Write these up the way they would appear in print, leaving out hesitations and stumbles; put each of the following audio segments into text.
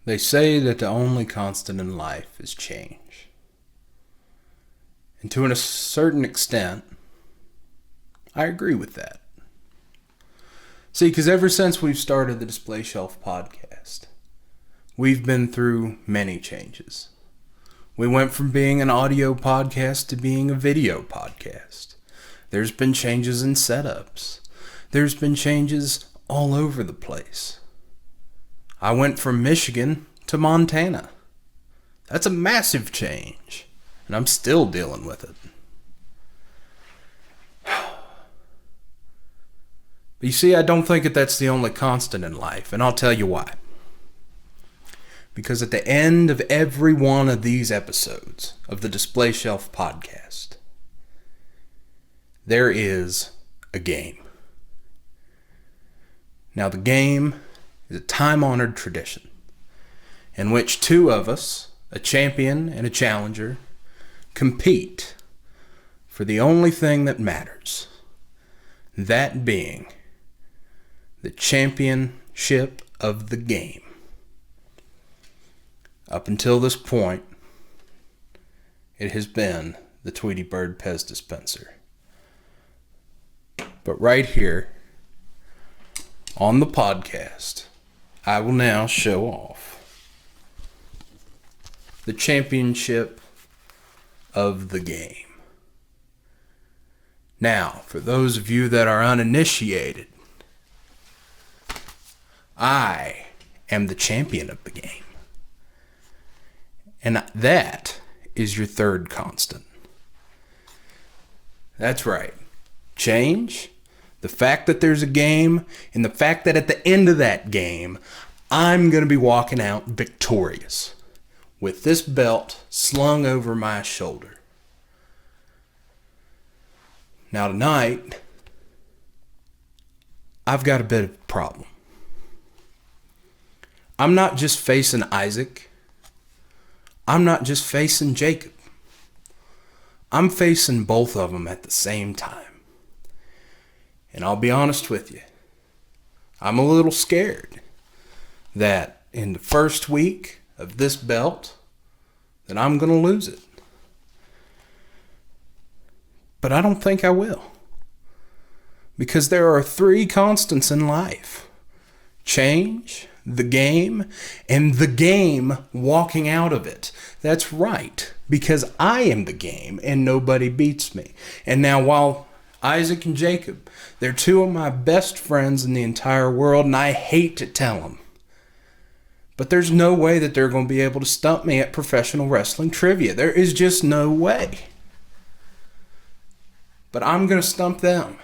They say that the only constant in life is change. And to a certain extent, I agree with that. See, because ever since we've started the DisplayShelf Podcast, we've been through many changes. We went from being an audio podcast to being a video podcast. There's been changes in setups. There's been changes all over the place. I went from Michigan to Montana. That's a massive change, and I'm still dealing with it. But you see, I don't think that that's the only constant in life, and I'll tell you why. Because at the end of every one of these episodes of the DisplayShelf Podcast, there is a game. Now, the game is a time-honored tradition in which two of us, a champion and a challenger, compete for the only thing that matters, that being the championship of the game. Up until this point, it has been the Tweety Bird Pez dispenser. But right here on the podcast, I will now show off the championship of the game. Now, for those of you that are uninitiated, I am the champion of the game. And that is your third constant. That's right. Change, the fact that there's a game, and the fact that at the end of that game, I'm going to be walking out victorious with this belt slung over my shoulder. Now tonight, I've got a bit of a problem. I'm not just facing Isaac. I'm not just facing Jacob. I'm facing both of them at the same time. And I'll be honest with you, I'm a little scared that in the first week of this belt, that I'm going to lose it. But I don't think I will. Because there are three constants in life: change, the game, and the game walking out of it. That's right, because I am the game and nobody beats me. And now while Isaac and Jacob, they're two of my best friends in the entire world, and I hate to tell them, but there's no way that they're going to be able to stump me at professional wrestling trivia. There is just no way. But I'm going to stump them,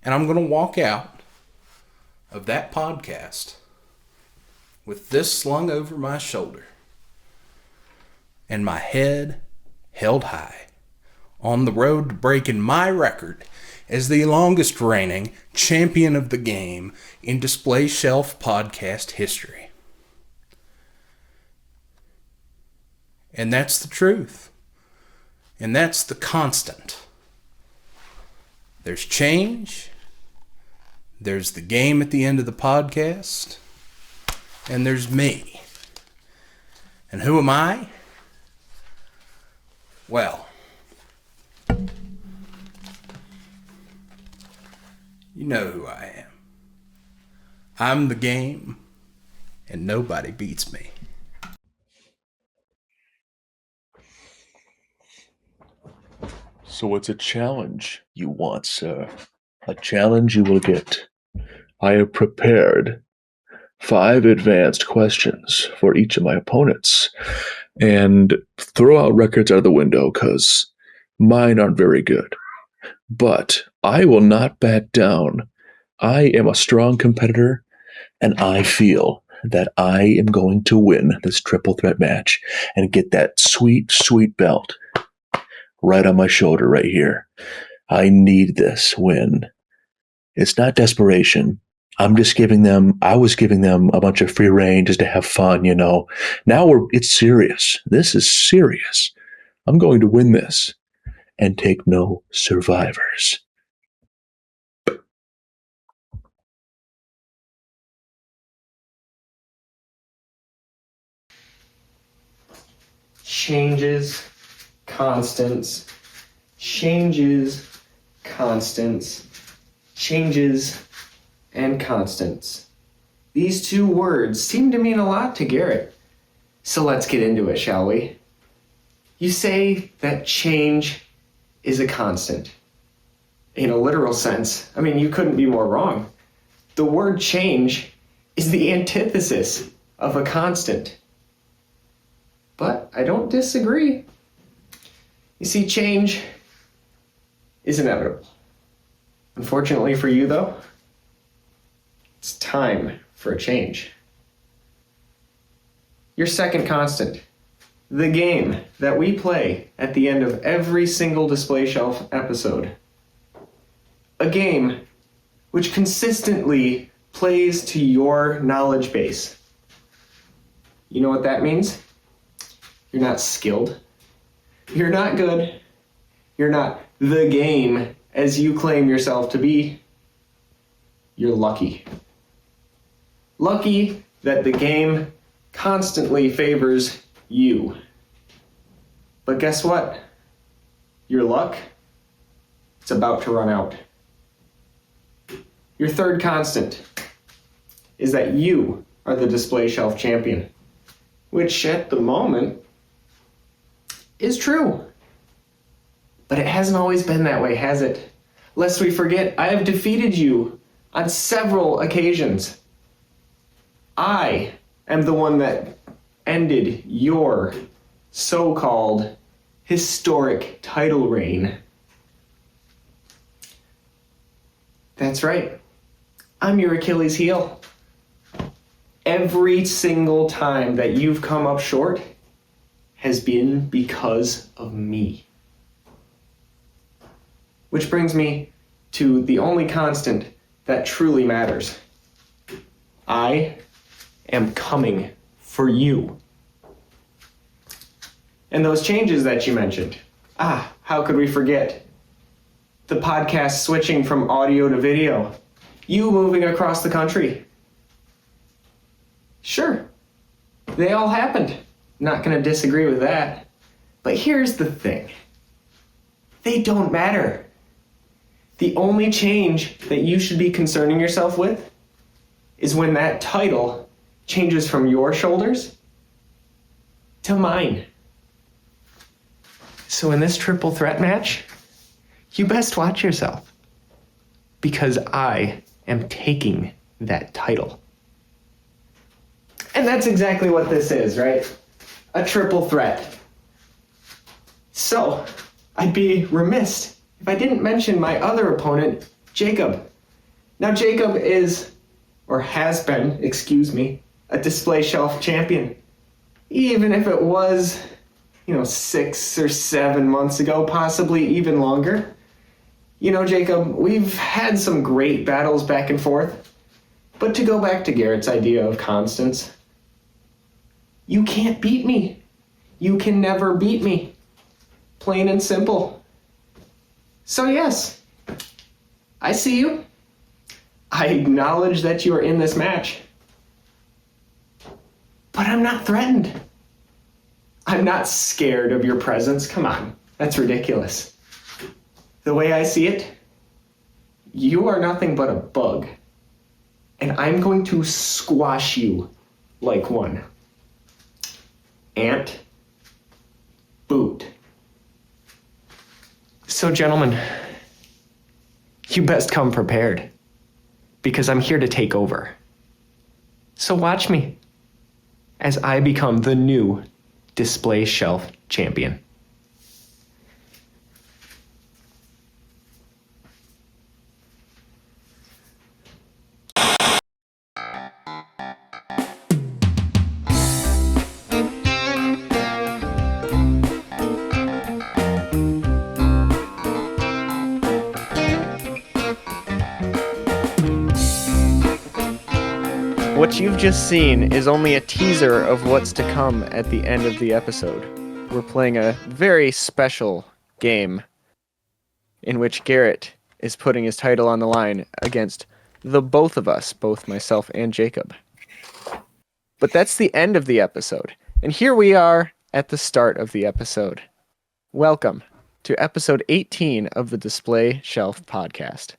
and I'm going to walk out of that podcast with this slung over my shoulder and my head held high on the road to breaking my record as the longest reigning champion of the game in DisplayShelf Podcast history. And that's the truth. And that's the constant. There's change. There's the game at the end of the podcast. And there's me. And who am I? Well, you know who I am. I'm the game, and nobody beats me. So it's a challenge you want, sir. A challenge you will get. I have prepared 5 advanced questions for each of my opponents. And throw out records out of the window, because mine aren't very good. But I will not back down. I am a strong competitor, and I feel that I am going to win this triple threat match and get that sweet, sweet belt right on my shoulder right here. I need this win. It's not desperation. I was giving them a bunch of free reign just to have fun, you know. Now it's serious. This is serious. I'm going to win this and take no survivors. changes, constants, changes, constants, changes, and constants. These two words seem to mean a lot to Garrett. So let's get into it, shall we? You say that change is a constant. In a literal sense, I mean, you couldn't be more wrong. The word change is the antithesis of a constant. But I don't disagree. You see, change is inevitable. Unfortunately for you, though, it's time for a change. Your second constant, the game that we play at the end of every single Display Shelf episode. A game which consistently plays to your knowledge base. You know what that means? You're not skilled. You're not good. You're not the game as you claim yourself to be. You're lucky. Lucky that the game constantly favors you. But guess what? Your luck, it's about to run out. Your third constant is that you are the Display Shelf champion, which at the moment is true. But it hasn't always been that way, has it? Lest we forget, I have defeated you on several occasions. I am the one that ended your so-called historic title reign. That's right. I'm your Achilles heel. Every single time that you've come up short has been because of me. Which brings me to the only constant that truly matters. I am coming for you. And those changes that you mentioned. How could we forget? The podcast switching from audio to video. You moving across the country. Sure, they all happened. Not gonna disagree with that. But here's the thing. They don't matter. The only change that you should be concerning yourself with is when that title changes from your shoulders to mine. So in this triple threat match, you best watch yourself, because I am taking that title. And that's exactly what this is, right? A triple threat. So, I'd be remiss if I didn't mention my other opponent, Jacob. Now, Jacob is, or has been, a Display Shelf champion. Even if it was, 6 or 7 months ago, possibly even longer. Jacob, we've had some great battles back and forth. But to go back to Garrett's idea of constants, you can't beat me. You can never beat me. Plain and simple. So yes, I see you. I acknowledge that you are in this match. But I'm not threatened. I'm not scared of your presence. Come on, that's ridiculous. The way I see it, you are nothing but a bug. And I'm going to squash you like one. Ant. Boot. So, gentlemen, you best come prepared, because I'm here to take over. So watch me as I become the new Display Shelf champion. What you've just seen is only a teaser of what's to come at the end of the episode. We're playing a very special game in which Garrett is putting his title on the line against the both of us, both myself and Jacob. But that's the end of the episode. And here we are at the start of the episode. Welcome to episode 18 of the Display Shelf Podcast.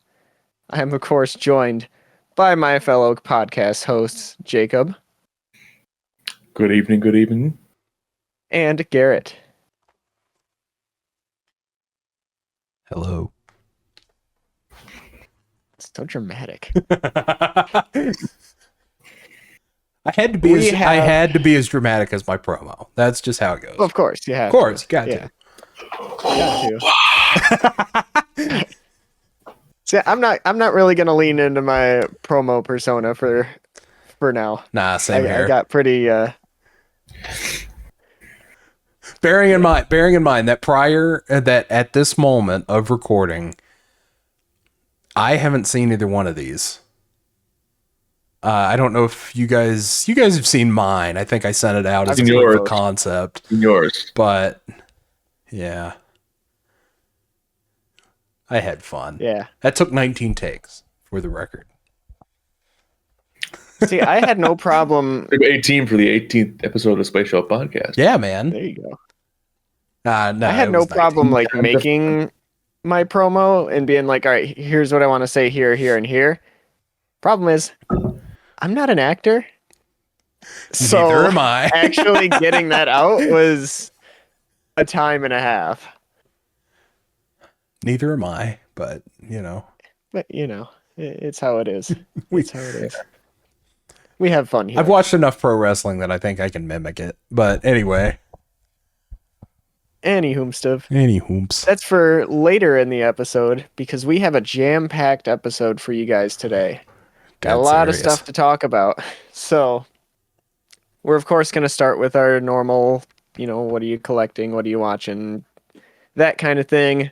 I am, of course, joined by my fellow podcast hosts, Jacob. Good evening. And Garrett. Hello. So dramatic. I had to be as dramatic as my promo. That's just how it goes. Of course, you have. Of course, to. you got to. Got to. See, I'm not really gonna lean into my promo persona for now. Nah, same here. I got pretty. Bearing in mind that at this moment of recording, I haven't seen either one of these. I don't know if you guys have seen mine. I think I sent it out as a proof of concept. Yours. But yeah. I had fun. Yeah. That took 19 takes for the record. See, I had no problem. 18 for the 18th episode of DisplayShelf Podcast. Yeah, man. There you go. No, I had no problem like making my promo and being like, all right, here's what I want to say here, and here. Problem is, I'm not an actor. So neither am I. Actually getting that out was a time and a half. Neither am I, but you know. But it's how it is. It's how it is. We have fun here. I've watched enough pro wrestling that I think I can mimic it. But anyway. Any hoomstuff. Hoops. That's for later in the episode because we have a jam-packed episode for you guys today. Got a lot of stuff to talk about. So we're of course going to start with our normal, what are you collecting? What are you watching? That kind of thing.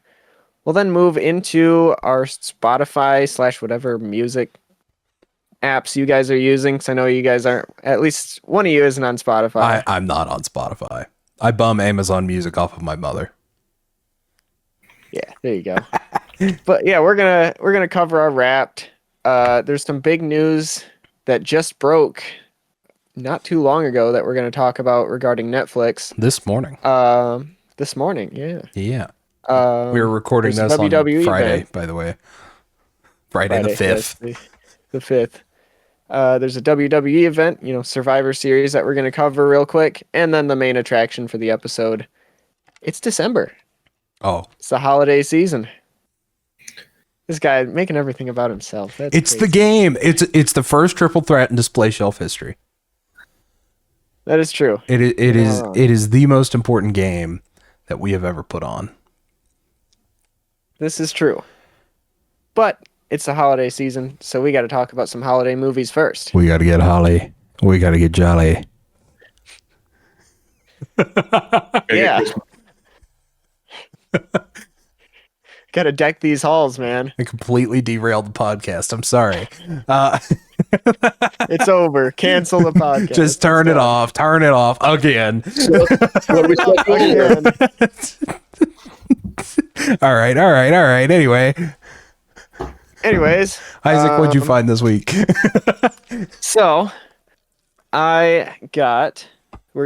We'll then move into our Spotify / whatever music apps you guys are using. Because I know you guys aren't, at least one of you isn't on Spotify. I'm not on Spotify. I bum Amazon Music off of my mother. Yeah, there you go. But yeah, we're gonna cover our Wrapped. There's some big news that just broke not too long ago that we're gonna talk about regarding Netflix. This morning. This morning, yeah. Yeah. We were recording this on WWE Friday, event. by the way. Friday the 5th. Yes, the 5th. There's a WWE event, Survivor Series that we're going to cover real quick. And then the main attraction for the episode. It's December. Oh. It's the holiday season. This guy making everything about himself. That's it's crazy. the game. It's the first triple threat in Display Shelf history. That is true. It is the most important game that we have ever put on. This is true. But it's the holiday season, so we got to talk about some holiday movies first. We got to get holly. We got to get jolly. Yeah. Got to deck these halls, man. I completely derailed the podcast. I'm sorry. It's over. Cancel the podcast. Just turn it off. Turn it off again. Again. All right. Anyway. Anyways, Isaac, what'd you find this week? So we're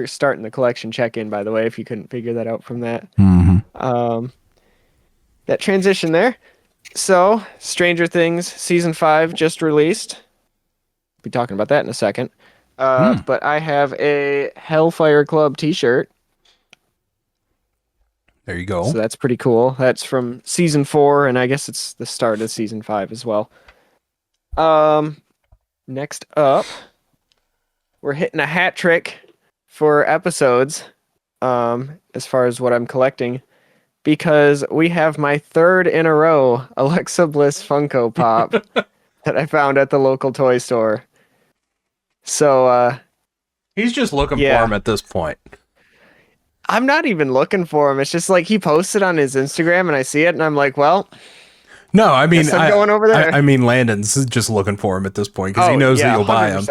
starting the collection check-in, by the way, if you couldn't figure that out from that. Mm-hmm. That transition there. So Stranger Things season 5 just released. We'll be talking about that in a second. But I have a Hellfire Club t-shirt. There you go. So that's pretty cool. That's from season 4, and I guess it's the start of season 5 as well. Next up, we're hitting a hat trick for episodes, as far as what I'm collecting, because we have my 3rd in a row Alexa Bliss Funko Pop that I found at the local toy store. So, he's just looking for him at this point. I'm not even looking for him. It's just like he posted on his Instagram and I see it and I'm like, well, no, I mean, I'm going over there. I mean, Landon's just looking for him at this point because he knows that you'll buy him.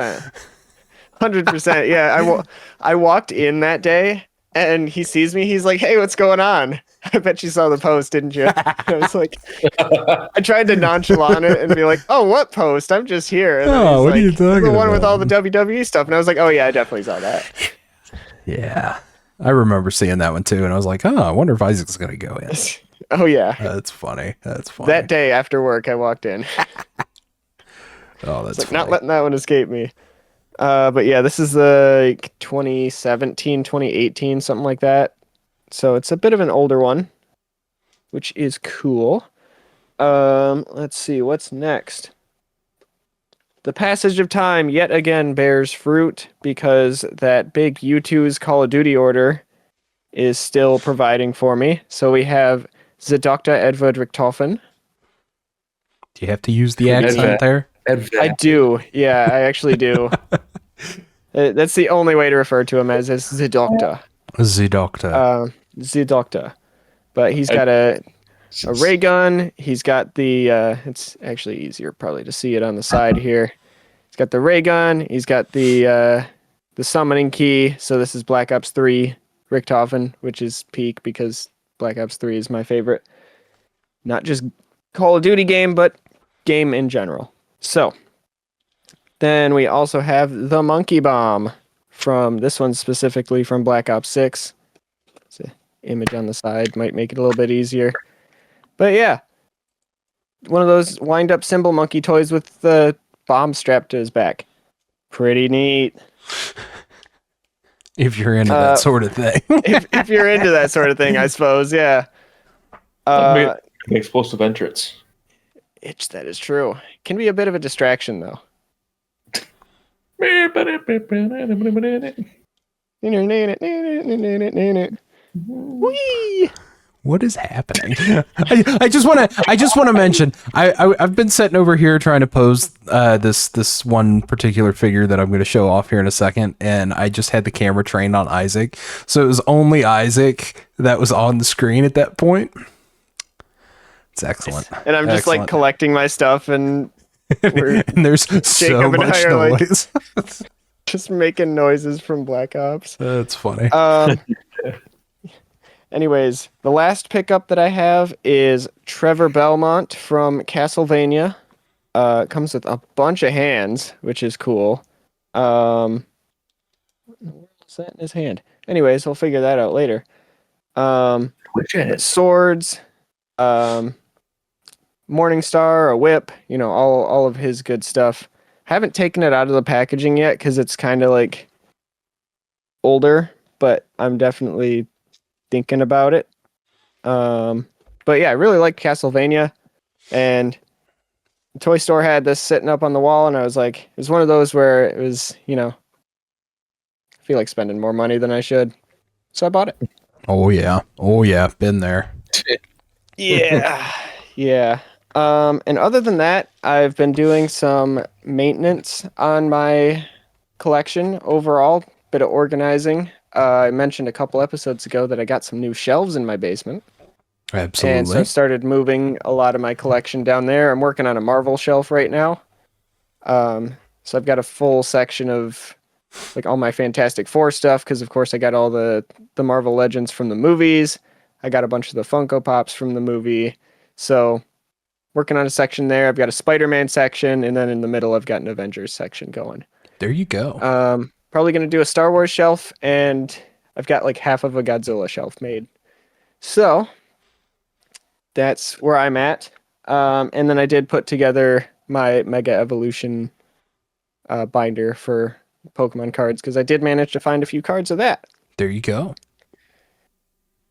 100%. Yeah. I walked in that day and he sees me. He's like, hey, what's going on? I bet you saw the post, didn't you? I was like, I tried to nonchalant it and be like, oh, what post? I'm just here. And oh, what are you talking about? The one with all the WWE stuff. And I was like, oh, yeah, I definitely saw that. Yeah. I remember seeing that one too, and I was like, oh, I wonder if Isaac's gonna go in. Oh yeah. That's funny. That's funny. That day after work, I walked in. Oh, that's Like funny. not letting that one escape me. But yeah, this is like 2017, 2018, something like that. So it's a bit of an older one, which is cool. Let's see what's next. The passage of time yet again bears fruit because that big U2's Call of Duty order is still providing for me. So we have the Dr. Edward Richtofen. Do you have to use the accent there? I do. Yeah, I actually do. That's the only way to refer to him as is the Doctor. The Doctor. The Doctor. But he's got a ray gun. He's got the it's actually easier probably to see it on the side here. He's got the ray gun. He's got the summoning key. So this is Black Ops 3 Richtofen, which is peak because Black Ops 3 is my favorite. Not just Call of Duty game, but game in general. So then we also have the Monkey Bomb from this one specifically from Black Ops 6. It's an image on the side, might make it a little bit easier. But yeah, one of those wind up symbol monkey toys with the bomb strapped to his back. Pretty neat. If you're into that sort of thing. if you're into that sort of thing, I suppose, yeah. An explosive entrance. That is true. Can be a bit of a distraction, though. Whee! What is happening? I just want to mention I've been sitting over here trying to pose this one particular figure that I'm going to show off here in a second, and I just had the camera trained on Isaac, so it was only Isaac that was on the screen at that point. It's excellent. And I'm just like collecting my stuff and and there's so much noise. Just making noises from Black Ops. That's funny. Anyways, the last pickup that I have is Trevor Belmont from Castlevania. It comes with a bunch of hands, which is cool. What was that in his hand? Anyways, we'll figure that out later. Swords, Morning Star, a whip, all of his good stuff. Haven't taken it out of the packaging yet because it's kind of like older, but I'm definitely thinking about it. But yeah, I really like Castlevania, and the toy store had this sitting up on the wall, and I was like, it was one of those where it was, I feel like spending more money than I should, so I bought it. Oh yeah, been there. Yeah. And other than that, I've been doing some maintenance on my collection overall, bit of organizing. I mentioned a couple episodes ago that I got some new shelves in my basement. Absolutely. And so I started moving a lot of my collection down there. I'm working on a Marvel shelf right now. So I've got a full section of like all my Fantastic Four stuff because, of course, I got all the Marvel Legends from the movies. I got a bunch of the Funko Pops from the movie. So working on a section there. I've got a Spider-Man section, and then in the middle I've got an Avengers section going. There you go. Probably going to do a Star Wars shelf, and I've got like half of a Godzilla shelf made. So that's where I'm at. And then I did put together my Mega Evolution binder for Pokemon cards because I did manage to find a few cards of that. There you go.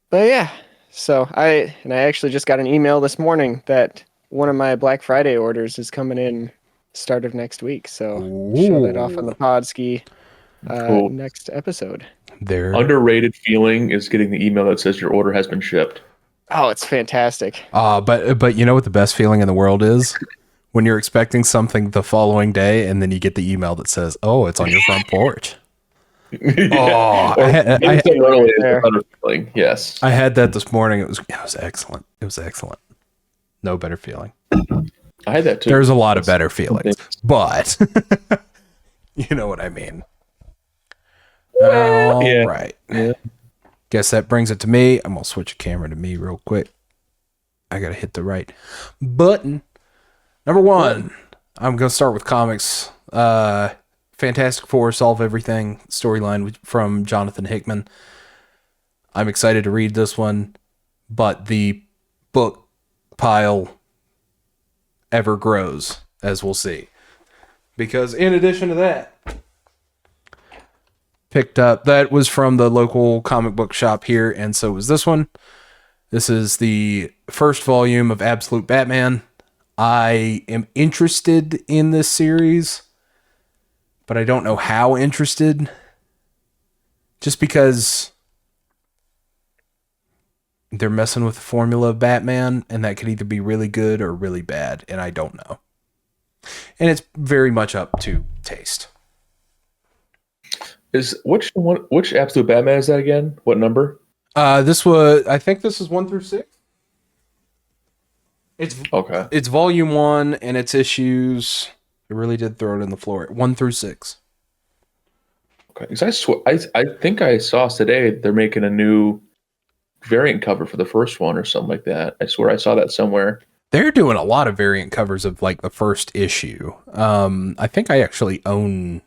But yeah, so I actually just got an email this morning that one of my Black Friday orders is coming in start of next week. So show that off on the Podski next episode. There. Underrated feeling is getting the email that says your order has been shipped. Oh, it's fantastic. But you know what the best feeling in the world is? When you're expecting something the following day and then you get the email that says, "Oh, it's on your front porch." Yeah. Yes. I had that this morning. It was excellent. It was excellent. No better feeling. I had that too. There's a lot of better feelings, but you know what I mean. All right. Yeah. Guess that brings it to me. I'm gonna switch the camera to me real quick. I gotta hit the right button. Number one, I'm gonna start with comics. Fantastic Four Solve Everything storyline from Jonathan Hickman. I'm excited to read this one, but the book pile ever grows, as we'll see. Because in addition to that, picked up, that was from the local comic book shop here, and so was this one. This is the first volume of Absolute Batman. I am interested in this series, but I don't know how interested. Just because they're messing with the formula of Batman, and that could either be really good or really bad, and I don't know. And it's very much up to taste. Is which Absolute Batman is that again? What number? I think this is 1 through 6. It's volume 1, and it's issues. It really did throw it in the floor. 1 through 6. Okay, because I think I saw today they're making a new variant cover for the first one or something like that. I swear I saw that somewhere. They're doing a lot of variant covers of like the first issue. I think I actually own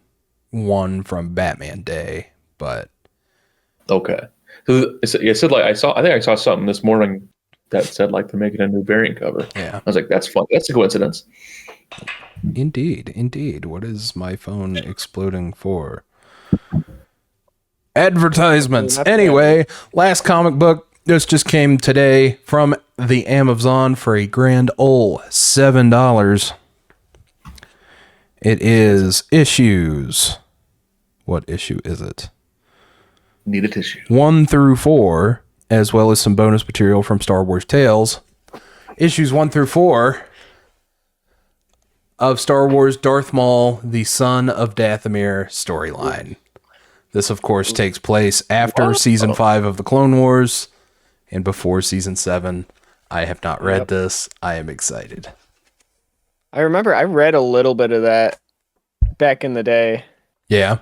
one from Batman Day, but okay. So it said like I think I saw something this morning that said like they're making a new variant cover. Yeah, I was like, that's fun. That's a coincidence. Indeed. What is my phone exploding for? Advertisements. Anyway, last comic book. This just came today from the Amazon for a grand old $7. It is issues. What issue is it? Need a tissue. 1 through 4, as well as some bonus material from Star Wars Tales. Issues 1 through 4 of Star Wars Darth Maul, the Son of Dathomir storyline. This, of course, takes place after Season 5 of the Clone Wars and before Season 7. I have not read this. I am excited. I remember I read a little bit of that back in the day. Yeah.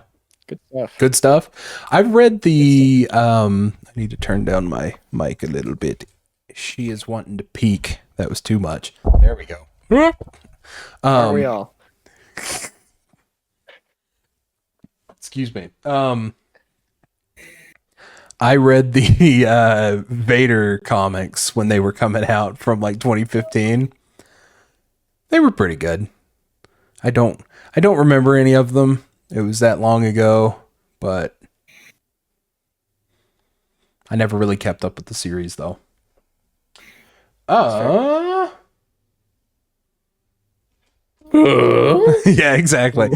Good stuff. I've read the... I need to turn down my mic a little bit. She is wanting to peek. That was too much. There we go. Are we all? Excuse me. I read the Vader comics when they were coming out from like 2015. They were pretty good. I don't remember any of them. It was that long ago, but I never really kept up with the series though. Yeah, exactly.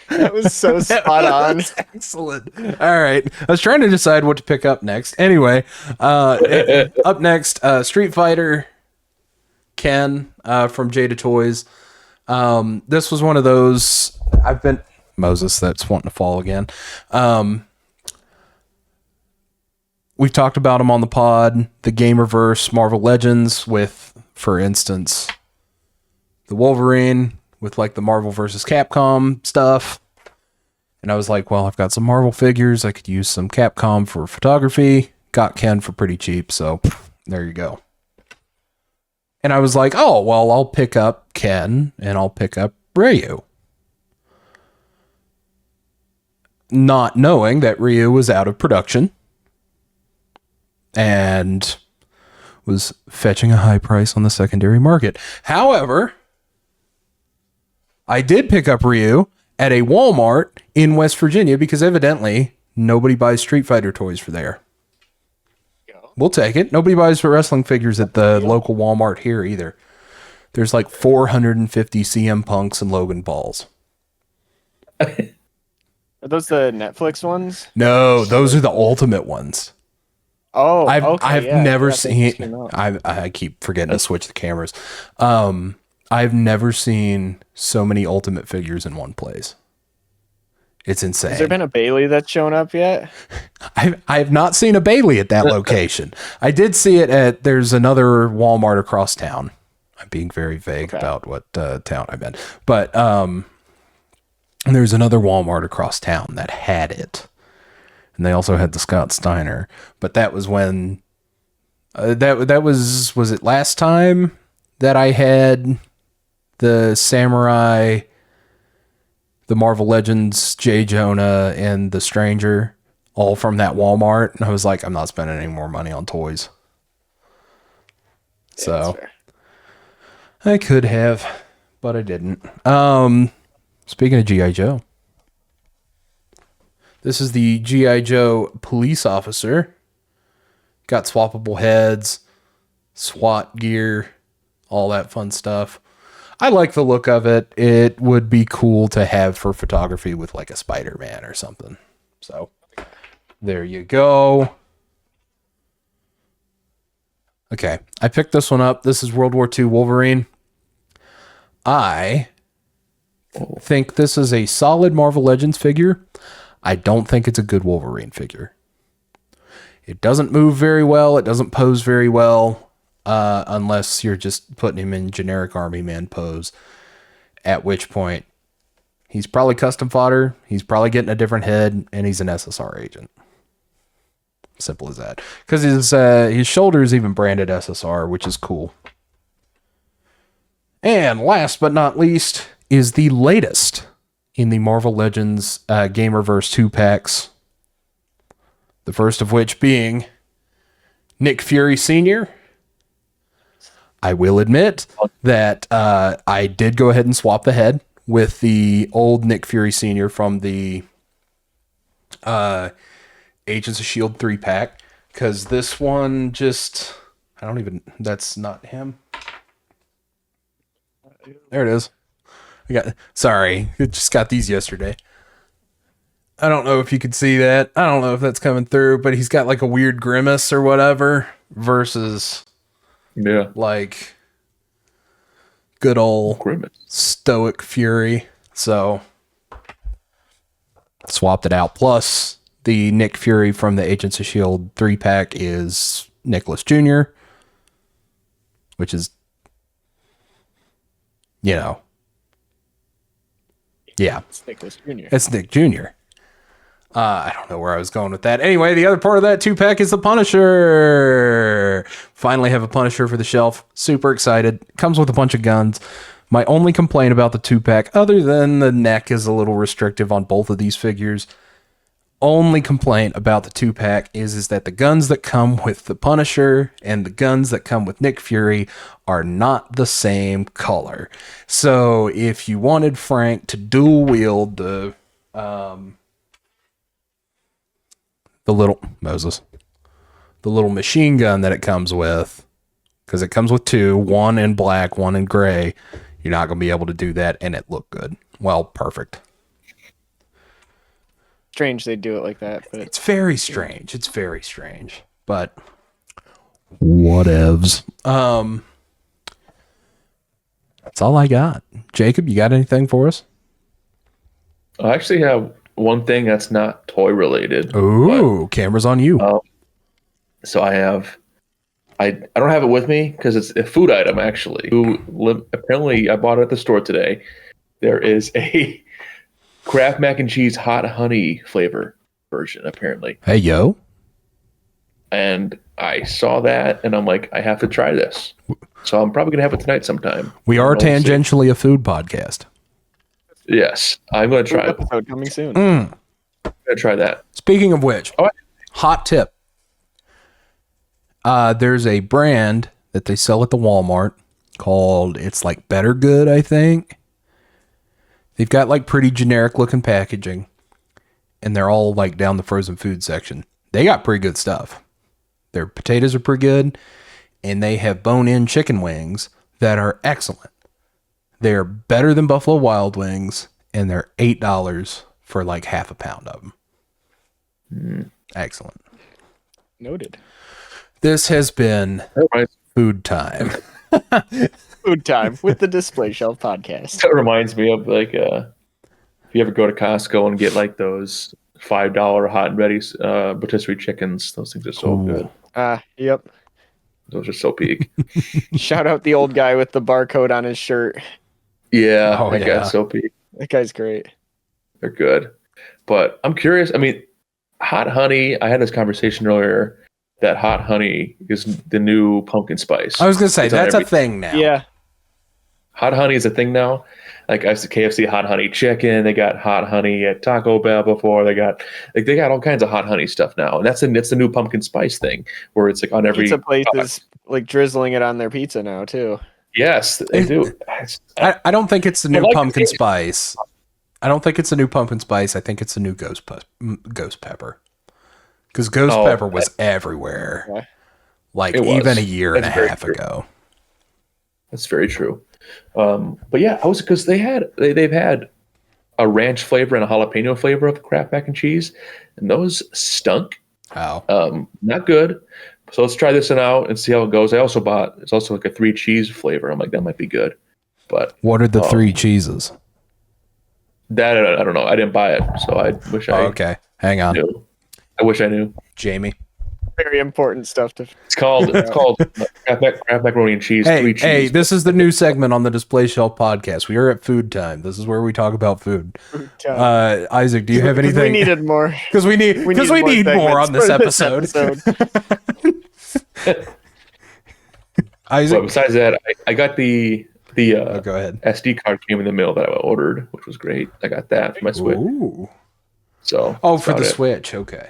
That was so spot on. Excellent. All right. I was trying to decide what to pick up next. Anyway, up next, Street Fighter Ken from Jada Toys. This was one of those Moses that's wanting to fall again. We've talked about them on the pod, the Gamerverse, Marvel Legends with, for instance, the Wolverine with like the Marvel versus Capcom stuff. And I was like, well, I've got some Marvel figures. I could use some Capcom for photography. Got Ken for pretty cheap. So there you go. And I was like, oh, well, I'll pick up Ken and I'll pick up Ryu. Not knowing that Ryu was out of production and was fetching a high price on the secondary market. However, I did pick up Ryu at a Walmart in West Virginia because evidently nobody buys Street Fighter toys for there. We'll take it. Nobody buys wrestling figures at the local Walmart here either. There's like 450 CM Punks and Logan Pauls. Are those the Netflix ones? No, those are the Ultimate ones. Oh, I've never seen. I keep forgetting to switch the cameras. I've never seen so many Ultimate figures in one place. It's insane. Has there been a Bailey that's shown up yet? I have not seen a Bailey at that location. I did see it there's another Walmart across town. I'm being very vague about what town I'm in. But there's another Walmart across town that had it. And they also had the Scott Steiner. But that was when... that was it last time that I had the Samurai the Marvel Legends, J. Jonah, and the Stranger, all from that Walmart. And I was like, I'm not spending any more money on toys. Yeah, So that's fair. I could have, but I didn't. Speaking of G.I. Joe, this is the G.I. Joe police officer. Got swappable heads, SWAT gear, all that fun stuff. I like the look of it. It would be cool to have for photography with like a Spider-Man or something. So there you go. Okay, I picked this one up. This is World War II Wolverine. I think this is a solid Marvel Legends figure. I don't think it's a good Wolverine figure. It doesn't move very well. It doesn't pose very well, unless you're just putting him in generic Army Man pose, at which point he's probably custom fodder. He's probably getting a different head, and he's an SSR agent. Simple as that. Because his shoulder is even branded SSR, which is cool. And last but not least is the latest in the Marvel Legends Gamerverse 2 packs. The first of which being Nick Fury Sr. I will admit that I did go ahead and swap the head with the old Nick Fury Sr. from the Agents of S.H.I.E.L.D. 3-pack, because this one just, that's not him. There it is. Sorry, I just got these yesterday. I don't know if you could see that. I don't know if that's coming through, but he's got like a weird grimace or whatever versus like good old Grimace. stoic Fury. So swapped it out. Plus the Nick Fury from the Agents of S.H.I.E.L.D. 3-pack is Nicholas Jr., which is, yeah. It's Nicholas Jr. It's Nick Jr. I don't know where I was going with that. Anyway, the other part of that 2-pack is the Punisher. Finally have a Punisher for the shelf. Super excited. Comes with a bunch of guns. My only complaint about the 2-pack, other than the neck is a little restrictive on both of these figures, only complaint about the 2-pack is that the guns that come with the Punisher and the guns that come with Nick Fury are not the same color. So if you wanted Frank to dual wield the little machine gun that it comes with, because it comes with two, one in black, one in gray, you're not going to be able to do that and it looked good. Well, perfect. Strange they do it like that, but It's very strange. It's very strange. But whatevs. That's all I got. Jacob, you got anything for us? I actually have one thing that's not toy related. Ooh, camera's on you. So I don't have it with me because it's a food item actually. Apparently I bought it at the store today. There is a Kraft mac and cheese hot honey flavor version apparently. Hey, yo. And I saw that and I'm like, I have to try this. So I'm probably gonna have it tonight sometime. We are We'll see. tangentially a food podcast. Yes, I'm gonna try it. episode coming soon. I'm gonna try that. Speaking of which, Oh, hot tip. There's a brand that they sell at the Walmart called, it's like Better Good, I think. They've got like pretty generic looking packaging and they're all like down the frozen food section. They got pretty good stuff. Their potatoes are pretty good and they have bone-in chicken wings that are excellent. They're better than Buffalo Wild Wings and they're $8 for like half a pound of them. Excellent. Noted. This has been food time. Food time with the Display Shelf Podcast. That reminds me of like if you ever go to Costco and get like those $5 hot and ready rotisserie chickens, those things are so good. Yep. Those are so peak. Shout out the old guy with the barcode on his shirt. Yeah, Oh, that yeah. guy's so peak. That guy's great. They're good. But I'm curious. I mean, hot honey, I had this conversation earlier that hot honey is the new pumpkin spice. I was going to say, It's on that's a everything. thing now. Yeah. Hot honey is a thing now. Like I used to KFC hot honey chicken. They got hot honey at Taco Bell before. They got all kinds of hot honey stuff now, and that's the new pumpkin spice thing where it's like on every Pizza places like drizzling it on their pizza now too. Yes, they do. I don't think it's the new like pumpkin it. spice. I don't think it's a new pumpkin spice. I think it's a new ghost pepper. Because ghost pepper was everywhere. Yeah. Like It was. even a year and a That's very half true. ago. That's very true. But yeah, because they've had a ranch flavor and a jalapeno flavor of the Kraft mac and cheese, and those stunk. Oh. Not good. So let's try this one out and see how it goes. It's also like a 3 cheese flavor. I'm like, that might be good. But What are the 3 cheeses? that I don't know. I didn't buy it, so I wish I Okay. Hang on. knew. I wish I knew. Jamie. Very important stuff to. It's called Kraft macaroni and cheese. 3 cheese. Hey, this is the new segment on the Display Shelf podcast. We are at food time. This is where we talk about food. Isaac, do you have anything? We needed more. Because we need more on this episode. Isaac, But besides that, I got the go ahead. SD card came in the mail that I ordered, which was great. I got that for my Switch. Ooh. So For the about it. Switch. Okay.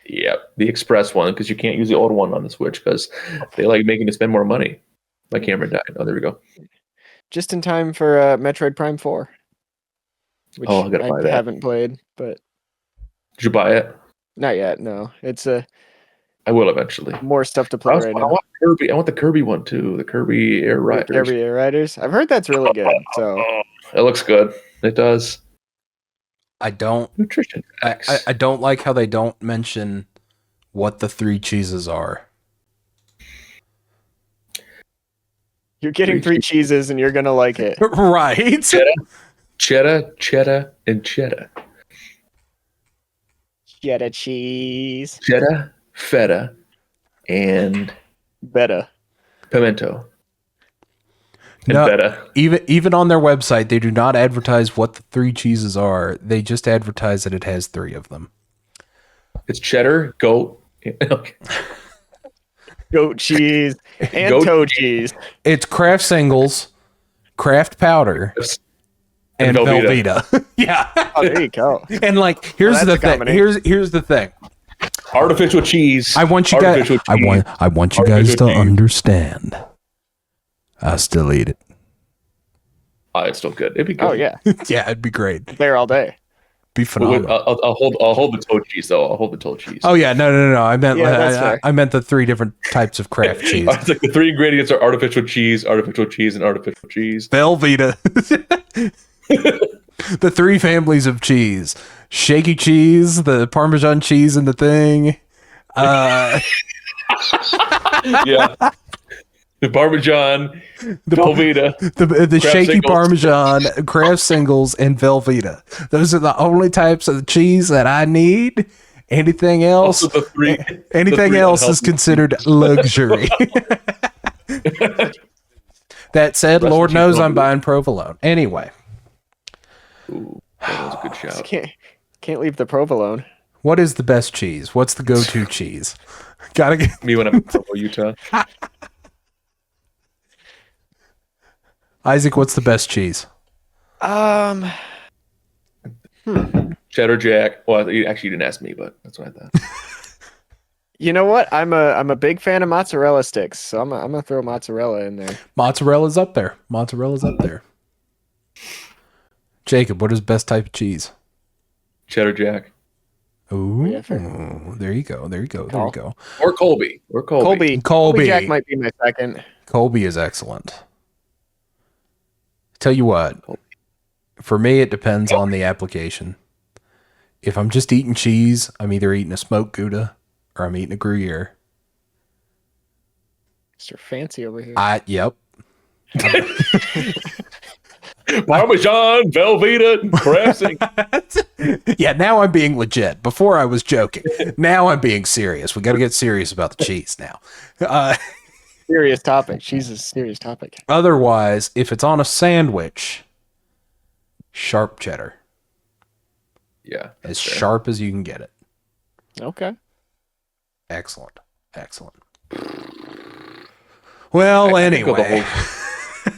Yep, the Express one, because you can't use the old one on the Switch because they like making you spend more money. My camera died. Oh, there we go. Just in time for Metroid Prime 4. Which I gotta buy that. haven't played, but Did you buy it? not yet. No, it's I will eventually. more stuff to play right I now. want Kirby. I want the Kirby one too. The Kirby Air Riders. Kirby Air Riders. I've heard that's really good. So Oh, it looks good. It does. I don't Nutrition facts. I don't like how they don't mention what the 3 cheeses are. you're getting 3 cheeses and you're gonna like it. Right. Cheddar, and cheddar. Cheddar cheese. Cheddar, feta, and Better. pimento. And No, feta. even on their website, they do not advertise what the 3 cheeses are. They just advertise that it has 3 of them. It's cheddar, goat. Okay. Goat cheese and Goat toe cheese. It's Kraft Singles, Kraft Powder, and Velveeta. Yeah. Oh, there you go. And like, here's that's the a thing. combination. Here's the thing. Artificial cheese. I want you guys. Artificial I want you guys Artificial to cheese. understand. I still eat it. Oh, it's still good. It'd be good. Oh yeah, Yeah, it'd be great. there all day. Be Wait, phenomenal. I'll hold the toe cheese though. I'll hold the toe cheese. Oh yeah, no. I meant Yeah, that's fair. I meant the 3 different types of Kraft cheese. It's like the 3 ingredients are artificial cheese, and artificial cheese. Velveeta. The 3 families of cheese: shaky cheese, the Parmesan cheese, and the thing. Yeah. The Parmesan, the Velveeta. The Kraft shaky Singles. Parmesan, Kraft Singles, and Velveeta. Those are the only types of cheese that I need. Anything else? Also the 3. Anything the 3 else is unhealthy- considered luxury. That said, Rest Lord in peace, knows I'm Velveeta. buying provolone. Anyway, Ooh, that was a good shout. Can't leave the provolone. what is the best cheese? What's the go-to cheese? Gotta get. Me when I'm in Provo, Utah. Isaac, what's the best cheese? Cheddar Jack. Well, you actually didn't ask me, but that's what I thought. You know what? I'm a big fan of mozzarella sticks, so I'm gonna throw mozzarella in there. Mozzarella's up there. Jacob, what is best type of cheese? Cheddar Jack. Ooh, Yeah, fair. there you go. Or Colby. Colby. Jack might be my second. Colby is excellent. Tell you what, for me, it depends on the application. If I'm just eating cheese, I'm either eating a smoked Gouda or I'm eating a Gruyere. Mr. Fancy over here. Yep. Parmesan, Velveeta, Kraft Singles. Yeah, now I'm being legit. Before I was joking. Now I'm being serious. We got to get serious about the cheese now. Serious topic. Cheese is a serious topic. Otherwise, if it's on a sandwich, sharp cheddar. Yeah. As that's fair. sharp as you can get it. Okay. Excellent. Well, I think of the anyway.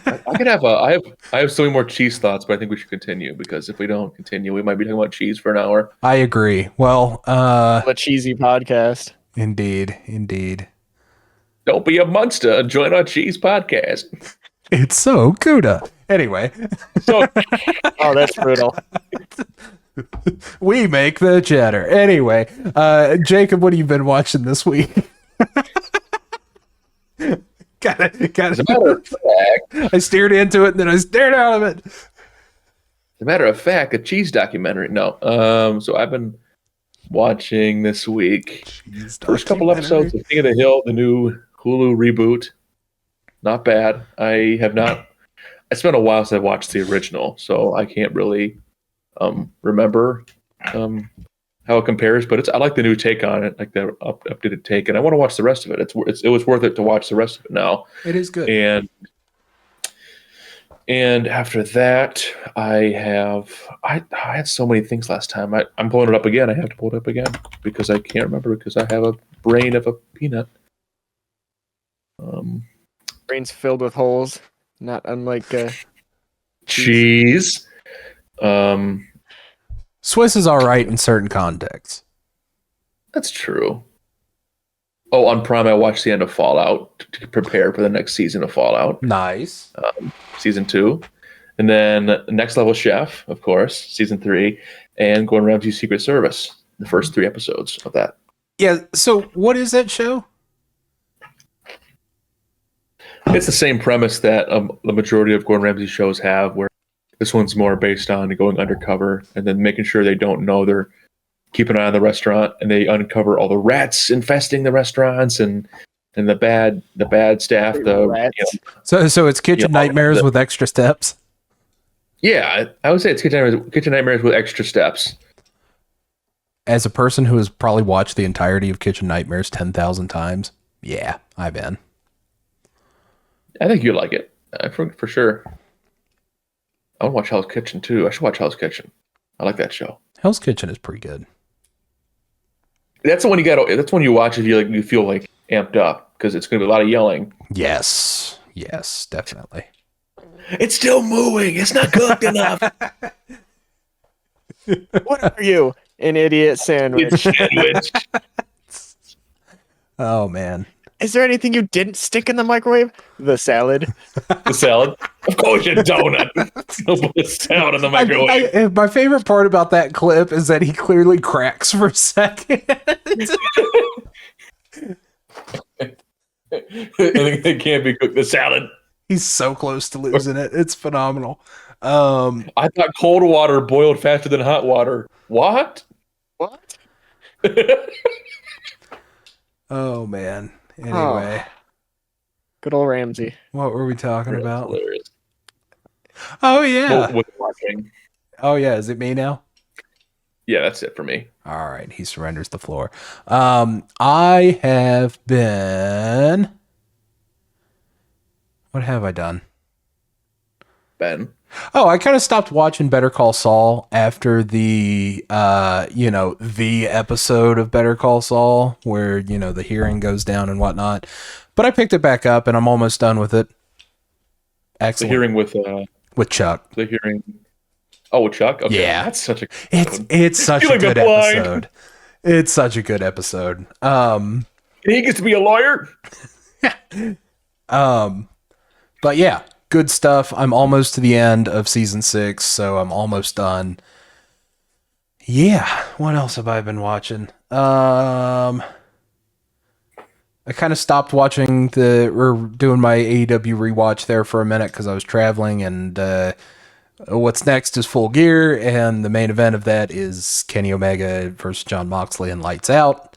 I could have I have so many more cheese thoughts, but I think we should continue because if we don't continue, we might be talking about cheese for an hour. I agree. Well, A cheesy podcast. indeed. Don't be a monster. Join our cheese podcast. It's so Gouda. Anyway, So Oh, that's brutal. we make the cheddar. Anyway, Jacob, what have you been watching this week? got it. as a matter of fact, I steered into it and then I stared out of it. as a matter of fact, a cheese documentary. No. So I've been watching this week. First couple episodes of King of the Hill, the new Hulu reboot. Not bad. It's been a while since I watched the original, so I can't really remember how it compares. But I like the new take on it, like the updated take, and I want to watch the rest of it. It was worth it to watch the rest of it now. It is good. And after that, I had so many things last time. I'm pulling it up again. I have to pull it up again because I can't remember because I have a brain of a peanut. Brain's filled with holes, not unlike Cheese. Swiss is all right in certain contexts. That's true. Oh, on Prime, I watched the end of Fallout to prepare for the next season of Fallout, Nice. season 2. And then Next Level Chef, of course, season 3, and Gordon Ramsay's Secret Service, the first 3 episodes of that. Yeah. So, what is that show? It's the same premise that the majority of Gordon Ramsay shows have, where this one's more based on going undercover and then making sure they don't know they're keeping an eye on the restaurant, and they uncover all the rats infesting the restaurants and the bad staff. Rats. So it's Kitchen Nightmares with extra steps. Yeah, I would say it's Kitchen Nightmares with extra steps. As a person who has probably watched the entirety of Kitchen Nightmares 10,000 times, yeah, I've been. I think you like it for sure. I want to watch Hell's Kitchen too. I should watch Hell's Kitchen. I like that show. Hell's Kitchen is pretty good. That's the one that's one you watch if you feel like amped up because it's going to be a lot of yelling. Yes, definitely. It's still mooing. It's not cooked enough. What are you, an idiot sandwich? It's sandwich. Oh man. Is there anything you didn't stick in the microwave? The salad. The salad. Of course, your donut. Don't put the salad in the microwave. My favorite part about that clip is that he clearly cracks for a second. It can't be cooked. The salad. He's so close to losing it. It's phenomenal. I thought cold water boiled faster than hot water. What? What? Oh man. Anyway, Good old Ramsey. what were we talking about? Hilarious. Oh yeah. What watching? Oh yeah. Is it me now? Yeah, that's it for me. All right. He surrenders the floor. I have been. What have I done? Ben. Oh, I kind of stopped watching Better Call Saul after the episode of Better Call Saul where, the hearing goes down and whatnot. But I picked it back up and I'm almost done with it. Excellent. The hearing with Chuck. The hearing. Oh, with Chuck? Okay. Yeah. That's such a It's such a good episode. It's such a good episode. He gets to be a lawyer? But yeah, good stuff. I'm almost to the end of season 6, so I'm almost done. Yeah, what else have I been watching? I kind of stopped watching doing my AEW rewatch there for a minute because I was traveling, and what's next is Full Gear, and the main event of that is Kenny Omega versus Jon Moxley in Lights Out,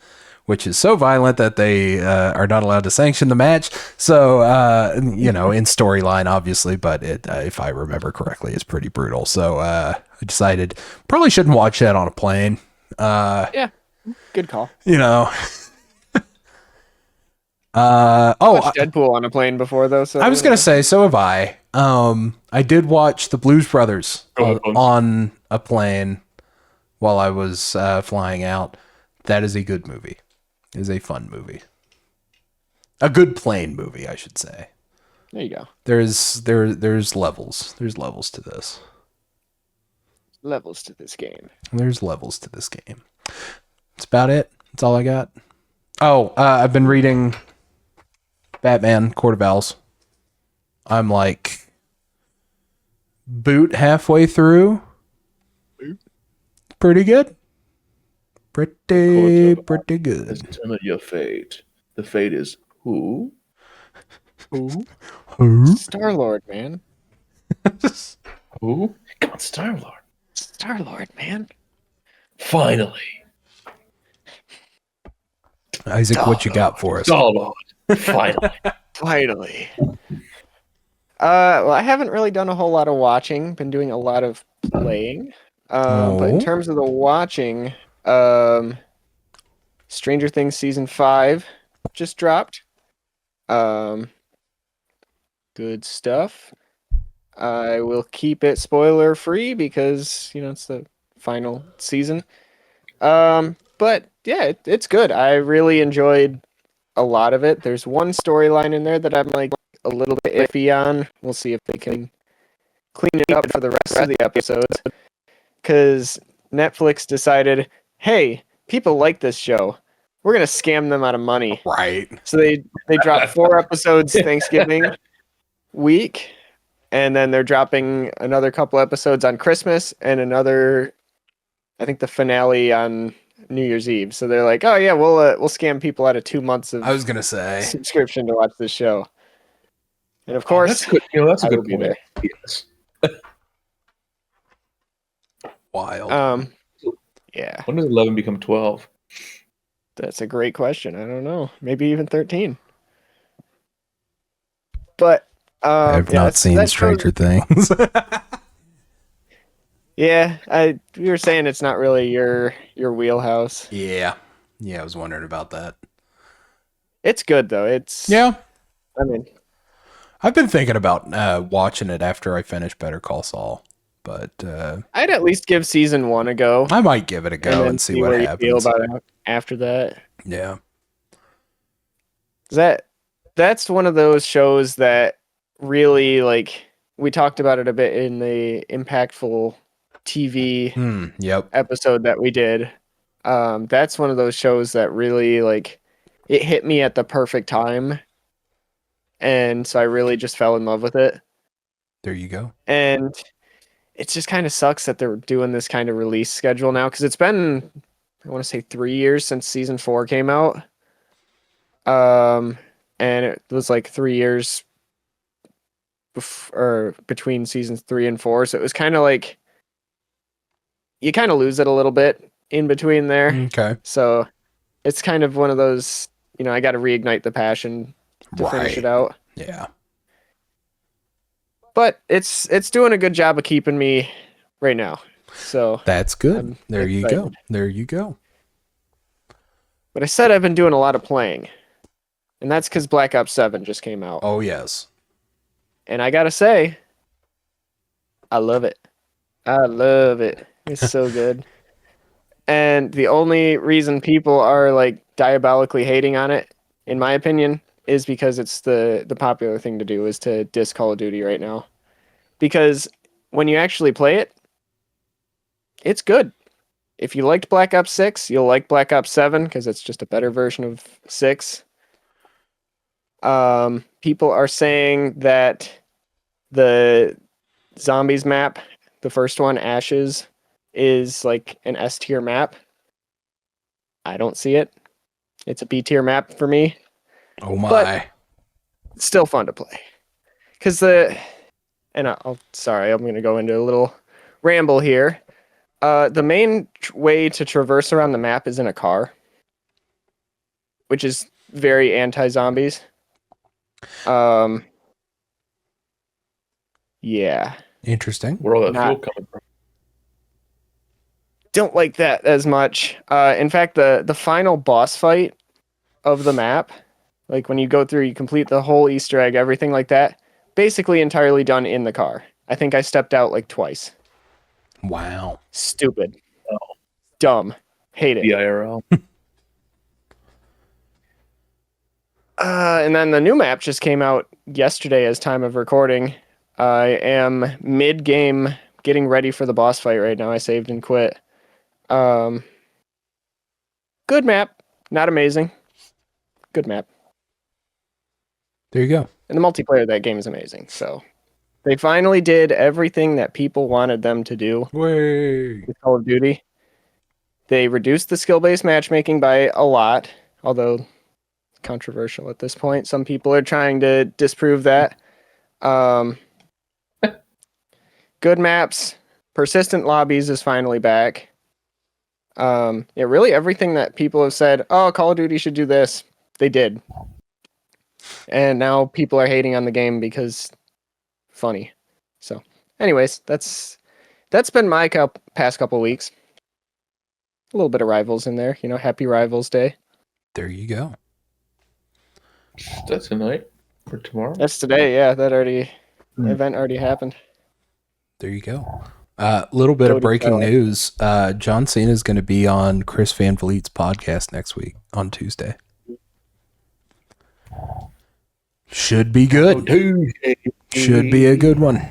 which is so violent that they are not allowed to sanction the match. So, in storyline, obviously, but if I remember correctly, it's pretty brutal. So I decided probably shouldn't watch that on a plane. Yeah, good call. Watched Deadpool on a plane before though. So I was gonna say, so have I. I did watch the Blues Brothers on a plane while I was flying out. That is a good movie. It is a fun movie. A good plane movie, I should say. There you go. There's levels. There's levels to this. Levels to this game. There's levels to this game. That's about it. That's all I got. Oh, I've been reading Batman Court of Owls. I'm like boot halfway through. Pretty good. Pretty good. Determine your fate. The fate is who? Who? Who? Star-Lord, man. Who? Come on, Star-Lord. Star-Lord, man. Finally. Isaac, what you got for us? Star-Lord. Finally. Finally. Well, I haven't really done a whole lot of watching. Been doing a lot of playing. But in terms of the watching, Stranger Things Season 5 just dropped. Good stuff. I will keep it spoiler free because, it's the final season. But yeah, it's good. I really enjoyed a lot of it. There's one storyline in there that I'm like a little bit iffy on. We'll see if they can clean it up for the rest of the episodes. Because Netflix decided, hey, people like this show. We're going to scam them out of money. Right. So they dropped 4 episodes Thanksgiving week, and then they're dropping another couple episodes on Christmas and another, I think the finale on New Year's Eve. So they're like, oh yeah, we'll scam people out of 2 months of I was gonna say subscription to watch this show. And of course, that's good. That's a I good will be point. there. Yes. wild. Yeah, When does 11 become 12? that's a great question. I don't know. Maybe even 13. But I've not seen Stranger Things. Yeah, you were saying it's not really your wheelhouse. Yeah, I was wondering about that. It's good though. Yeah. I mean, I've been thinking about watching it after I finish Better Call Saul, but I'd at least give season 1 a go. I might give it a go then and see what you happens. feel about it after that. Yeah. That's one of those shows that really, like, we talked about it a bit in the impactful TV Yep. episode that we did. That's one of those shows that really, like, it hit me at the perfect time. And so I really just fell in love with it. There you go. And it just kind of sucks that they're doing this kind of release schedule now, because it's been, I want to say 3 years since season 4 came out. And it was like 3 years between seasons 3 and 4. So it was kind of like, you kind of lose it a little bit in between there. Okay. So it's kind of one of those, I got to reignite the passion to finish it out. Yeah. But it's doing a good job of keeping me right now. So That's good. I'm There you excited. go. There you go. But I said I've been doing a lot of playing. And that's because Black Ops 7 just came out. Oh, yes. And I gotta say, I love it. I love it. It's so good. And the only reason people are like diabolically hating on it, in my opinion, is because it's the popular thing to do is to diss Call of Duty right now. Because when you actually play it, it's good. If you liked Black Ops 6, you'll like Black Ops 7 because it's just a better version of 6. People are saying that the zombies map, the first one, Ashes, is like an S tier map. I don't see it. It's a B tier map for me. Oh, my. But it's still fun to play. Because sorry, I'm going to go into a little ramble here. The main way to traverse around the map is in a car, which is very anti-zombies. Yeah. Interesting. Where all that fuel coming from? Don't like that as much. In fact, the final boss fight of the map, like when you go through, you complete the whole Easter egg, everything like that, basically entirely done in the car. I think I stepped out like twice. Wow. Stupid. Dumb. Hate it. The IRL. And then the new map just came out yesterday as time of recording. I am mid-game getting ready for the boss fight right now. I saved and quit. Good map. Not amazing. Good map. There you go. And the multiplayer of that game is amazing. So they finally did everything that people wanted them to do Way. with Call of Duty. They reduced the skill-based matchmaking by a lot, although controversial at this point. Some people are trying to disprove that. Good maps. Persistent lobbies is finally back. Really everything that people have said, oh, Call of Duty should do this, they did. And now people are hating on the game because funny. So anyways, that's been my past couple weeks. A little bit of Rivals in there, happy Rivals Day. There you go. That's tonight or tomorrow? That's today, yeah. The event already happened. There you go. Little bit of breaking news. John Cena is going to be on Chris Van Vliet's podcast next week on Tuesday. Should be good. Should be a good one.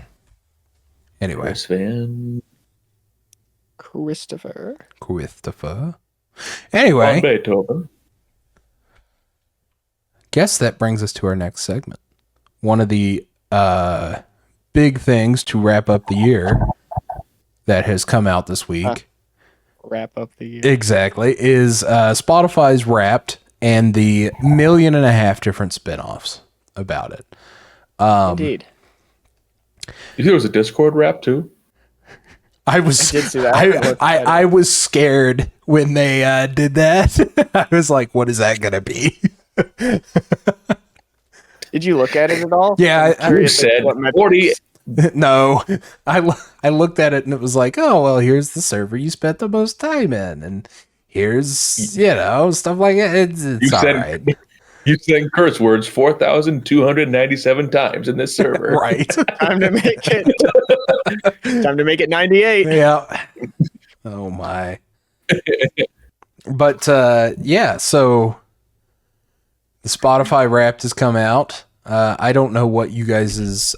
Anyway. Christopher. Anyway. Beethoven. Guess that brings us to our next segment. One of the big things to wrap up the year that has come out this week. Wrap up the year. Exactly. Is Spotify's Wrapped and the 1.5 million different spinoffs about it. Indeed. You think there was a Discord rap too? I did see that. I was scared when they did that. I was like, what is that going to be? Did you look at it at all? Yeah. I said 40. No, I looked at it and it was like, oh, well, here's the server you spent the most time in. And here's, stuff like that. It's all right. You said curse words 4,297 times in this server. Right. Time to make it 98. Yeah. Oh my. But so the Spotify Wrapped has come out. I don't know what you guys'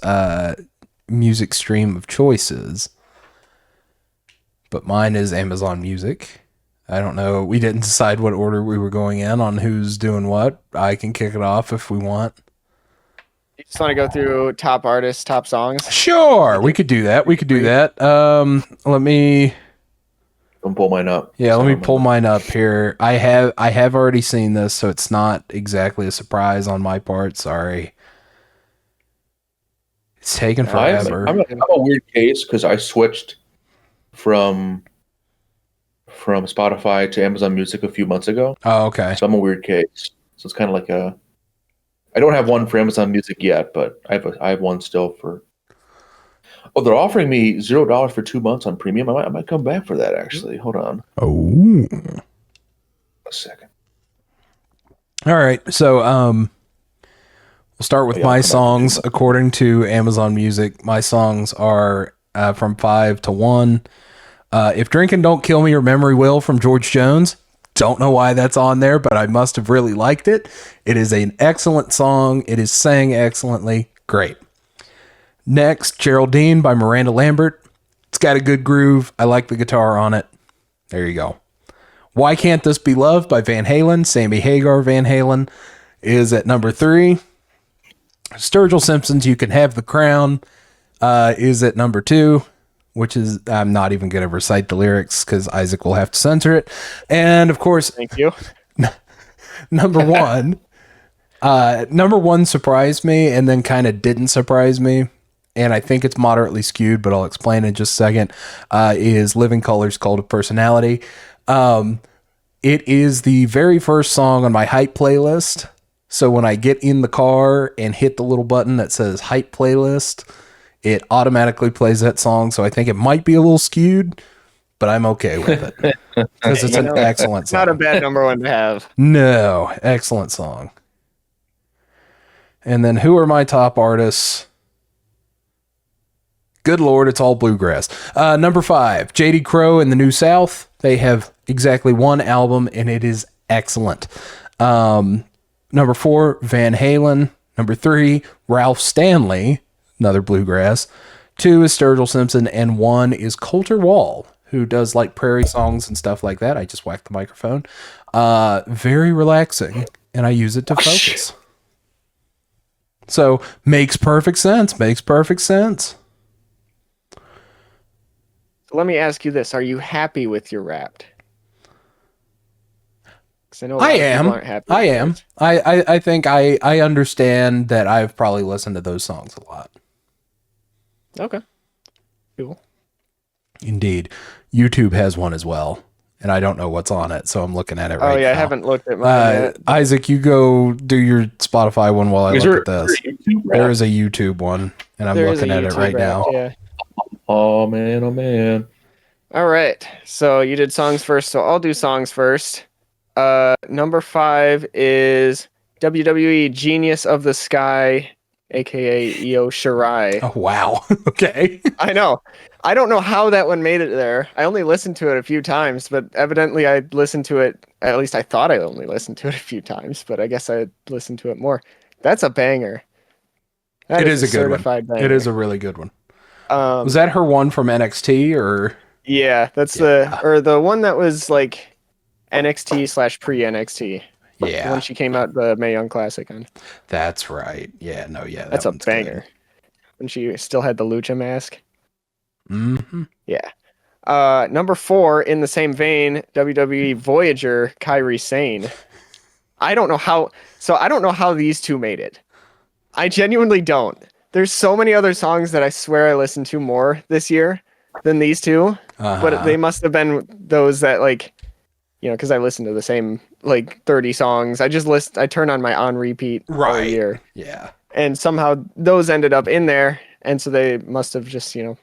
music stream of choice is, but mine is Amazon Music. I don't know. We didn't decide what order we were going in on who's doing what. I can kick it off if we want. You just want to go through top artists, top songs? Sure, we could do that. Let me pull mine up. Yeah, let me pull mine up here. I have already seen this, so it's not exactly a surprise on my part. Sorry. It's taken forever. I'm a weird case because I switched from Spotify to Amazon Music a few months ago. Oh, okay. So I'm a weird case. So it's kind of like I don't have one for Amazon Music yet, but I have one still for. Oh, they're offering me $0 for 2 months on premium. I might come back for that actually. Hold on. Oh. A second. All right. So we'll start with my songs according to Amazon Music. My songs are from 5 to 1. If Drinking Don't Kill Me or Memory Will from George Jones. Don't know why that's on there, but I must have really liked it. It is an excellent song. It is sang excellently. Great. Next, Geraldine by Miranda Lambert. It's got a good groove. I like the guitar on it. There you go. Why Can't This Be Love by Van Halen. Sammy Hagar Van Halen is at number 3. Sturgill Simpson's You Can Have the Crown is at number 2. Which is, I'm not even going to recite the lyrics because Isaac will have to censor it. And of course, thank you. Number 1. Number 1 surprised me and then kind of didn't surprise me. And I think it's moderately skewed, but I'll explain in just a second. Is Living Colors Cult of Personality. It is the very first song on my hype playlist. So when I get in the car and hit the little button that says hype playlist, it automatically plays that song, so I think it might be a little skewed, but I'm okay with it because it's an excellent song. Not a bad number 1 to have. No, excellent song. And then who are my top artists? Good Lord, it's all bluegrass. Number 5, J.D. Crowe and the New South. They have exactly one album, and it is excellent. Number 4, Van Halen. Number 3, Ralph Stanley, another bluegrass. 2 is Sturgill Simpson, and 1 is Coulter Wall, who does like prairie songs and stuff like that. I just whacked the microphone. Very relaxing, and I use it to focus. So makes perfect sense. Let me ask you this: are you happy with your Wrapped? I know I am. aren't happy with yours. I think I understand that I've probably listened to those songs a lot. Okay. Cool. Indeed. YouTube has one as well, and I don't know what's on it, so I'm looking at it right now. Oh yeah, I haven't looked at mine yet. Isaac, you go do your Spotify one while I look at this. There is a YouTube one, and I'm looking at it right now. Yeah. Oh man. All right. So you did songs first, so I'll do songs first. Number 5 is WWE Genius of the Sky, aka Io Shirai. Oh wow. Okay. I know. I don't know how that one made it there. I only listened to it a few times, but evidently I listened to it, at least I thought I only listened to it a few times, but I guess I listened to it more. That's a banger. It is a good one. Banger. It is a really good one. Was that her one from NXT or? Yeah, that's the one that was like NXT / pre-NXT. Yeah. When she came out the Mae Young Classic on. That's right. Yeah, no, yeah. That's a banger. Good. When she still had the lucha mask. Mm-hmm. Yeah. Number 4, in the same vein, WWE Voyager, Kairi Sane. I don't know how these two made it. I genuinely don't. There's so many other songs that I swear I listened to more this year than these two. But they must have been those that, like, you know, because I listen to the same like 30 songs. I turn on my on repeat all year. Yeah. And somehow those ended up in there, and so they must have just, you know,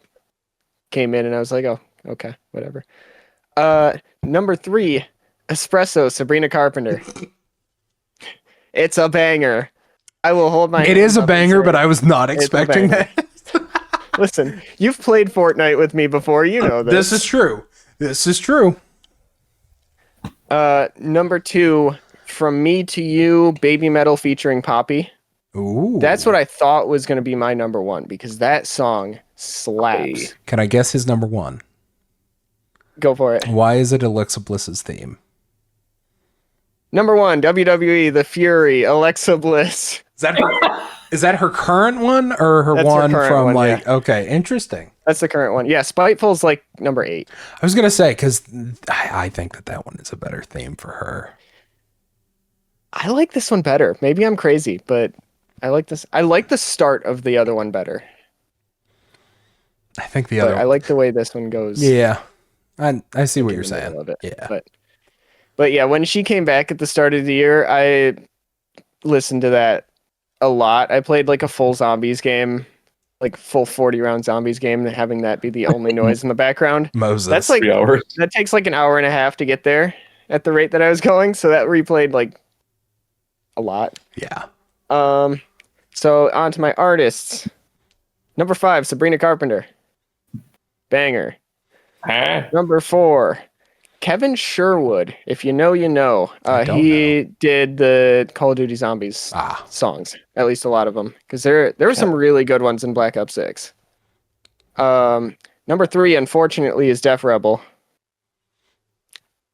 came in, and I was like, oh, okay, whatever. Number 3, Espresso, Sabrina Carpenter. It's a banger. I will hold my. It is a banger, but I was not expecting that. Listen, you've played Fortnite with me before. You know this. This is true. Number 2, From Me to You, Baby Metal featuring Poppy. Ooh. That's what I thought was going to be my number 1, because that song slaps. Can I guess his number 1? Go for it. Why is it Alexa Bliss's theme? Number 1, WWE, The Fury, Alexa Bliss. Is that her current one or her one from like? Yeah. Okay, interesting. That's the current one. Yeah, Spiteful's like number 8. I was gonna say, because I think that one is a better theme for her. I like this one better. Maybe I'm crazy, but I like this. I like the start of the other one better. I think the other. I like the way this one goes. Yeah, I see what you're saying. Yeah, but yeah, when she came back at the start of the year, I listened to that a lot. I played like a full zombies game, like full 40-round zombies game, and having that be the only noise in the background. Moses. That's like 3 hours. That takes like an hour and a half to get there at the rate that I was going. So that replayed like a lot. Yeah. So on to my artists. Number 5, Sabrina Carpenter. Banger. Number 4, Kevin Sherwood. If you know, you know. He did the Call of Duty Zombies songs, at least a lot of them, because there were some really good ones in Black Ops 6. Number 3, unfortunately, is Def Rebel.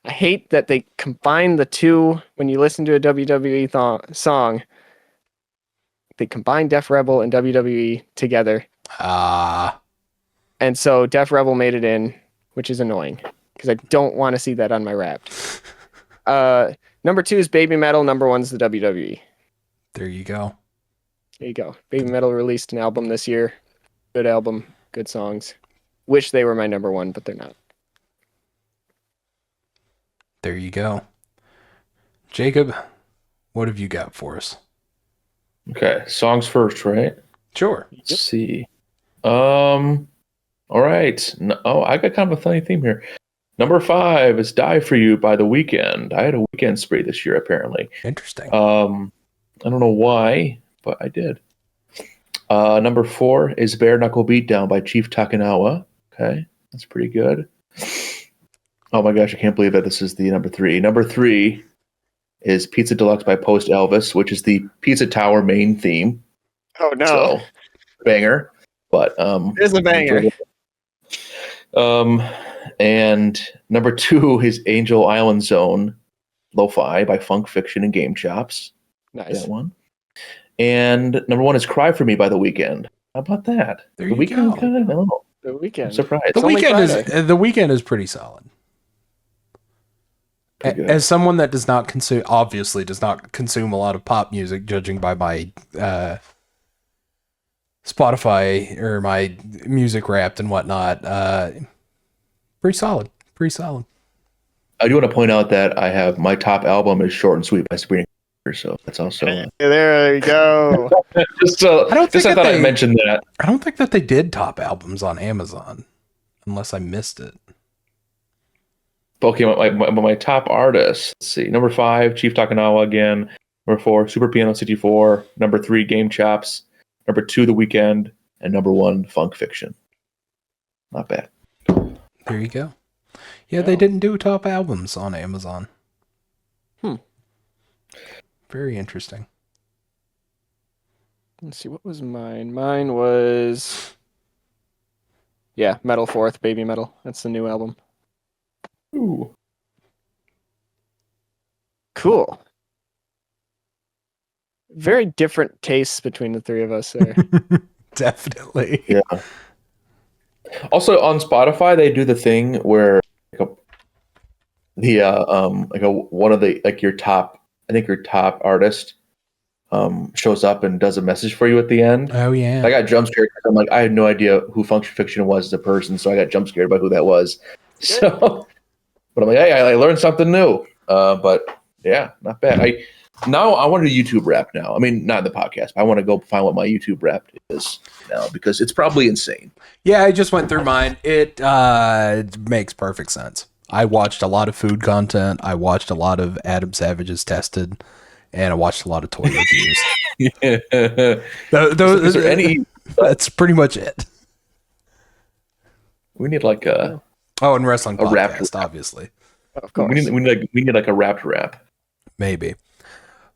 I hate that they combine the two when you listen to a WWE song. They combine Def Rebel and WWE together. And so Def Rebel made it in, which is annoying, because I don't want to see that on my Wrapped. Number 2 is Baby Metal. Number 1 is the WWE. There you go. There you go. Baby Metal released an album this year. Good album. Good songs. Wish they were my number 1, but they're not. There you go. Jacob, what have you got for us? Okay, songs first, right? Sure. Let's see. All right. I got kind of a funny theme here. Number 5 is Die For You by The Weeknd. I had a weekend spree this year, apparently. Interesting. I don't know why, but I did. Number 4 is Bare Knuckle Beatdown by Chief Takanawa. Okay, that's pretty good. Oh my gosh, I can't believe that this is the number 3. Number 3 is Pizza Deluxe by Post Elvis, which is the Pizza Tower main theme. Oh no. So, banger. But It is a banger. And number 2 is Angel Island Zone Lo-Fi by Funk Fiction and Game Chops. Nice. That one. And number 1 is Cry For Me by The Weeknd. How about that? There The you Weeknd go. kind of no. The I'm Weeknd. surprised. The only Weeknd is pretty solid. Pretty good. As someone that does not consume a lot of pop music, judging by my Spotify or my music Wrapped and whatnot, pretty solid. I do want to point out that I have my top album is Short and Sweet by Sabrina Carpenter, so that's also There you go. I thought I'd mention that. I don't think that they did top albums on Amazon, unless I missed it. Okay, my top artists. Let's see. Number 5, Chief Takanawa again. Number 4, Super Piano 64. Number 3, Game Chops. Number 2, The Weeknd. And number 1, Funk Fiction. Not bad. There you go. Yeah, they didn't do top albums on Amazon. Very interesting. Let's see, what was mine? Mine was Metal Fourth, Baby Metal. That's the new album. Ooh. Cool. Very different tastes between the three of us there. Definitely. Yeah. Also on Spotify, they do the thing where one of the your top artist shows up and does a message for you at the end. Oh yeah. I got jump scared because I'm like, I had no idea who Funk Fiction was as a person, so I got jump scared by who that was. So, but I'm like, hey, I learned something new. But yeah, not bad. I want to do YouTube rap now. I mean, not in the podcast. But I want to go find what my YouTube rap is now because it's probably insane. Yeah, I just went through mine. It makes perfect sense. I watched a lot of food content. I watched a lot of Adam Savage's Tested, and I watched a lot of toy reviews. Yeah. Is there any? That's pretty much it. We need like a and wrestling podcast, rap, obviously. Of course. We need like a rapped rap. Maybe.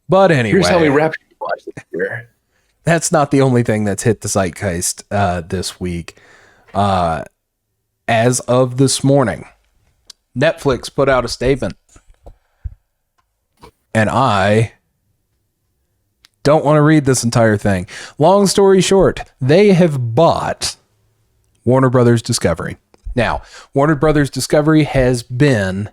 But anyway, Here's how we rap this year. That's not the only thing that's hit the zeitgeist this week. As of this morning, Netflix put out a statement, and I don't want to read this entire thing. Long story short, they have bought Warner Brothers Discovery. Now, Warner Brothers Discovery has been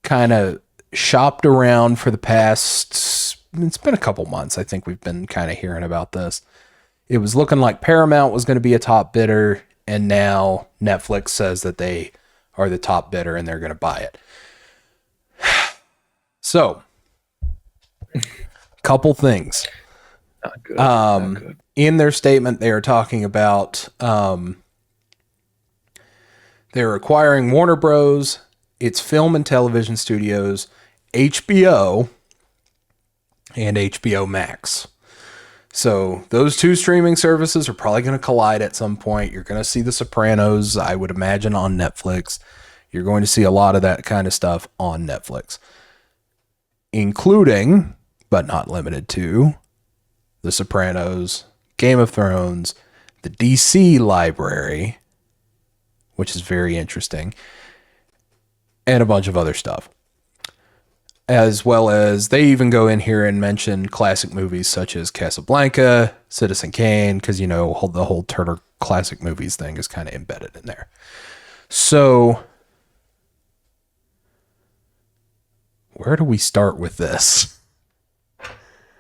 kind of shopped around for the past, it's been a couple months. I think we've been kind of hearing about this. It was looking like Paramount was going to be a top bidder, and now Netflix says that they are the top bidder and they're going to buy it. So, couple things. Not good. Not good. In their statement, they are talking about they're acquiring Warner Bros., its film and television studios, HBO, and HBO Max. So those two streaming services are probably going to collide at some point. You're going to see The Sopranos, I would imagine, on Netflix. You're going to see a lot of that kind of stuff on Netflix, including, but not limited to, The Sopranos, Game of Thrones, the DC library, which is very interesting, and a bunch of other stuff. As well as they even go in here and mention classic movies such as Casablanca, Citizen Kane, because, the whole Turner classic movies thing is kind of embedded in there. So, where do we start with this?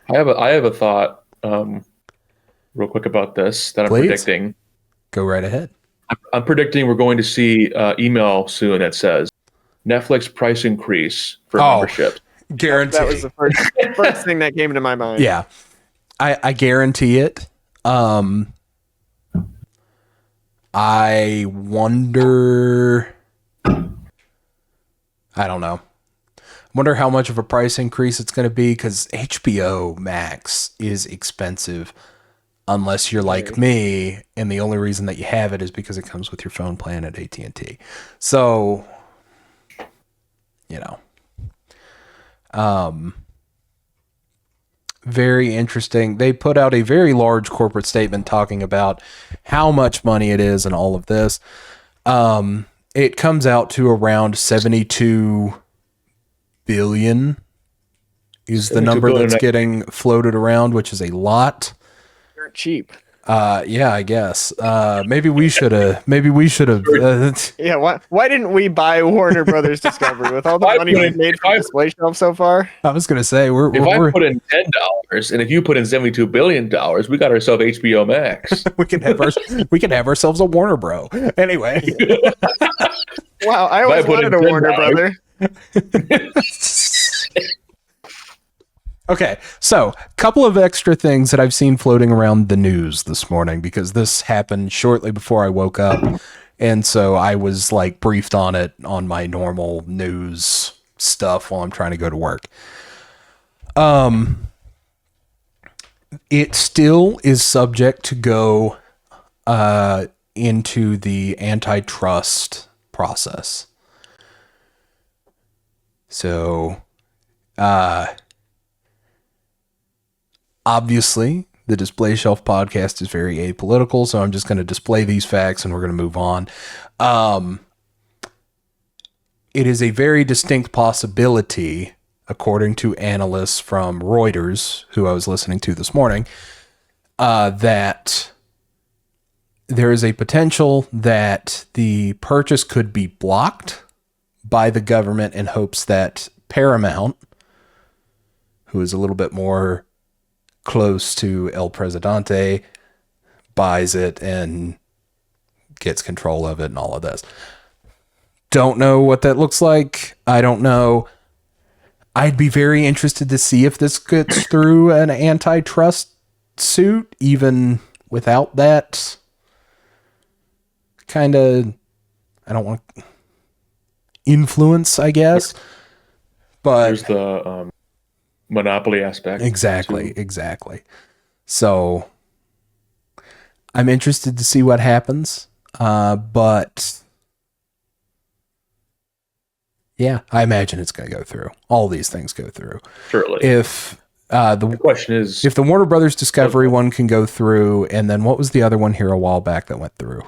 I have a thought real quick about this that I'm Please. predicting. Go right ahead. I'm predicting we're going to see email soon that says Netflix price increase for membership. Guarantee. That was the first thing that came to my mind. Yeah. I guarantee it. I wonder. I don't know. Wonder how much of a price increase it's going to be, because HBO Max is expensive unless you're like me, and the only reason that you have it is because it comes with your phone plan at AT&T. So, Very interesting. They put out a very large corporate statement talking about how much money it is and all of this. It comes out to around 72 billion is the number that's getting floated around, which is a lot. They're cheap. Yeah, I guess. Maybe we should have. Yeah, why didn't we buy Warner Brothers Discovery with all the money we've made from DisplayShelf so far? I was gonna say if I put in $10 and if you put in $72 billion, we got ourselves HBO Max. we can have ourselves a Warner Bro. Anyway. Wow, I always wanted a Warner brother. Okay, so a couple of extra things that I've seen floating around the news this morning, because this happened shortly before I woke up, and so I was like briefed on it on my normal news stuff while I'm trying to go to work. It still is subject to go into the antitrust process. So, obviously, the DisplayShelf podcast is very apolitical, so I'm just going to display these facts and we're going to move on. It is a very distinct possibility, according to analysts from Reuters, who I was listening to this morning, that there is a potential that the purchase could be blocked by the government in hopes that Paramount, who is a little bit more close to El Presidente, buys it and gets control of it and all of this. Don't know what that looks like. I don't know. I'd be very interested to see if this gets through an antitrust suit, even without that kind of, I don't want influence, I guess. But there's the monopoly aspect. Exactly. So I'm interested to see what happens. But yeah, I imagine it's going to go through. All these things go through. Surely. If the question is, if the Warner Brothers Discovery one can go through, and then what was the other one here a while back that went through?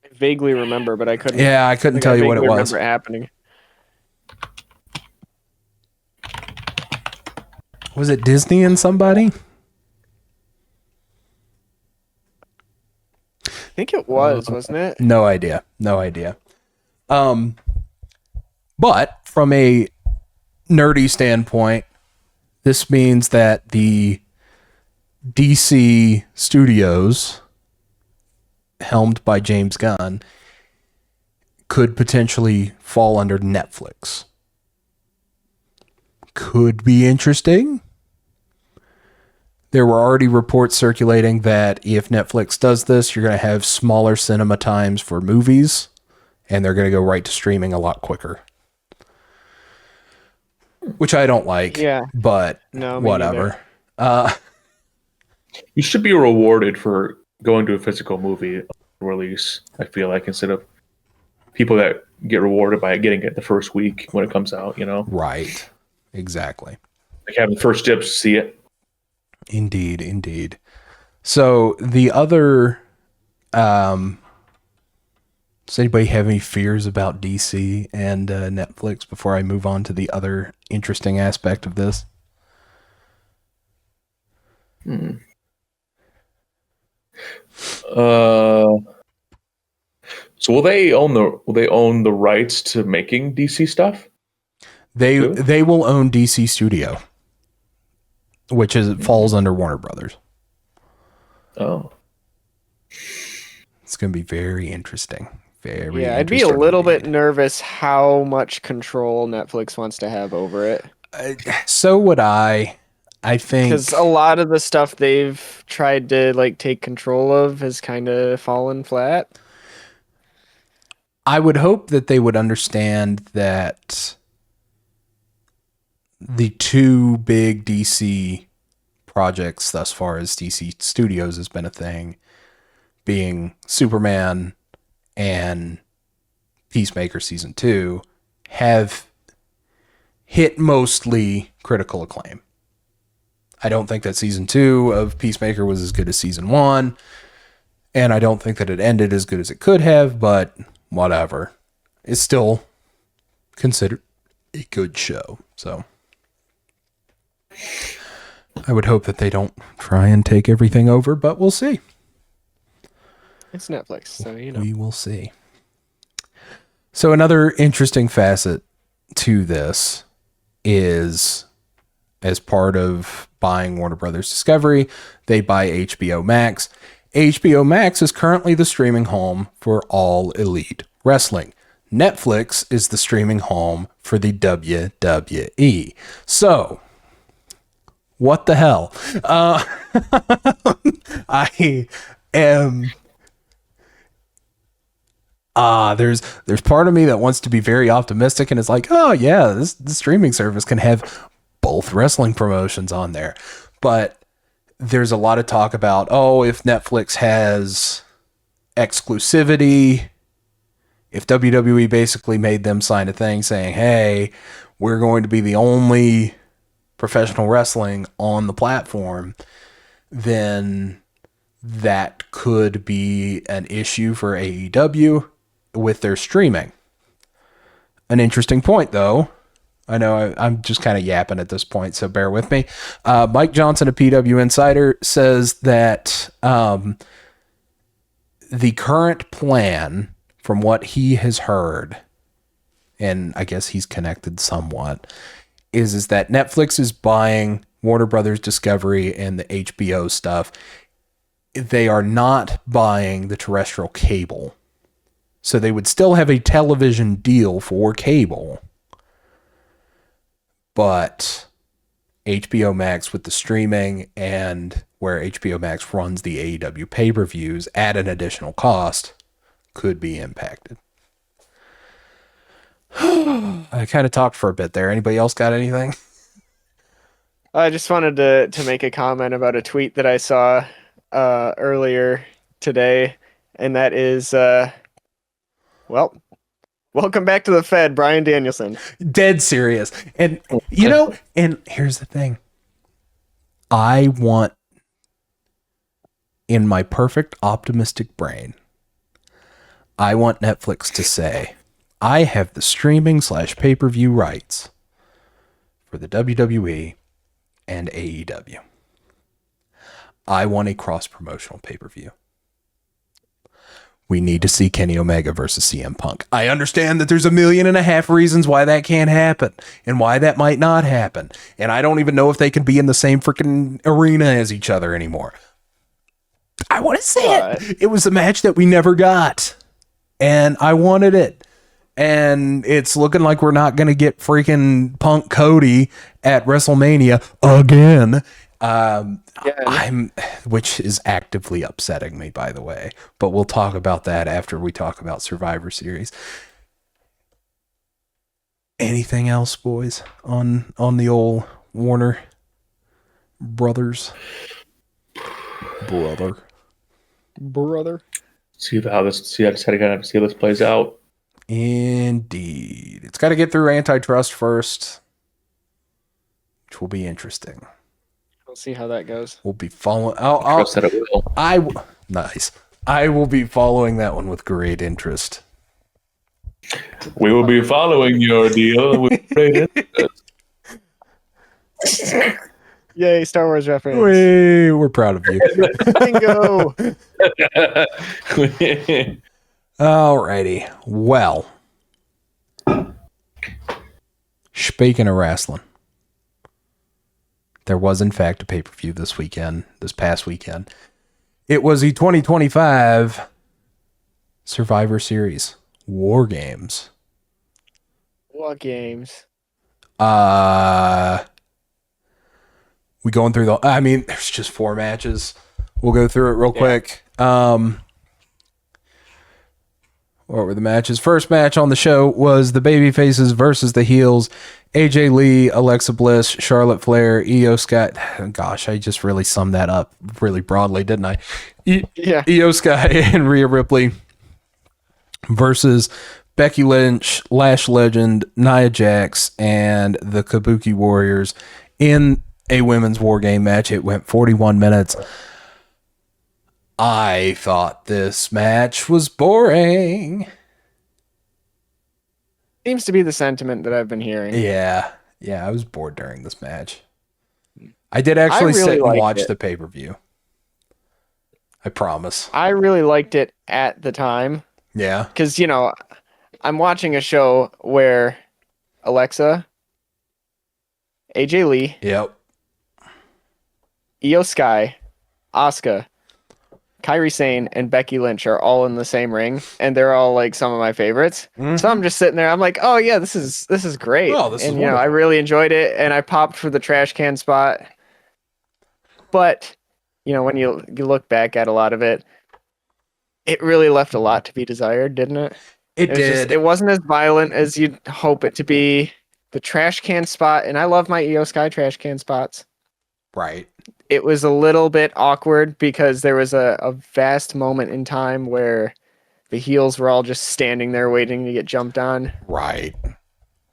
I vaguely remember, but I couldn't. Yeah, I couldn't tell you what it was. Remember happening. Was it Disney and somebody? I think it was, wasn't it? No idea. But from a nerdy standpoint, this means that the DC studios, helmed by James Gunn, could potentially fall under Netflix. Could be interesting. There were already reports circulating that if Netflix does this, you're going to have smaller cinema times for movies, and they're going to go right to streaming a lot quicker. Which I don't like, but no, whatever. You should be rewarded for going to a physical movie release, I feel like, instead of people that get rewarded by getting it the first week when it comes out, you know? Right. Exactly. Like having the first dibs to see it. Indeed. So the other, does anybody have any fears about DC and Netflix before I move on to the other interesting aspect of this? So will they own the rights to making DC stuff? They will own DC Studio, which falls under Warner Brothers. Oh. It's going to be very interesting. I'd be a little bit nervous how much control Netflix wants to have over it. So would I. I think because a lot of the stuff they've tried to like take control of has kind of fallen flat. I would hope that they would understand that the two big DC projects thus far as DC Studios has been a thing, being Superman and Peacemaker Season 2 have hit mostly critical acclaim. I don't think that Season 2 of Peacemaker was as good as Season 1, and I don't think that it ended as good as it could have, but whatever. It's still considered a good show, so I would hope that they don't try and take everything over, but we'll see. It's Netflix, so you know. We will see. So another interesting facet to this is, as part of buying Warner Brothers Discovery, they buy HBO Max. HBO Max is currently the streaming home for all Elite Wrestling. Netflix is the streaming home for the WWE. So, what the hell? I am... there's part of me that wants to be very optimistic and is like, oh yeah, this streaming service can have both wrestling promotions on there. But there's a lot of talk about, oh, if Netflix has exclusivity, if WWE basically made them sign a thing saying, hey, we're going to be the only professional wrestling on the platform, then that could be an issue for AEW with their streaming. An interesting point, though. I know I'm just kind of yapping at this point, so bear with me. Mike Johnson, a PW Insider, says that the current plan, from what he has heard, and I guess he's connected somewhat, is that Netflix is buying Warner Brothers Discovery and the HBO stuff. They are not buying the terrestrial cable. So they would still have a television deal for cable, but HBO Max with the streaming and where HBO Max runs the AEW pay-per-views at an additional cost could be impacted. I kind of talked for a bit there. Anybody else got anything? I just wanted to make a comment about a tweet that I saw earlier today, and that is, well, welcome back to the Fed, Bryan Danielson. Dead serious. And, you know, and here's the thing. I want, in my perfect optimistic brain, I want Netflix to say, I have the streaming / pay-per-view rights for the WWE and AEW. I want a cross-promotional pay-per-view. We need to see Kenny Omega versus CM Punk. I understand that there's 1.5 million reasons why that can't happen and why that might not happen. And I don't even know if they can be in the same freaking arena as each other anymore. I want to see it. It was a match that we never got. And I wanted it. And it's looking like we're not going to get freaking Punk Cody at WrestleMania again. Which is actively upsetting me, by the way, but we'll talk about that after we talk about Survivor Series. Anything else, boys, on the old Warner Brothers? Brother. See how this plays out. Indeed. It's got to get through antitrust first, which will be interesting. We'll see how that goes. We'll be following. Nice. I will be following that one with great interest. We will be following your deal with great interest. Yay, Star Wars reference. We're proud of you. Bingo. Alrighty. Well, speaking of wrestling, there was, in fact, a pay-per-view this past weekend. It was the 2025 Survivor Series War Games. War Games. We going through there's just 4 matches. We'll go through it real quick. What were the matches? First match on the show was the Babyfaces versus the Heels. AJ Lee, Alexa Bliss, Charlotte Flair, Io Sky. Gosh, I just really summed that up really broadly, didn't I? Io Sky and Rhea Ripley versus Becky Lynch, Lash Legend, Nia Jax, and the Kabuki Warriors in a women's war game match. It went 41 minutes. I thought this match was boring. Seems to be the sentiment that I've been hearing. Yeah, I was bored during this match. I did actually sit and watch the pay-per-view. I promise. I really liked it at the time. Yeah. Because, you know, I'm watching a show where Alexa, AJ Lee, Yep. Io Sky, Asuka, Kairi Sane, and Becky Lynch are all in the same ring, and they're all like some of my favorites. Mm-hmm. So I'm just sitting there. I'm like, oh yeah, this is great. Oh, this is and wonderful. I really enjoyed it, and I popped for the trash can spot. But when you look back at a lot of it, it really left a lot to be desired, didn't it? It did. It wasn't as violent as you'd hope it to be. The trash can spot, and I love my Io Sky trash can spots. Right. It was a little bit awkward because there was a vast moment in time where the heels were all just standing there waiting to get jumped on. Right.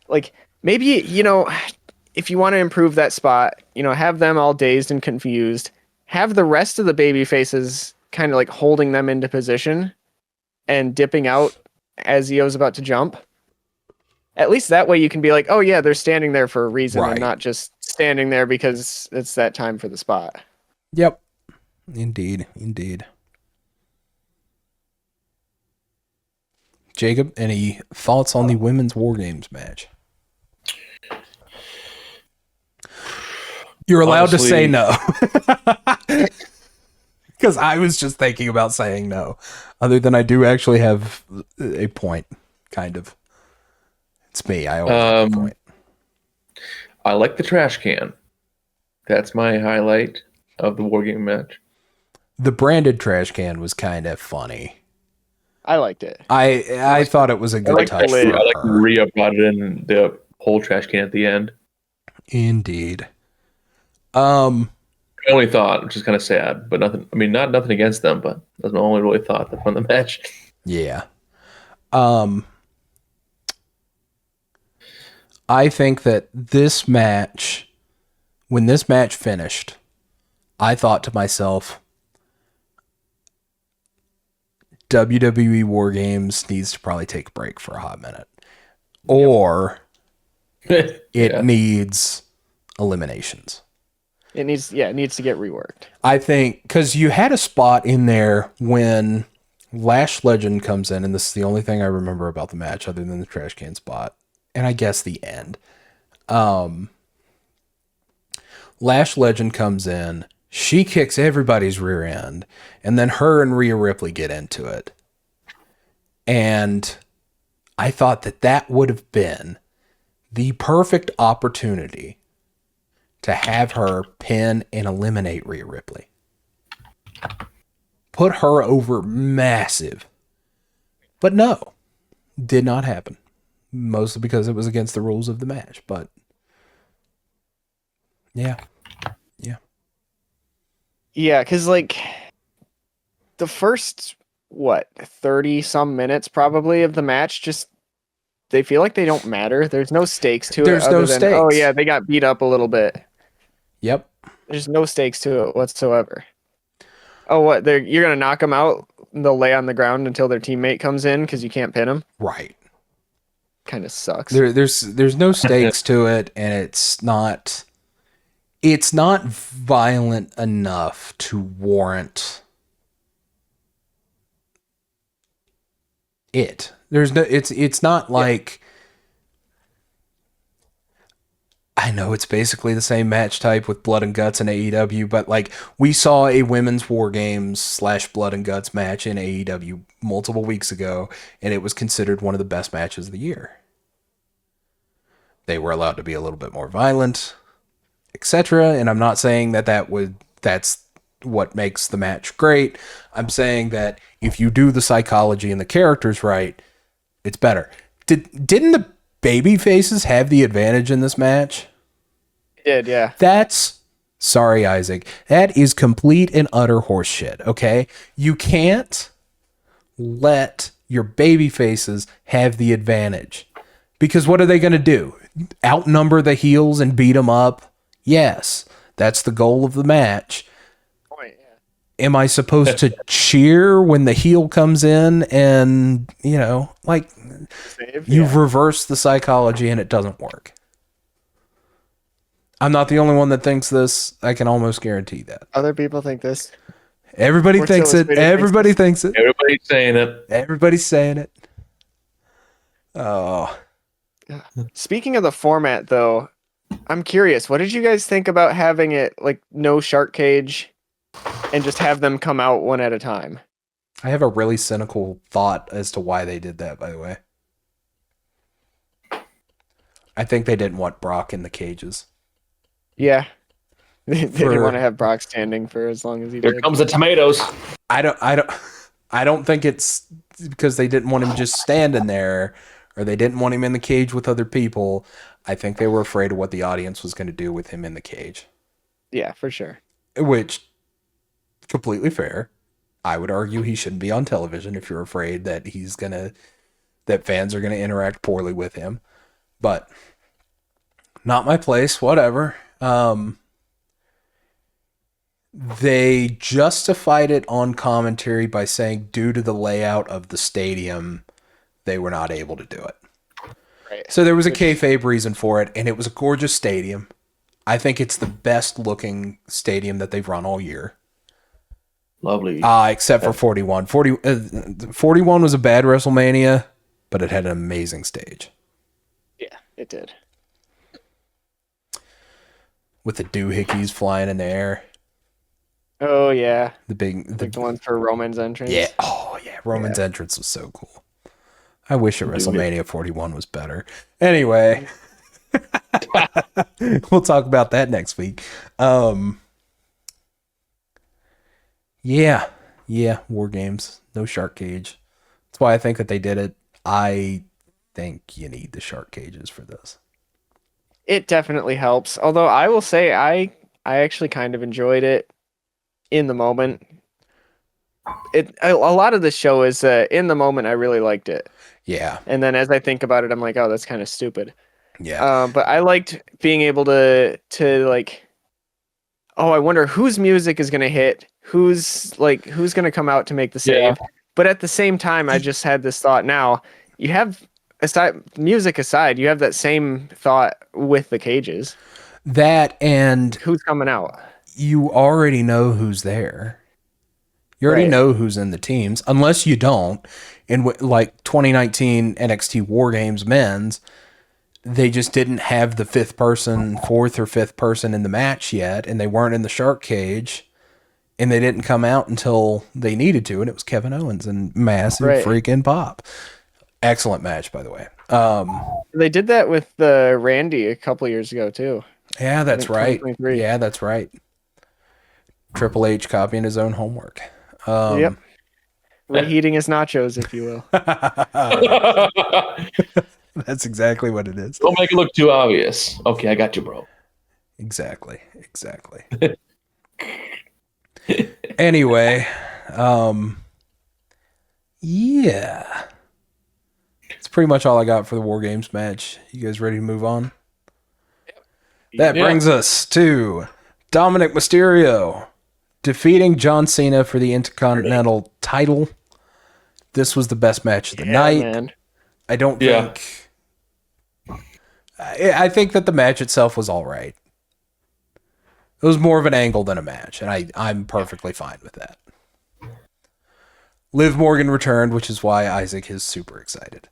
Like, maybe, if you want to improve that spot, have them all dazed and confused. Have the rest of the baby faces kind of like holding them into position and dipping out as Io's about to jump. At least that way you can be like, oh yeah, they're standing there for a reason and not just standing there because it's that time for the spot. Yep. Indeed. Jacob, any thoughts on the women's War Games match? You're allowed to say no. Because I was just thinking about saying no. Other than I do actually have a point, kind of. It's me. I always have a point. I like the trash can. That's my highlight of the War Game match. The branded trash can was kind of funny. I liked it. I thought it was a good touch. I like Rhea brought it in the whole trash can at the end. Indeed. I only thought, which is kind of sad, but nothing. I mean, nothing against them, but that's my only really thought from the match. Yeah. I think that this match, when this match finished, I thought to myself, WWE War Games needs to probably take a break for a hot minute. Or it needs eliminations. It needs to get reworked. I think, because you had a spot in there when Lash Legend comes in, and this is the only thing I remember about the match other than the trash can spot, and I guess the end. Lash Legend comes in, she kicks everybody's rear end, and then her and Rhea Ripley get into it. And I thought that would have been the perfect opportunity to have her pin and eliminate Rhea Ripley. Put her over massive. But no, did not happen. Mostly because it was against the rules of the match. But yeah. Yeah, because like the first 30 some minutes probably of the match, just they feel like they don't matter. There's no stakes to it. There's no stakes. Oh yeah, they got beat up a little bit. Yep. There's no stakes to it whatsoever. Oh, what? You're gonna knock them out? And they'll lay on the ground until their teammate comes in because you can't pin them. Right. Kind of sucks. There's no stakes to it, and it's not violent enough to warrant it. It's not like, I know it's basically the same match type with Blood and Guts in AEW, but like we saw a women's War Games / Blood and Guts match in AEW multiple weeks ago, and it was considered one of the best matches of the year. They were allowed to be a little bit more violent, etc. And I'm not saying that's what makes the match great. I'm saying that if you do the psychology and the characters right, it's better. Didn't the baby faces have the advantage in this match? It did, yeah. Sorry, Isaac. That is complete and utter horseshit, okay? You can't let your baby faces have the advantage. Because what are they going to do? Outnumber the heels and beat them up? Yes, that's the goal of the match. Am I supposed to cheer when the heel comes in and, you've reversed the psychology and it doesn't work? I'm not the only one that thinks this. I can almost guarantee that. Other people think this. Everybody thinks it. Everybody thinks it. Everybody's saying it. Everybody's saying it. Oh. Speaking of the format, though, I'm curious. What did you guys think about having it like no shark cage and just have them come out one at a time? I have a really cynical thought as to why they did that, by the way. I think they didn't want Brock in the cages. Yeah. They didn't want to have Brock standing for as long as he did. Here comes the tomatoes. I don't think it's because they didn't want him just standing there or they didn't want him in the cage with other people. I think they were afraid of what the audience was going to do with him in the cage. Yeah, for sure. Which, completely fair. I would argue he shouldn't be on television if you're afraid that that fans are going to interact poorly with him. But not my place, whatever. They justified it on commentary by saying due to the layout of the stadium, they were not able to do it. Right. So there was a kayfabe reason for it, and it was a gorgeous stadium. I think it's the best looking stadium that they've run all year. Lovely. Except for 41. 41 was a bad WrestleMania, but it had an amazing stage. Yeah, it did. With the doohickeys flying in the air. Oh, yeah. The one for Roman's entrance. Yeah. Oh, yeah. Roman's entrance was so cool. I wish a WrestleMania 41 was better. Anyway, we'll talk about that next week. Yeah. War Games. No shark cage. That's why I think that they did it. I think you need the shark cages for this. It definitely helps. Although I will say I actually kind of enjoyed it in the moment. A lot of the show is in the moment I really liked it. Yeah. And then as I think about it, I'm like, oh, that's kind of stupid. Yeah. But I liked being able to like, oh, I wonder whose music is going to hit, who's going to come out to make the save. Yeah. But at the same time, I just had this thought now, you have music aside, you have that same thought with the cages. That and who's coming out. You already know who's there. You already know who's in the teams, unless you don't. In like 2019 NXT War Games men's, they just didn't have the fourth or fifth person in the match yet, and they weren't in the shark cage, and they didn't come out until they needed to, and it was Kevin Owens and massive freaking pop. Excellent match, by the way. They did that with Randy a couple years ago too. Yeah, that's right. Yeah, that's right. Triple H copying his own homework. Yep. Reheating his nachos, if you will. That's exactly what it is. Don't make it look too obvious. Okay, I got you, bro. Exactly. Anyway, yeah. That's pretty much all I got for the War Games match. You guys ready to move on? That brings us to Dominic Mysterio defeating John Cena for the Intercontinental title. This was the best match of the night. Man. I don't think... I think that the match itself was all right. It was more of an angle than a match, and I'm perfectly fine with that. Liv Morgan returned, which is why Isaac is super excited.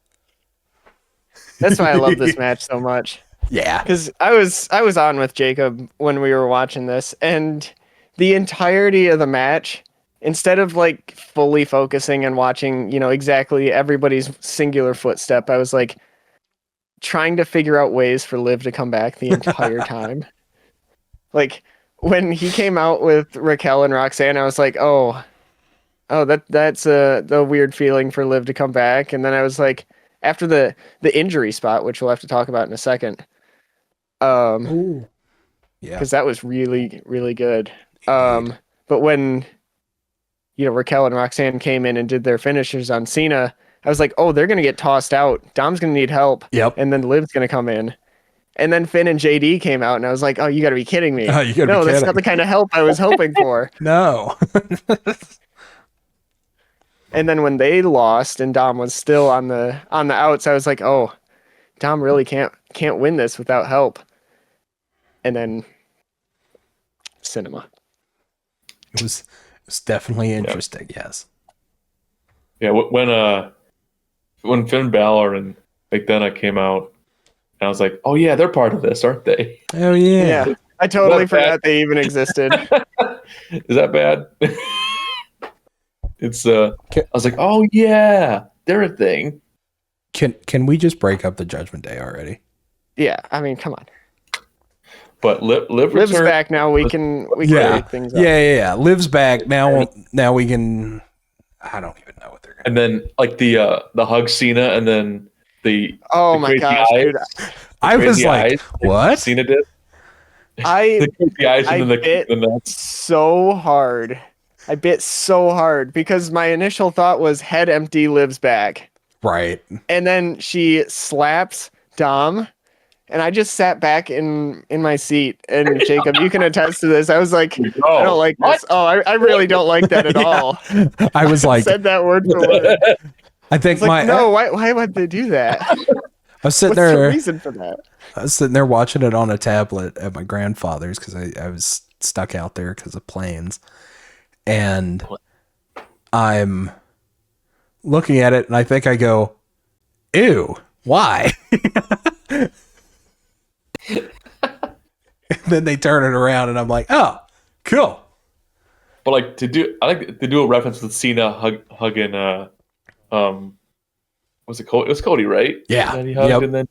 That's why I love this match so much. Yeah. Because I was on with Jacob when we were watching this, and the entirety of the match, instead of like fully focusing and watching, exactly everybody's singular footstep, I was like trying to figure out ways for Liv to come back the entire time. Like when he came out with Raquel and Roxanne, I was like, oh, that's the weird feeling for Liv to come back. And then I was like, after the injury spot, which we'll have to talk about in a second. Yeah, because that was really, really good. But when Raquel and Roxanne came in and did their finishers on Cena, I was like, oh, they're gonna get tossed out. Dom's gonna need help. Yep. And then Liv's gonna come in. And then Finn and JD came out, and I was like, oh, you gotta be kidding me. Oh, you gotta be no, that's kidding. not the kind of help I was hoping for. No. And then when they lost and Dom was still on the outs, I was like, oh, Dom really can't win this without help. And then cinema. It was definitely interesting, yes. Yeah, when Finn Balor and McDonough came out, and I was like, oh yeah, they're part of this, aren't they? Oh yeah. Yeah. I totally forgot they even existed. Is that bad? It's I was like, oh yeah, they're a thing. Can we just break up the Judgment Day already? Yeah, I mean, come on. But Liv's Liv's back now. We can break things up. Yeah. Liv's back now. Now we can. I don't even know what they're gonna. And then like the hug Cena, and then the my crazy gosh, eyes, dude! I was like, eyes, what? Cena did. I The crazy eyes, and then bit the nuts. so hard. I bit so hard because my initial thought was head empty, Liv's back, Right. and then she slaps Dom. And I just sat back in my seat. And Jacob, you can attest to this. I was like, I don't like this. Oh, I really don't like that at all. I was like, said that word for word. I think no, why would they do that? I was sitting What's the there. reason for that? I was sitting there watching it on a tablet at my grandfather's because I was stuck out there because of planes, and I'm looking at it and I think I go, ew, why? And then they turn it around and I'm like, oh, cool. But like I like to do a reference with Cena hugging was it Cody? It was Cody, right? Yeah. And he hugged and then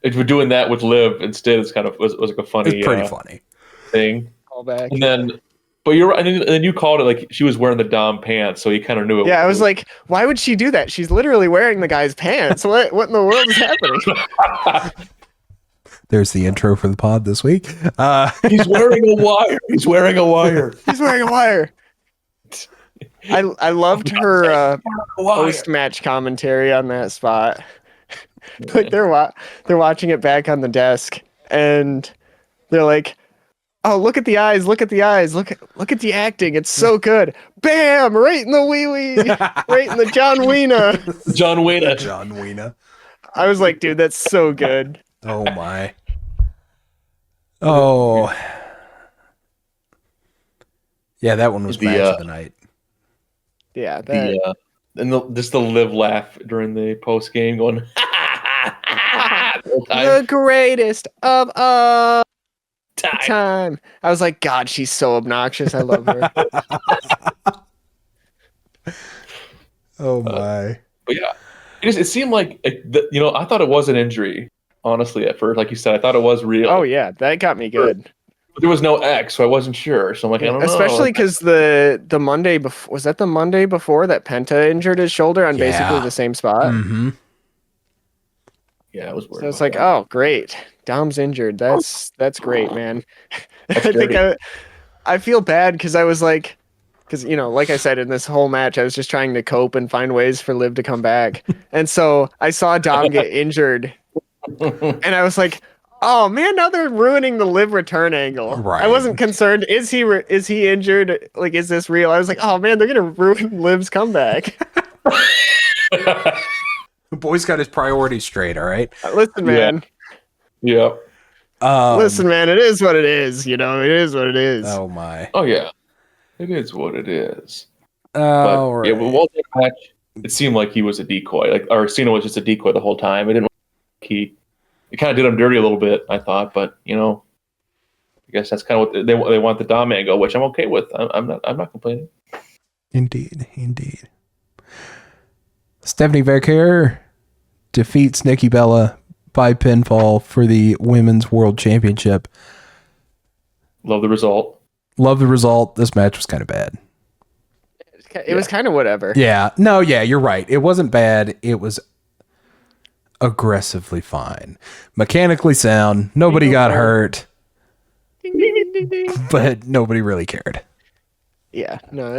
if we're doing that with Liv instead, it's kind of was like a funny, it's pretty funny thing. Call back. And then, but you're right, and then you called it like she was wearing the Dom pants, so you kind of knew it. Yeah, I was like, why would she do that? She's literally wearing the guy's pants. What in the world is happening? There's the intro for the pod this week. He's wearing a wire. He's wearing a wire. He's wearing a wire. I loved her post-match commentary on that spot. Like they're watching it back on the desk, and they're like, "Oh, look at the eyes! Look at the eyes! Look at the acting! It's so good! Bam! Right in the wee, right in the John Wiener." John Wiener. John Wiener. I was like, dude, that's so good. Oh my. Oh. Yeah, that one was match of the night. Yeah, that. And just the Liv laugh during the post game, going the greatest of all time. I was like, God, she's so obnoxious. I love her. Oh my. But yeah, it seemed like I thought it was an injury. Honestly, at first, like you said, I thought it was real. Oh yeah, that got me good. But there was no X, so I wasn't sure. So I'm like, I don't know. Especially because the Monday before, was that the Monday before that Penta injured his shoulder on basically the same spot? Mm-hmm. Yeah, it was weird. So it's like, oh great, Dom's injured. That's great, man. I feel bad because I was like, like I said in this whole match, I was just trying to cope and find ways for Liv to come back, and so I saw Dom get injured, and I was like, oh man, now they're ruining the Liv return angle. Right. I wasn't concerned. Is he injured? Like, is this real? I was like, oh man, they're gonna ruin Liv's comeback. The boy's got his priorities straight. All right. Listen, man. Yeah. Listen, man. It is what it is. It is what it is. Oh my. Oh yeah. It is what it is. Oh right. Yeah, but Walter match, it seemed like he was a decoy. Or Cena was just a decoy the whole time. It didn't. It kind of did him dirty a little bit, I thought, but I guess that's kind of what they want the Dom angle, which I'm okay with. I'm not complaining. Indeed. Stephanie Verker defeats Nikki Bella by pinfall for the Women's World Championship. Love the result. This match was kind of bad. It was kind of whatever. Yeah. No, yeah, you're right. It wasn't bad. It was aggressively fine. Mechanically sound. Nobody got hurt. Ding, ding, ding, ding, ding. But nobody really cared. Yeah. No,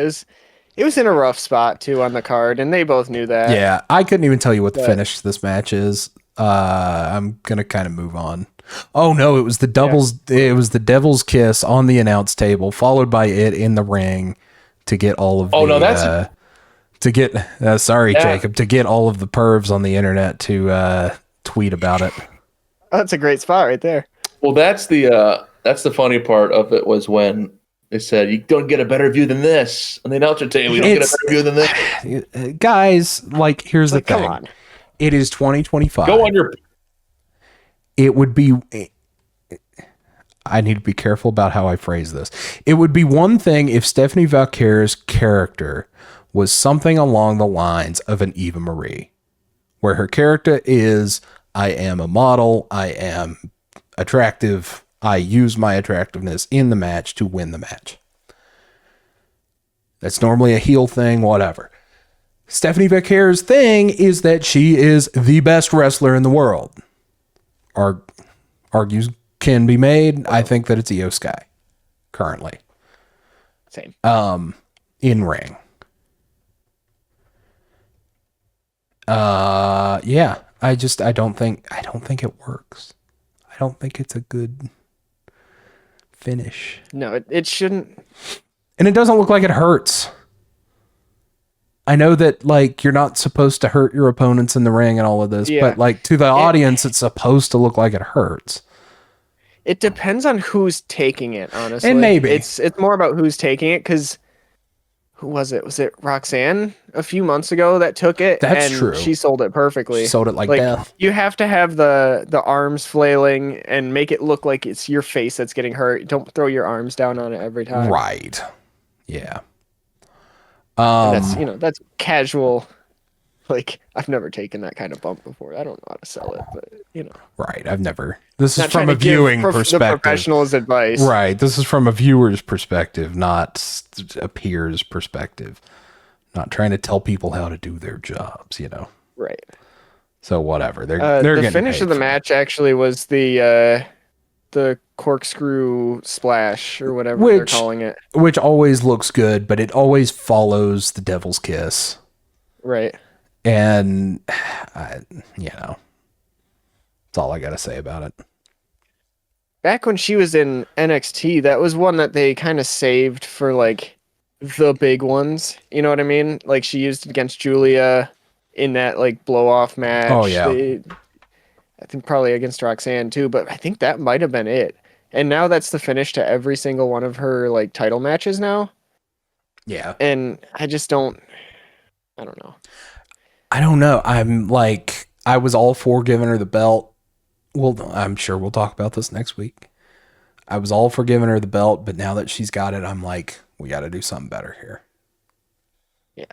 it It was in a rough spot too on the card, and they both knew that. Yeah, I couldn't even tell you what the But- finish to this match is. I'm gonna kind of move on. Oh no, it was the doubles. It was the Devil's Kiss on the announce table, followed by it in the ring to get all of. Oh, the, no, that's- to get. Sorry, Yeah. Jacob. To get all of the pervs on the internet to tweet about it. Oh, that's a great spot right there. Well, that's the funny part of it was when they said you don't get a better view than this on the announcer table. You don't get a better view than this. Guys, like, here's Like, the thing. come on. It is 2025. Go on your. It would be. I need to be careful about how I phrase this. It would be one thing if Stephanie Valkyra's character was something along the lines of an Eva Marie, where her character is, I am a model, I am attractive, I use my attractiveness in the match to win the match. That's normally a heel thing, whatever. Stephanie Valkyra's thing is that she is the best wrestler in the world. Argues can be made. I think that it's Io Sky currently. Same. In ring. Yeah. I don't think it works. I don't think it's a good finish. No, it shouldn't. And it doesn't look like it hurts. I know that, like, you're not supposed to hurt your opponents in the ring and all of this, Yeah. but, like, to the audience, it's supposed to look like it hurts. It depends on who's taking it, honestly. And maybe. It's more about who's taking it, because who was it? Was it Roxanne a few months ago that took it? That's and true. She sold it perfectly. She sold it like death. You have to have the arms flailing and make it look like it's your face that's getting hurt. Don't throw your arms down on it every time. Right. Yeah. And that's casual. Like, I've never taken that kind of bump before. I don't know how to sell it, but Right. I've never. This is Not from trying a to give viewing the perspective. professional's advice. Right. This is from a viewer's perspective, not a peer's perspective. Not trying to tell people how to do their jobs, Right. So whatever. They're The getting finish paid of the for it. match actually was the corkscrew splash or whatever they're Which- calling it. Which always looks good, but it always follows the Devil's Kiss. Right. And, that's all I got to say about it. Back when she was in NXT, that was one that they kind of saved for like the big ones. You know what I mean? Like, she used it against Julia in that like blow off match. Oh, yeah. I think probably against Roxanne too, but I think that might have been it. And now that's the finish to every single one of her like title matches now. Yeah. And I don't know. I don't know. I was all for giving her the belt. Well, I'm sure we'll talk about this next week. I was all for giving her the belt, but now that she's got it, I'm like, we got to do something better here. Yeah.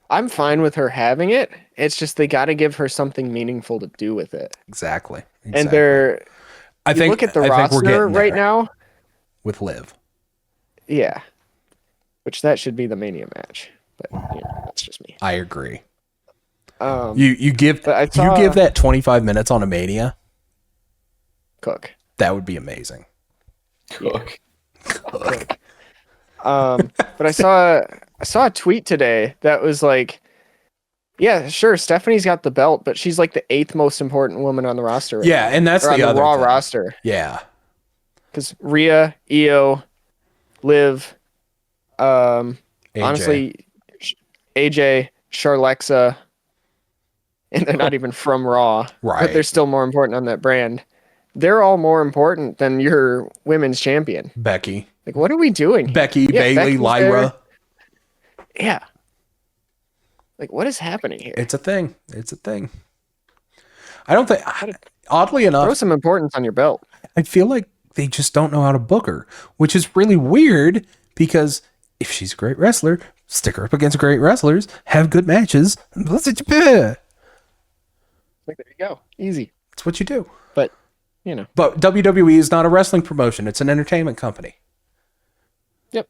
I'm fine with her having it. It's just they got to give her something meaningful to do with it. Exactly. And they're I think look at the I think we're roster getting right there now. with Liv. Yeah. Which that should be the Mania match. But that's just me. I agree. Um, You give but I you saw- give that 25 minutes on a Mania, Cook. that would be amazing. Cook. But I saw a tweet today that was like, yeah, sure, Stephanie's got the belt, but she's like the 8th most important woman on the roster. Right Yeah, now. and that's Or on the the other Raw thing. roster. Yeah. Because Rhea, Io, Liv, AJ. honestly, AJ, Charlexa, and they're not even from Raw, Right. but they're still more important on that brand. They're all more important than your women's champion. Becky. Like, what are we doing? Becky, Yeah, Bailey, Becky's Lyra. Yeah. Like, what is happening here? It's a thing. I don't think, oddly Throw enough, some importance on your belt. I feel like they just don't know how to book her, which is really weird because if she's a great wrestler, stick her up against great wrestlers, have good matches. That's Like, there you go. Easy. what you do. But, But WWE is not a wrestling promotion. It's an entertainment company. Yep.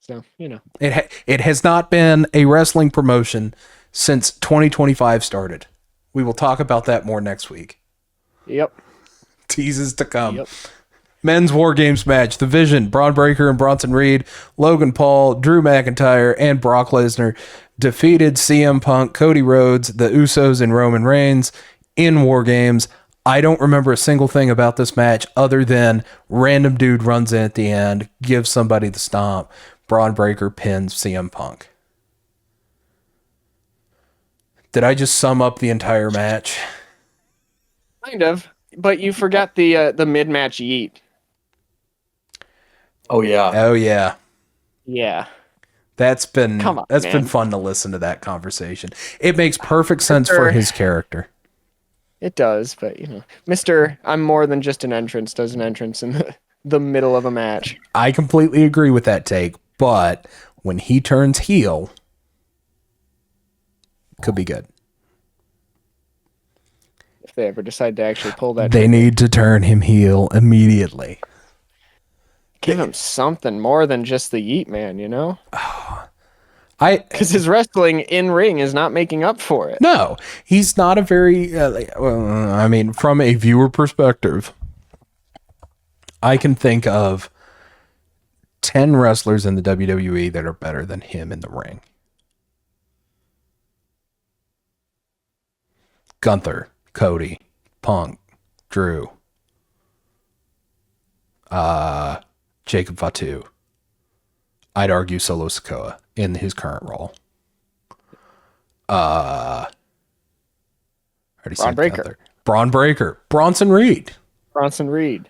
So, It has not been a wrestling promotion since 2025 started. We will talk about that more next week. Yep. Teases to come. Yep. Men's War Games match. The Vision, Braun Breaker and Bronson Reed, Logan Paul, Drew McIntyre, and Brock Lesnar defeated CM Punk, Cody Rhodes, the Usos, and Roman Reigns in War Games. I don't remember a single thing about this match other than random dude runs in at the end, gives somebody the stomp, Braun Breaker pins CM Punk. Did I just sum up the entire match? Kind of, but you forgot the mid-match yeet. Oh yeah. Oh yeah. Yeah. That's been man. been fun to listen to that conversation. It makes perfect sense for his character. It does, but Mr. I'm more than just an entrance does an entrance in the middle of a match. I completely agree with that take, but when he turns heel, could be good. If they ever decide to actually pull that, They need to turn him heel immediately. give him something more than just the yeet man, Because because his wrestling in ring is not making up for it. No, he's not a very, from a viewer perspective, I can think of 10 wrestlers in the WWE that are better than him in the ring. Gunther, Cody, Punk, Drew, Jacob Fatu. I'd argue Solo Sikoa in his current role. Already Braun said Breaker. Gunther. Braun Breaker. Bronson Reed. Bronson Reed.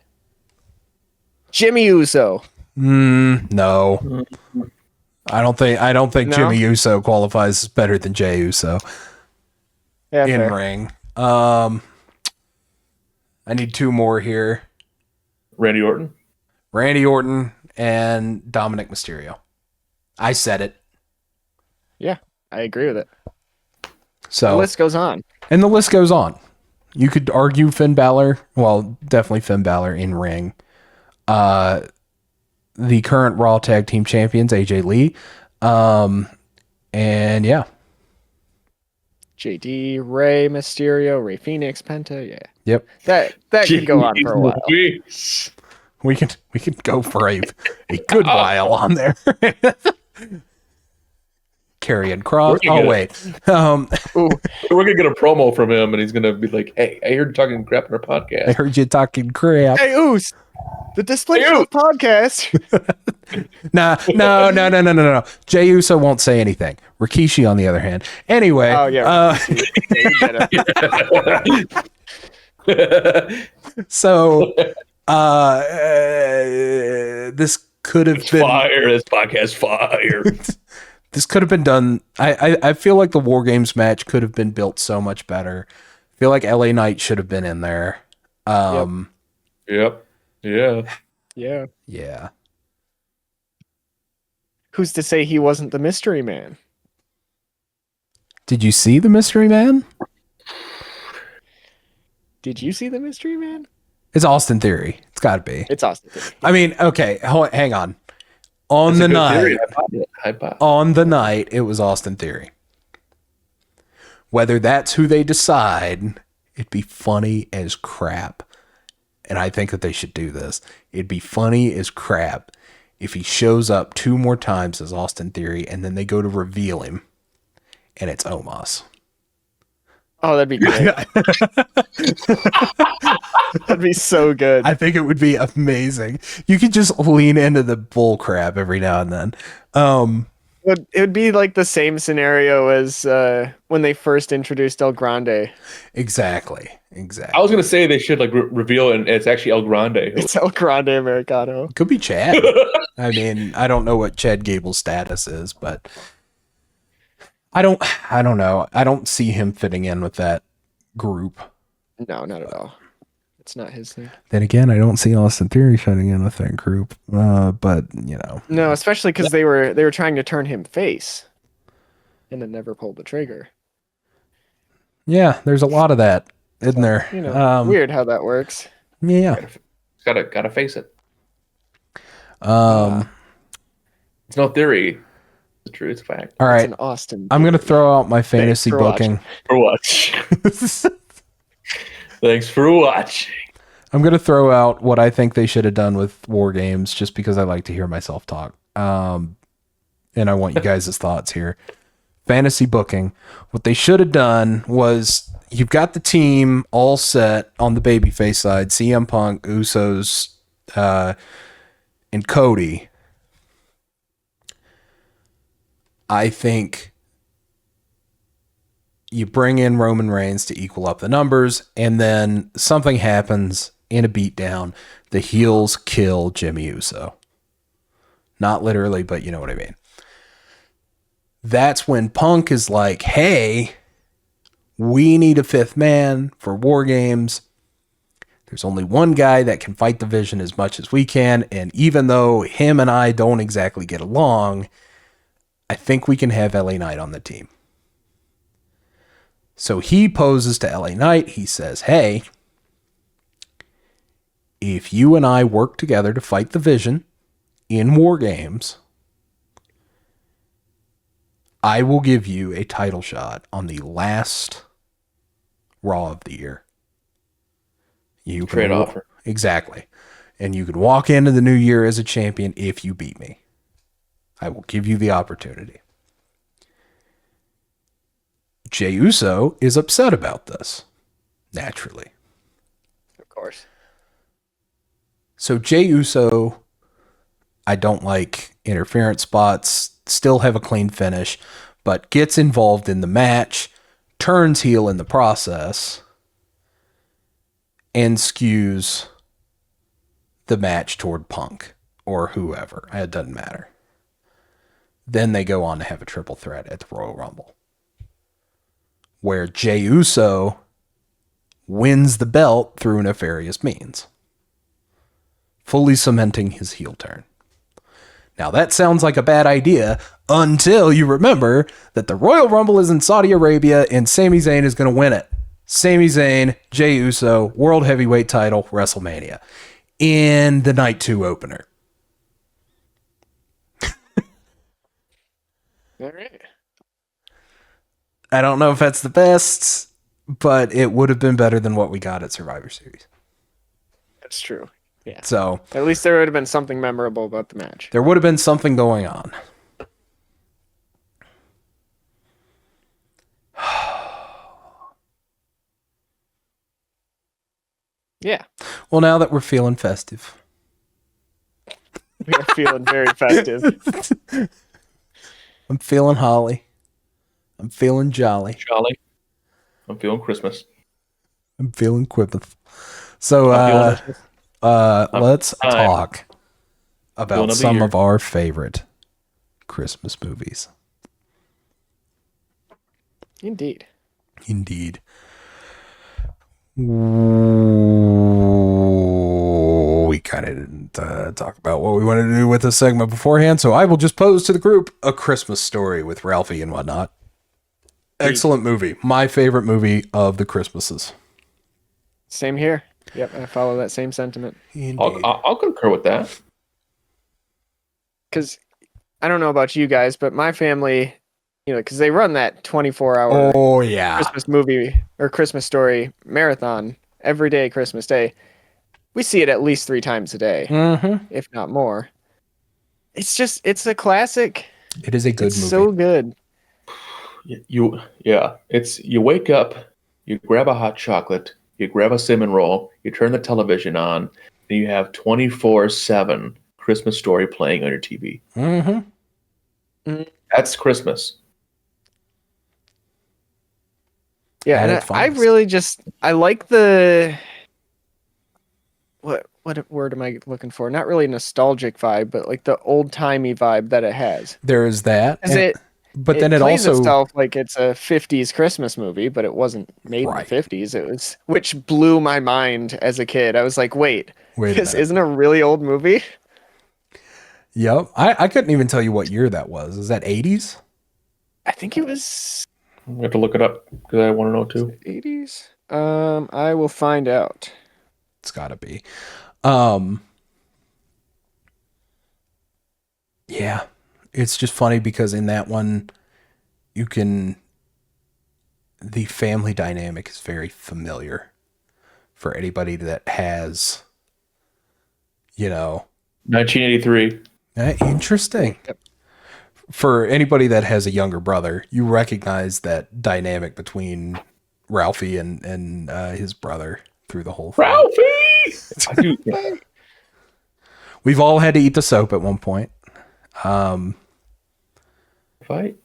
Jimmy Uso. No. I don't think No? Jimmy Uso qualifies as better than Jey Uso Yeah, in fair. ring. I need two more here. Randy Orton. Randy Orton and Dominic Mysterio. I said it. Yeah, I agree with it. So The list goes on. and the list goes on. You could argue Finn Balor. Well, definitely Finn Balor in ring. The current Raw Tag Team Champions, AJ Lee. And yeah. JD, Rey Mysterio, Rey Phoenix, Penta. Yeah, Yep. that could go on for a while. We can go for a good while on there. Karrion Kross. Oh wait. Ooh, We're gonna get a promo from him, and he's gonna be like, "Hey, I heard you talking crap on our I podcast." heard you talking crap. hey Oos, the DisplayShelf Podcast. No. Jey Uso won't say anything. Rikishi, on the other hand. Anyway. Oh yeah. So this could have been Fire! This podcast fire. This could have been done. I feel like the War Games match could have been built so much better. I feel like LA Knight should have been in there. Yep. Yeah. Yeah. Yeah. Who's to say he wasn't the mystery man? Did you see the Mystery Man? Did you see the mystery man? It's Austin Theory. It's got to be. It's Austin Theory. I mean, okay, hang on. On That's the a good night, theory. High pop. on the night, it was Austin Theory. Whether that's who they decide, it'd be funny as crap. And I think that they should do this. It'd be funny as crap if he shows up 2 more times as Austin Theory and then they go to reveal him and it's Omos. Oh, that'd be great. That'd be so good. I think it would be amazing. You could just lean into the bull crap every now and then. It would be like the same scenario as when they first introduced El Grande. Exactly. I was gonna say they should like reveal, and it's actually El Grande. It's El Grande Americano. Could be Chad. I mean, I don't know what Chad Gable's status is, but I don't know. I don't see him fitting in with that group. No, not at all. It's not his thing. Then again, I don't see Austin Theory fitting in with that group. But you know, No, especially because they were trying to turn him face, and it never pulled the trigger. yeah, there's a lot of that, isn't there? You know, weird how that works. Yeah. Gotta face it. It's no theory. It's true. It's a fact. all It's right. an Austin. I'm gonna throw out my fantasy for booking. For watching. Thanks for watching. I'm going to throw out what I think they should have done with War Games just because I like to hear myself talk. And I want you guys' thoughts here. Fantasy booking. What they should have done was you've got the team all set on the babyface side, CM Punk, Usos, and Cody. I think you bring in Roman Reigns to equal up the numbers, and then something happens in a beatdown. The heels kill Jimmy Uso. Not literally, but you know what I mean. That's when Punk is like, hey, we need a fifth man for War Games. There's only one guy that can fight the Vision as much as we can, and even though him and I don't exactly get along, I think we can have LA Knight on the team. So he poses to LA Knight. He says, hey, if you and I work together to fight the Vision in War Games, I will give you a title shot on the last Raw of the year. You Trade offer. Exactly. And you can walk into the new year as a champion if you beat me. I will give you the opportunity. Jey Uso is upset about this. Naturally. Of course. So Jey Uso, I don't like interference spots, still have a clean finish, but gets involved in the match, turns heel in the process, and skews the match toward Punk or whoever. It doesn't matter. Then they go on to have a triple threat at the Royal Rumble, where Jey Uso wins the belt through nefarious means, fully cementing his heel turn. Now that sounds like a bad idea until you remember that the Royal Rumble is in Saudi Arabia and Sami Zayn is going to win it. Sami Zayn, Jey Uso, World Heavyweight title, WrestleMania in the Night 2 opener. All right. I don't know if that's the best, but it would have been better than what we got at Survivor Series. That's true. Yeah. So At least there would have been something memorable about the match. there would have been something going on. Yeah. Well, now that we're feeling festive. We are feeling very festive. I'm feeling holly. I'm feeling jolly. Jolly. I'm feeling Christmas. I'm feeling quippeth. So let's talk about some of our favorite Christmas movies. Indeed. Indeed. We kind of didn't talk about what we wanted to do with this segment beforehand, so I will just pose to the group A Christmas Story with Ralphie and whatnot. Excellent movie. My favorite movie of the Christmases. Same here. Yep, I follow that same sentiment. I'll concur with that. Because I don't know about you guys, but my family, because they run that 24-hour Oh, yeah. Christmas movie or Christmas Story marathon every day, Christmas Day. We see it at least 3 times a day, if not more. It's a classic. It is a good movie. It's so good. You wake up, you grab a hot chocolate, you grab a cinnamon roll, you turn the television on, and you have 24/7 Christmas Story playing on your TV. That's Christmas. Yeah, and I really I like the what word am I looking for? Not really nostalgic vibe, but like the old-timey vibe that it has. There is that. But then it plays also itself like it's a 50s Christmas movie, but it wasn't made in the 50s. It was, which blew my mind as a kid. I was like, wait this isn't a really old movie? Yep. I couldn't even tell you what year that was. Is that 80s? I think it was... I have to look it up because I want to know too. 80s? I will find out. It's gotta be. Yeah. It's just funny because in that one, the family dynamic is very familiar for anybody that has, 1983. Interesting. Yep. For anybody that has a younger brother, you recognize that dynamic between Ralphie and his brother through the whole thing. Ralphie! I do. Yeah. We've all had to eat the soap at one point. And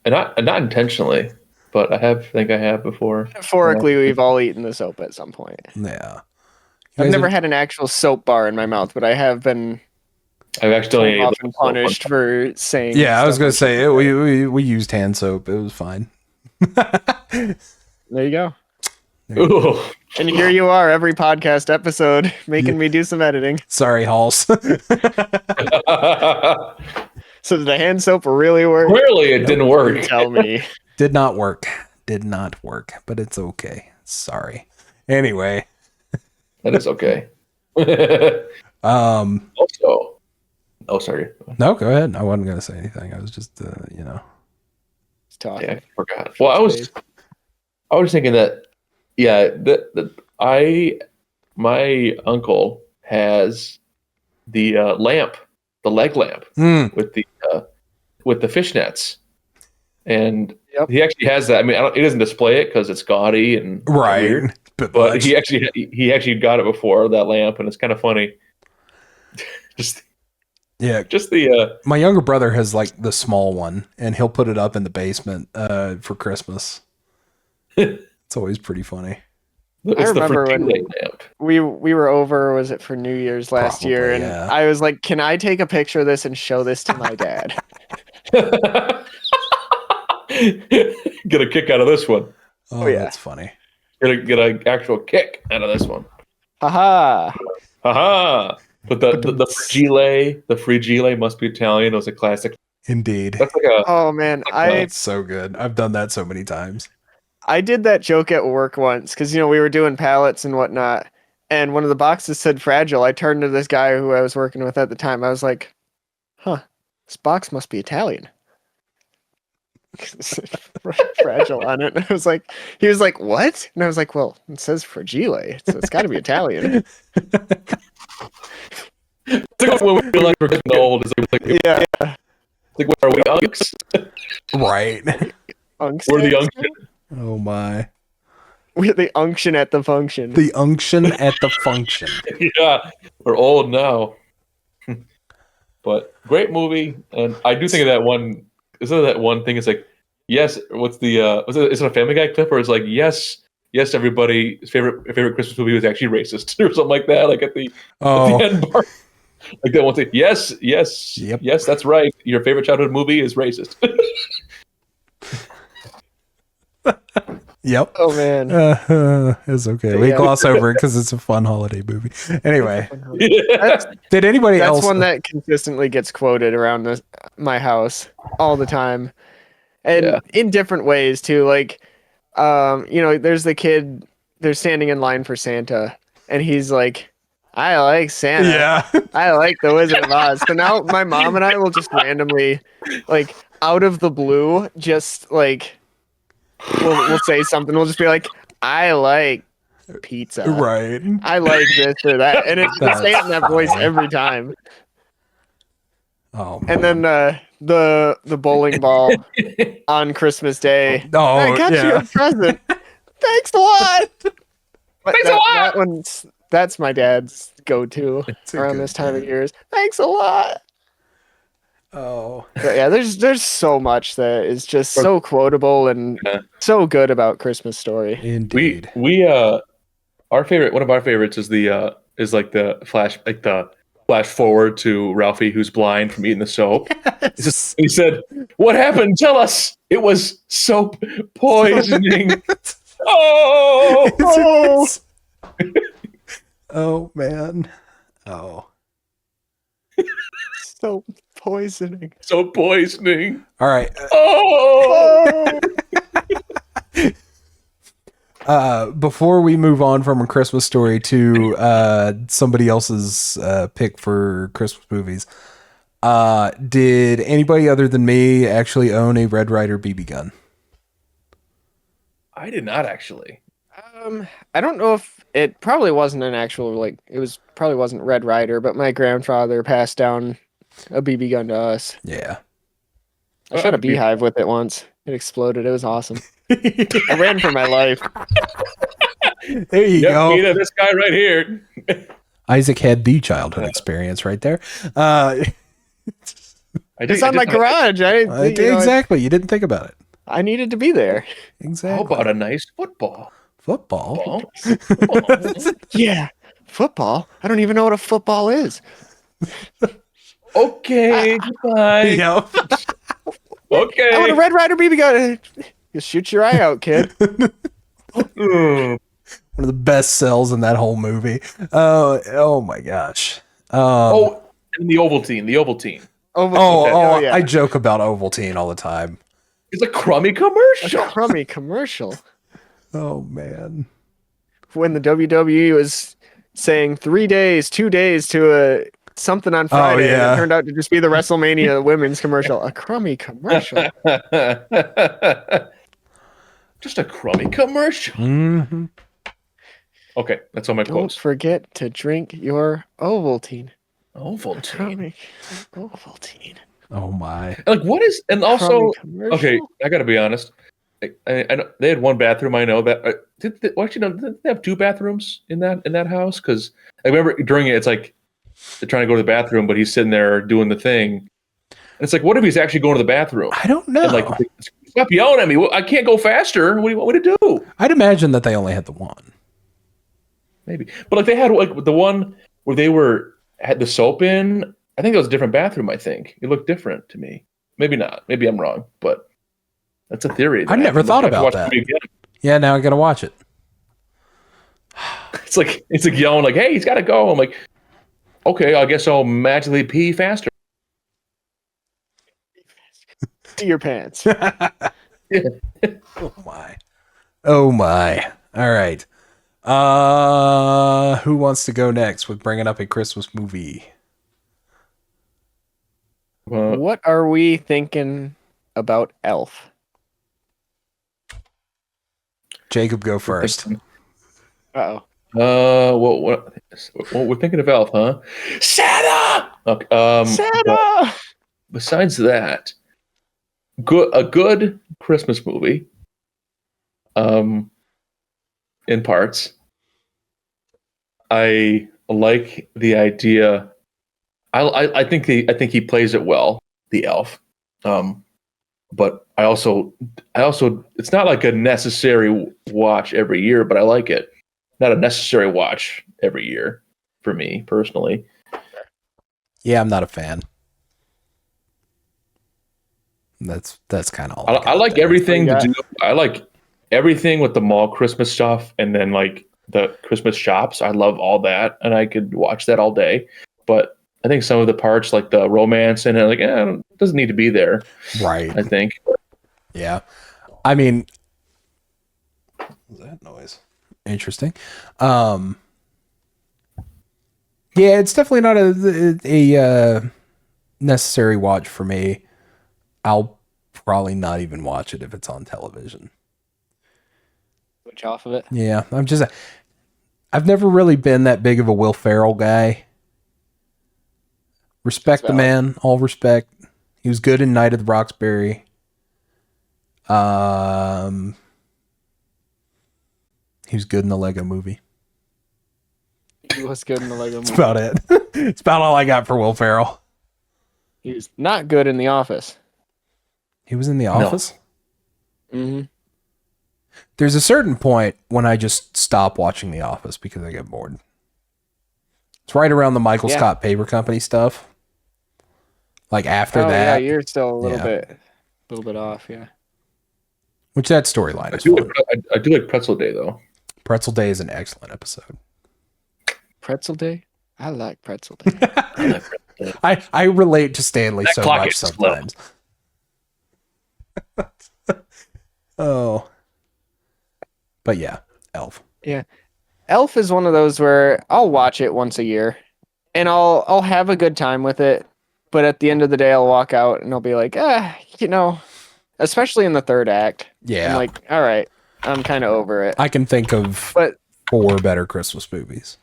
not intentionally, but I think I have before. Metaphorically, we've all eaten the soap at some point. Yeah. I've never had an actual soap bar in my mouth, but I have been I've actually often punished for saying. Yeah, I was stuff gonna I say shouldn't we used hand soap. It was fine. say. There you go. Ooh. And here you are, every podcast episode, making me do some editing. Sorry, Halls. So did the hand soap really work? Clearly, it didn't work. Tell me. Did not work. But it's okay. Sorry. Anyway. That is okay. Also, sorry. No, go ahead. I wasn't gonna say anything. I was just It's talking. Yeah, I forgot. Well, I was thinking that, yeah, my uncle has the lamp, the leg lamp with the fishnets, and he actually has that. I mean, he doesn't display it because it's gaudy and weird, but he actually got it before, that lamp, and it's kind of funny. Just the my younger brother has like the small one, and he'll put it up in the basement for Christmas. It's always pretty funny. I remember when we were over, was it for New Year's last year? And yeah. I was like, can I take a picture of this and show this to my dad? Get a kick out of this one. Oh yeah, that's funny. Get an actual kick out of this one. Haha. Haha. But the frigile must be Italian. It was a classic. Indeed. That's like Oh man, That's so good. I've done that so many times. I did that joke at work once because we were doing pallets and whatnot, and one of the boxes said fragile. I turned to this guy who I was working with at the time. I was like, "Huh, this box must be Italian." It said fragile on it. And I was like, he was like, "What?" And I was like, "Well, it says fragile, so it's got to be Italian." It's like when we feel like we're getting old. It's like, Yeah. Like, what are we, unks? Right. We're the unction. Oh my. We're the unction at the function. The unction at the function. Yeah, we're old now. But great movie, and I do think of that one. Isn't that one thing? It's like, yes. What's the? Is it a Family Guy clip where it's like, yes, everybody's favorite Christmas movie was actually racist or something like that. Like at the end part, like that one thing. Yes, Yep. yes, that's right. Your favorite childhood movie is racist. Yep. Oh man. It's okay. We gloss over it because it's a fun holiday movie. Anyway, Yeah. did anybody else? That's one that consistently gets quoted around my house all the time, and in different ways too. Like, there's the kid. They're standing in line for Santa, and he's like, "I like Santa. Yeah. I like the Wizard of Oz." So now my mom and I will just randomly, like, out of the blue, just like, we'll say something. We'll just be like, "I like pizza. Right. I like this or that," and it's the same in that voice every time. Oh. And then the bowling ball on Christmas Day. Oh, I got you a present. Thanks a lot. Thanks a lot. That's my dad's go-to around this time of year. Thanks a lot. Oh. But yeah, there's so much that is just so quotable and so good about Christmas Story. Indeed. We one of our favorites is the flash forward to Ralphie who's blind from eating the soap. He said, "What happened? Tell us. It was soap poisoning." Oh. Oh man. Oh. So poisoning. Soap poisoning. All right. Oh. Before we move on from A Christmas Story to somebody else's pick for Christmas movies, did anybody other than me actually own a Red Ryder BB gun? I did not actually. I don't know if it probably wasn't an actual probably wasn't Red Ryder, but my grandfather passed down a BB gun to us. Yeah. I shot a beehive with it once. It exploded. It was awesome. I ran for my life. There you go. Peter, this guy right here. Isaac had the childhood experience right there. It's on my garage. Exactly. You didn't think about it. I needed to be there. Exactly. How about a nice football? Football? Yeah. Football? I don't even know what a football is. Okay, goodbye. Yeah. Okay. I want a Red Ryder BB gun. You shoot your eye out, kid. One of the best sells in that whole movie. Oh my gosh. And the Ovaltine. Yeah. I joke about Ovaltine all the time. It's a crummy commercial. A crummy commercial. Oh man. When the WWE was saying 3 days, 2 days to something on Friday, and it turned out to just be the WrestleMania women's commercial. A crummy commercial. Just a crummy commercial. Mm-hmm. Okay, that's all my Don't quotes. forget to drink your Ovaltine. Ovaltine. Ovaltine. Oh my. Like, what is, and also, Crummy commercial? okay, I gotta be honest. I know they had one bathroom. I know that. Did they have two bathrooms in that house? Because I remember during it, it's like they're trying to go to the bathroom, but he's sitting there doing the thing. And it's like, what if he's actually going to the bathroom? I don't know. And like, stop yelling at me! I can't go faster. What do you want me to do? I'd imagine that they only had the one. Maybe, but like they had like the one where they had the soap in. I think it was a different bathroom. I think it looked different to me. Maybe not. Maybe I'm wrong, but that's a theory. I never thought about that. Yeah, now I gotta watch it. It's like yelling like, "Hey, he's got to go." I'm like, okay, I guess I'll magically pee faster. To your pants. Oh my. Oh my. All right. Who wants to go next with bringing up a Christmas movie? What are we thinking about Elf? Jacob, go first. Uh-oh. What we're thinking of Elf, huh? Santa. Okay, Santa! besides that, a good Christmas movie. In parts, I like the idea. I think he plays it well, the elf. But I also it's not like a necessary watch every year, but I like it. Not a necessary watch every year for me personally. Yeah, I'm not a fan. That's kind of all. I like everything to do. I like everything with the mall Christmas stuff, and then like the Christmas shops. I love all that, and I could watch that all day. But I think some of the parts, like the romance, and like, it doesn't need to be there. Right. I think. Yeah. I mean, what was that noise? Interesting. Yeah, it's definitely not a necessary watch for me. I'll probably not even watch it if it's on television. Switch off of it. Yeah, I've never really been that big of a Will Ferrell guy. Respect the man, all respect. He was good in Night of the Roxbury. He was good in the Lego Movie. He was good in the Lego movie. That's about it. It's about all I got for Will Ferrell. He was not good in The Office. He was in The Office? Mm-hmm. There's a certain point when I just stop watching The Office because I get bored. It's right around the Michael Scott Paper Company stuff. Like after that. Yeah, you're still a little bit off, yeah. Which that storyline is fun. I do like Pretzel Day though. Pretzel Day is an excellent episode. Pretzel Day? I like Pretzel Day. I relate to Stanley That so clock much is slow. sometimes. Oh. But yeah, Elf. Yeah. Elf is one of those where I'll watch it once a year and I'll have a good time with it. But at the end of the day, I'll walk out and I'll be like, especially in the third act. Yeah. I'm like, all right, I'm kind of over it. I can think of But 4 better Christmas movies.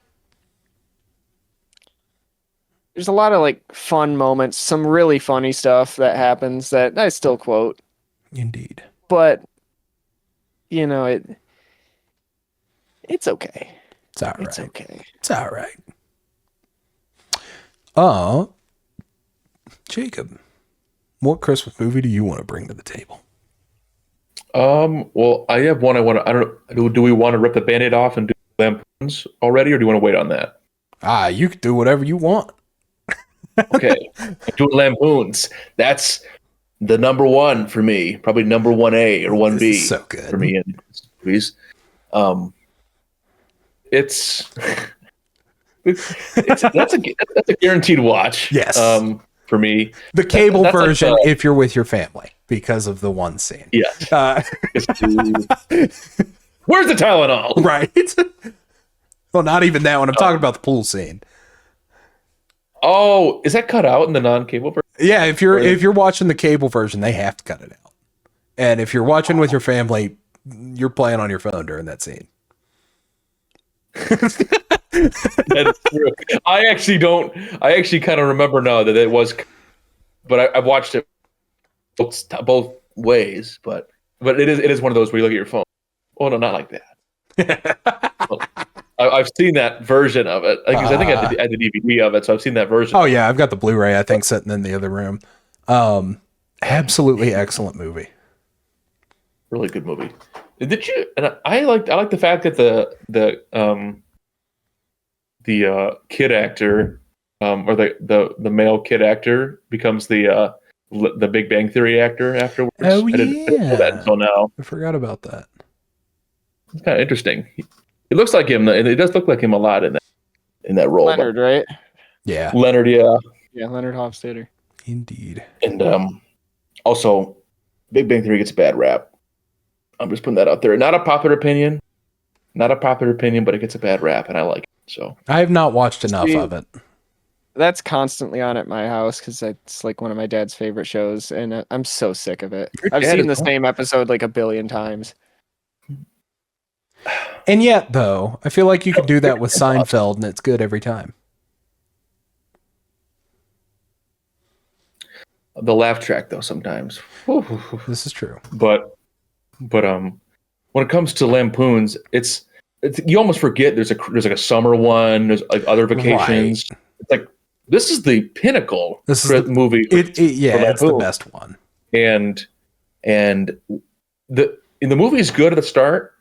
there's a lot of like fun moments, some really funny stuff that happens that I still quote. Indeed. But you know, it's okay. It's all right. It's okay. It's all right. Jacob, what Christmas movie do you want to bring to the table? Well, I have one. I don't know. Do we want to rip the Band-Aid off and do Lampoons already, or do you want to wait on that? You can do whatever you want. Okay, do Lampoons. That's the number one for me. Probably number 1A or 1B. This is so good for me in movies. It's that's a guaranteed watch. Yes. For me, the cable that's version, like if you're with your family, because of the one scene. Yes. Where's the Tylenol? Right. Well, not even that one. I'm talking about the pool scene. Oh, is that cut out in the non-cable version? Yeah, if you're watching the cable version, they have to cut it out. And if you're watching with your family, you're playing on your phone during that scene. That is true. I actually kind of remember now that it was, but I've watched it both ways. But it is one of those where you look at your phone. Oh no, not like that. I've seen that version of it. I think I had the DVD of it, so I've seen that version. Oh yeah, I've got the Blu-ray. I think sitting in the other room. Absolutely excellent movie. Really good movie. Did you? And I like the fact that the kid actor, or the male kid actor becomes the Big Bang Theory actor afterwards. Oh I didn't know that until now. I forgot about that. It's kind of interesting. It looks like him, and it does look like him a lot in that role. Leonard, right? Yeah. Leonard, yeah. Yeah, Leonard Hofstadter. Indeed. And also, Big Bang Theory gets a bad rap. I'm just putting that out there. Not a popular opinion, but it gets a bad rap, and I like it. So I have not watched enough of it. That's constantly on at my house because it's like one of my dad's favorite shows, and I'm so sick of it. I've seen the same episode like a billion times. And yet, though, I feel like you could do that with Seinfeld, and it's good every time. The laugh track, though, sometimes. This is true. But when it comes to Lampoons, it's you almost forget there's like a summer one, there's like other vacations. Right. It's like this is the pinnacle movie. It's the best one. And the movie is good at the start,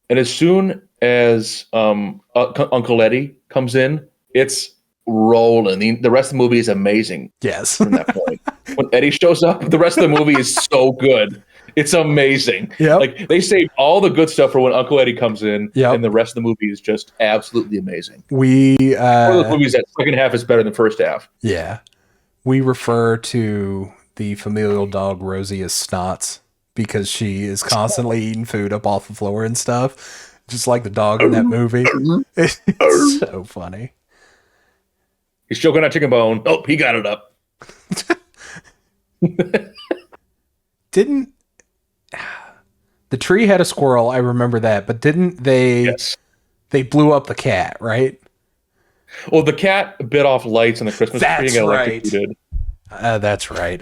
and as soon as Uncle Eddie comes in, it's rolling. The rest of the movie is amazing. Yes. From that point, when Eddie shows up, the rest of the movie is so good. It's amazing. Yep. Like they saved all the good stuff for when Uncle Eddie comes in, yep. And the rest of the movie is just absolutely amazing. One of those movies that second half is better than the first half. Yeah. We refer to the familial dog Rosie as Snots because she is constantly eating food up off the floor and stuff, just like the dog in that movie. It's so funny. He's choking on chicken bone. Oh, he got it up. Didn't the tree had a squirrel? I remember that, but didn't they? Yes. They blew up the cat, right? Well, the cat bit off lights in the Christmas tree and got electrocuted. That's right.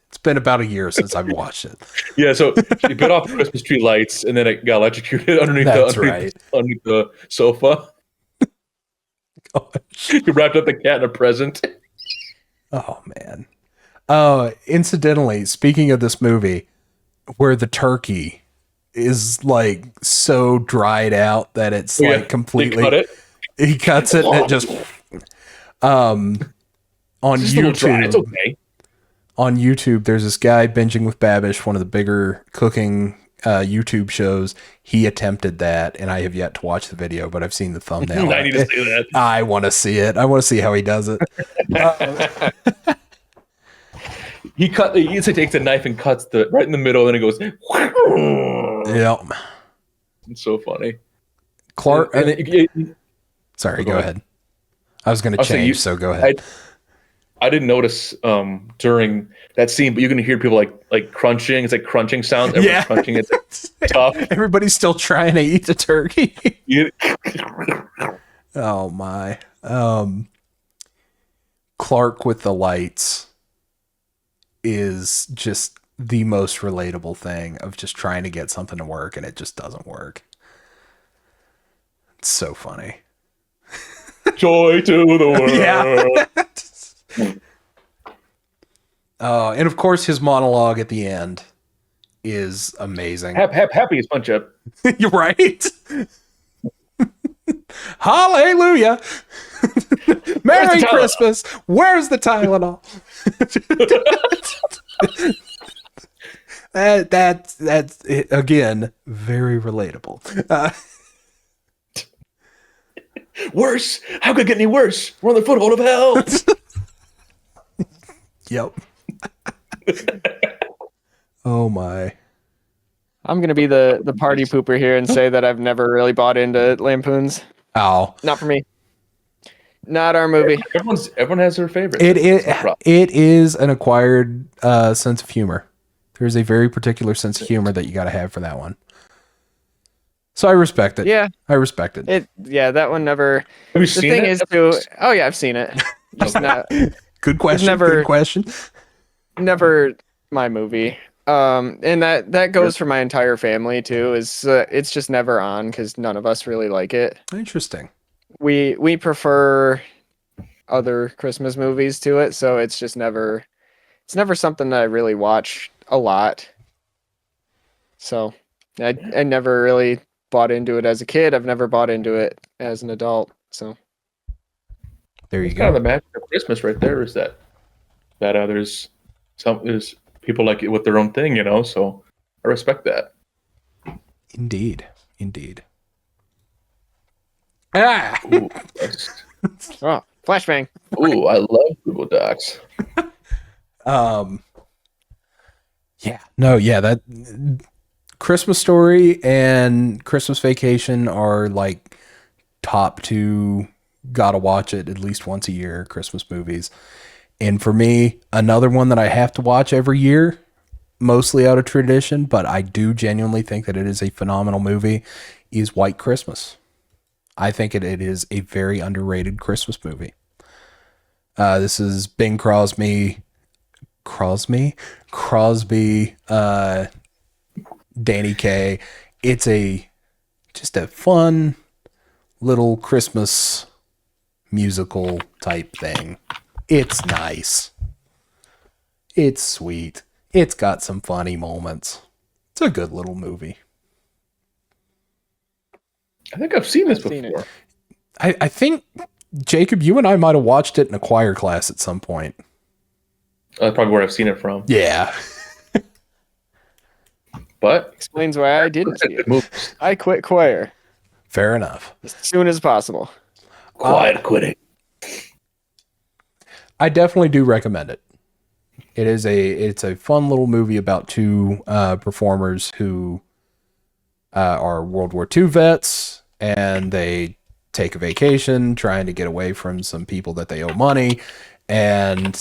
It's been about a year since I've watched it. Yeah, so she bit off the Christmas tree lights, and then it got electrocuted underneath the sofa. Gosh. She wrapped up the cat in a present. Oh, man. Incidentally, speaking of this movie, where the turkey is like so dried out that it's completely. Cut it. He cuts it and it just. On YouTube, it's okay. On YouTube, there's this guy binging with Babish, one of the bigger cooking YouTube shows. He attempted that, and I have yet to watch the video, but I've seen the thumbnail. I need to see that. I want to see it. I want to see how he does it. He takes a knife and cuts right in the middle, and it goes. Yep. It's so funny. Clark. Sorry, go ahead. I was going to change, so go ahead. I didn't notice during that scene, but you can hear people like crunching. It's like crunching sounds. Everyone's crunching. It's tough. Everybody's still trying to eat the turkey. You- Oh my. Clark with the lights is just the most relatable thing of just trying to get something to work and it just doesn't work. It's so funny. Joy to the world. Yeah. And of course his monologue at the end is amazing. Happy as punch up. You're right. Hallelujah. Merry Christmas. Where's the Tylenol? That's it, again, very relatable. Worse? How could it get any worse? We're on the foothold of hell. Yep. Oh my. I'm gonna be the party pooper here and say that I've never really bought into Lampoons. Oh. Not for me. Not our movie. Everyone has their favorite. It is an acquired sense of humor. There's a very particular sense of humor that you got to have for that one. So I respect it. Yeah. I respect it. That one never. Have you The seen thing it? is too. Oh yeah, I've seen it. Just not. Good question. Never- Good question. Never my movie. And that goes for my entire family too. It's just never on because none of us really like it. Interesting. We prefer other Christmas movies to it, so it's never something that I really watch a lot. So I never really bought into it as a kid. I've never bought into it as an adult. So There you It's go. kind of the magic of Christmas right there. Is that there's people like it with their own thing, So I respect that. Indeed. Ah. Ooh, yes. oh, flashbang. Ooh, I love Google Docs. That Christmas Story and Christmas Vacation are like top two, gotta watch it at least once a year Christmas movies. And for me, another one that I have to watch every year, mostly out of tradition, but I do genuinely think that it is a phenomenal movie, is White Christmas. I think it is a very underrated Christmas movie. This is Bing Crosby, Danny Kaye. It's just a fun little Christmas musical type thing. It's nice. It's sweet. It's got some funny moments. It's a good little movie. I think I've seen this Seen before. it. I think, Jacob, you and I might have watched it in a choir class at some point. That's probably where I've seen it from. Yeah. But Explains why I didn't see it. movies. I quit choir Fair enough. as soon as possible. Quiet quitting. I definitely do recommend it. It's a fun little movie about two performers who are World War II vets, and they take a vacation trying to get away from some people that they owe money, and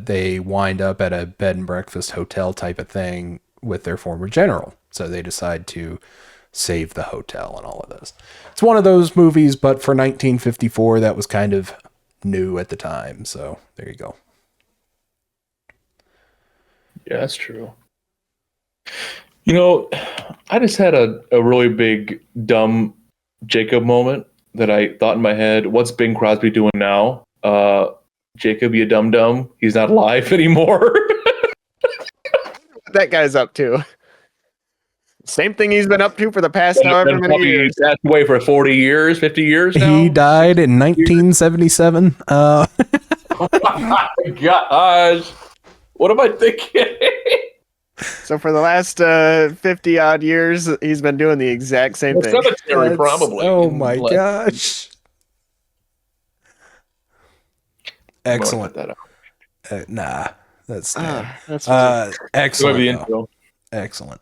they wind up at a bed and breakfast hotel type of thing with their former general. So they decide to save the hotel and all of this. It's one of those movies, but for 1954, that was kind of new at the time. So there you go. Yeah, that's true. I just had a really big, dumb Jacob moment that I thought in my head, what's Bing Crosby doing now? Jacob, you dum-dum. He's not alive anymore. What that guy's up to. Same thing he's been up to for the past however many years. That's away for 40 years, 50 years now. He died in 1977. Oh my gosh. What am I thinking? So for the last 50 odd years, he's been doing the exact same thing. Cemetery, probably. Oh my gosh. Excellent. That up. Nah, that's That's excellent. The though. intro. Excellent.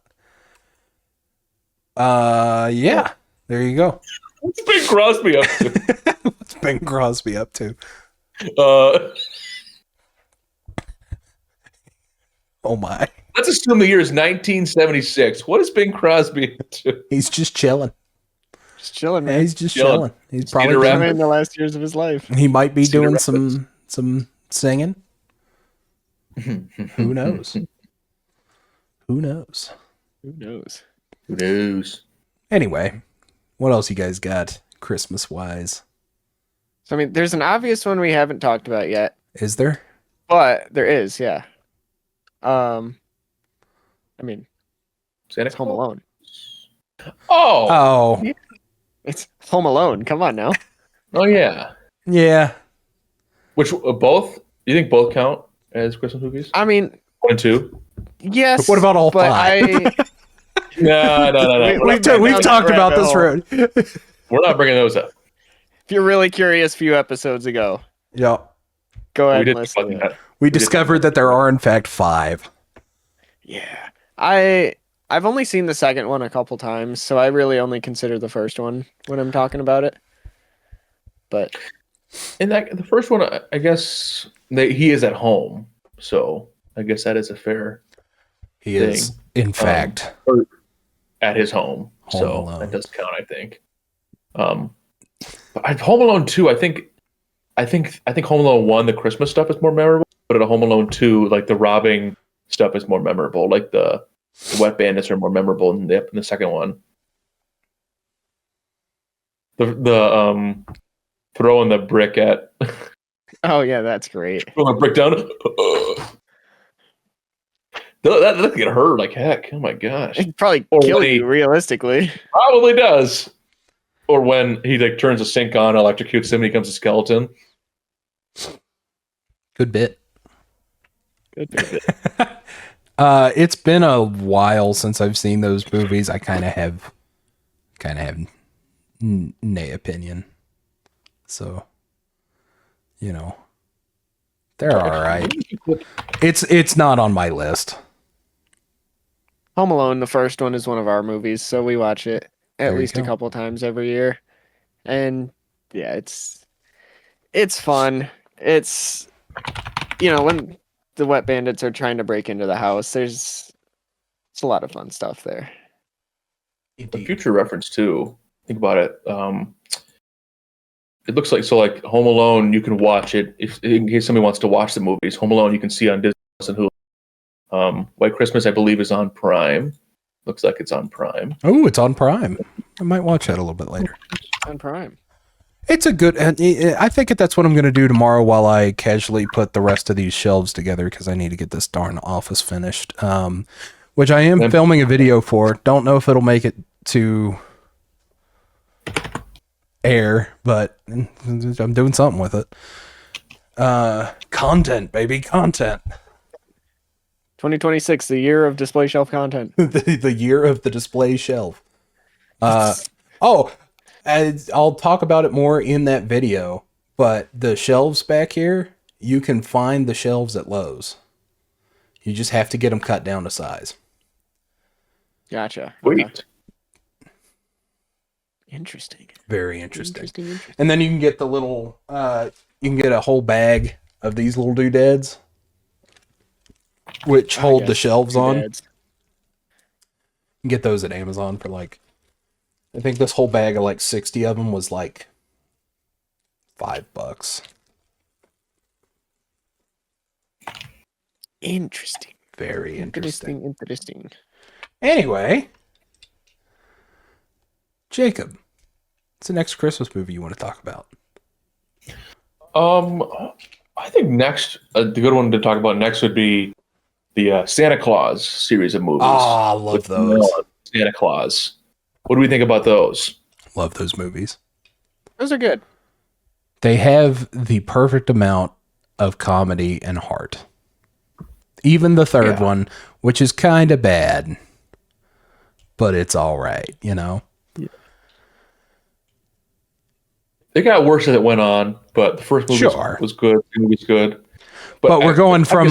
Yeah, there you go. What's Bing Crosby up to? What's Bing Crosby up to? Oh my. Let's assume the year is 1976. What is Bing Crosby doing? He's just chilling. Just chilling, Yeah, man. he's just Chilling. chilling. He's He's probably getting around. Probably in the last years of his life. he might be Cedar doing Rapids. some singing. Who knows? Who knows? Who knows? Who knows? Anyway, what else you guys got Christmas wise? So I mean, there's an obvious one we haven't talked about yet, Is there? but there is, yeah. I mean, Santa it's Home Alone. Oh. Oh, It's Home Alone. Come on now. Oh yeah. yeah. Which both? You think both count as Christmas movies? I mean, 1 and 2? yes. What about all but five? No. We've talked about this road. We're not bringing those up. If you're really curious, few episodes ago, Yep. go We ahead and did listen to it. We discovered that there are in fact 5. Yeah. I've only seen the second one a couple times, so I really only consider the first one when I'm talking about it. But And that the first one, I guess he is at home, so I guess that is a fair He is in fact or at his home, Home so Alone. that does count, I think. But Home Alone 2, I think Home Alone 1, the Christmas stuff is more memorable, but at Home Alone 2, like the robbing stuff is more memorable. Like the wet bandits are more memorable in the second one. The throwing the brick at oh yeah, that's great. throwing the brick down. That could get hurt like heck. Oh my gosh. It'd probably Or kill when he- you realistically. Probably does. Or when he like turns the sink on, electrocutes him, and he becomes a skeleton. good bit. Good. It's been a while since I've seen those movies. I kind of have nay opinion. So, they're all right. It's not on my list. Home Alone, the first one, is one of our movies, so we watch it There at you least a go. couple times every year. And yeah, it's fun. It's when the wet bandits are trying to break into the house, it's a lot of fun stuff there. A future reference too. Think about it. It looks like Home Alone. You can watch it in case somebody wants to watch the movies. Home Alone you can see on Disney Plus and Hulu. White Christmas I believe is on Prime. Looks like it's on Prime. Oh, it's on Prime. I might watch that a little bit later. On Prime. It's a good. I think that's what I'm going to do tomorrow while I casually put the rest of these shelves together because I need to get this darn office finished. Which I am filming a video for. Don't know if it'll make it to air, but I'm doing something with it. Content, baby, content. 2026, the year of display shelf content. the year of the display shelf. I'll talk about it more in that video, but the shelves back here, you can find the shelves at Lowe's. You just have to get them cut down to size. Gotcha. Sweet. Okay. Interesting. Very interesting. Interesting. And then you can get the little, you can get a whole bag of these little doodads, which hold the yes, shelves on. You doodads. can get those at Amazon for I think this whole bag of 60 of them was $5. Interesting. Very interesting. Interesting. Anyway, Jacob, what's the next Christmas movie you want to talk about? I think next the good one to talk about next would be the Santa Claus series of movies. Ah, I love with those. Santa Claus. What do we think about those? Love those movies. Those are good. They have the perfect amount of comedy and heart. Even the third one, which is kind of bad, but it's all right, It got worse as it went on, but the first movie was good. The movie's good. But we're going from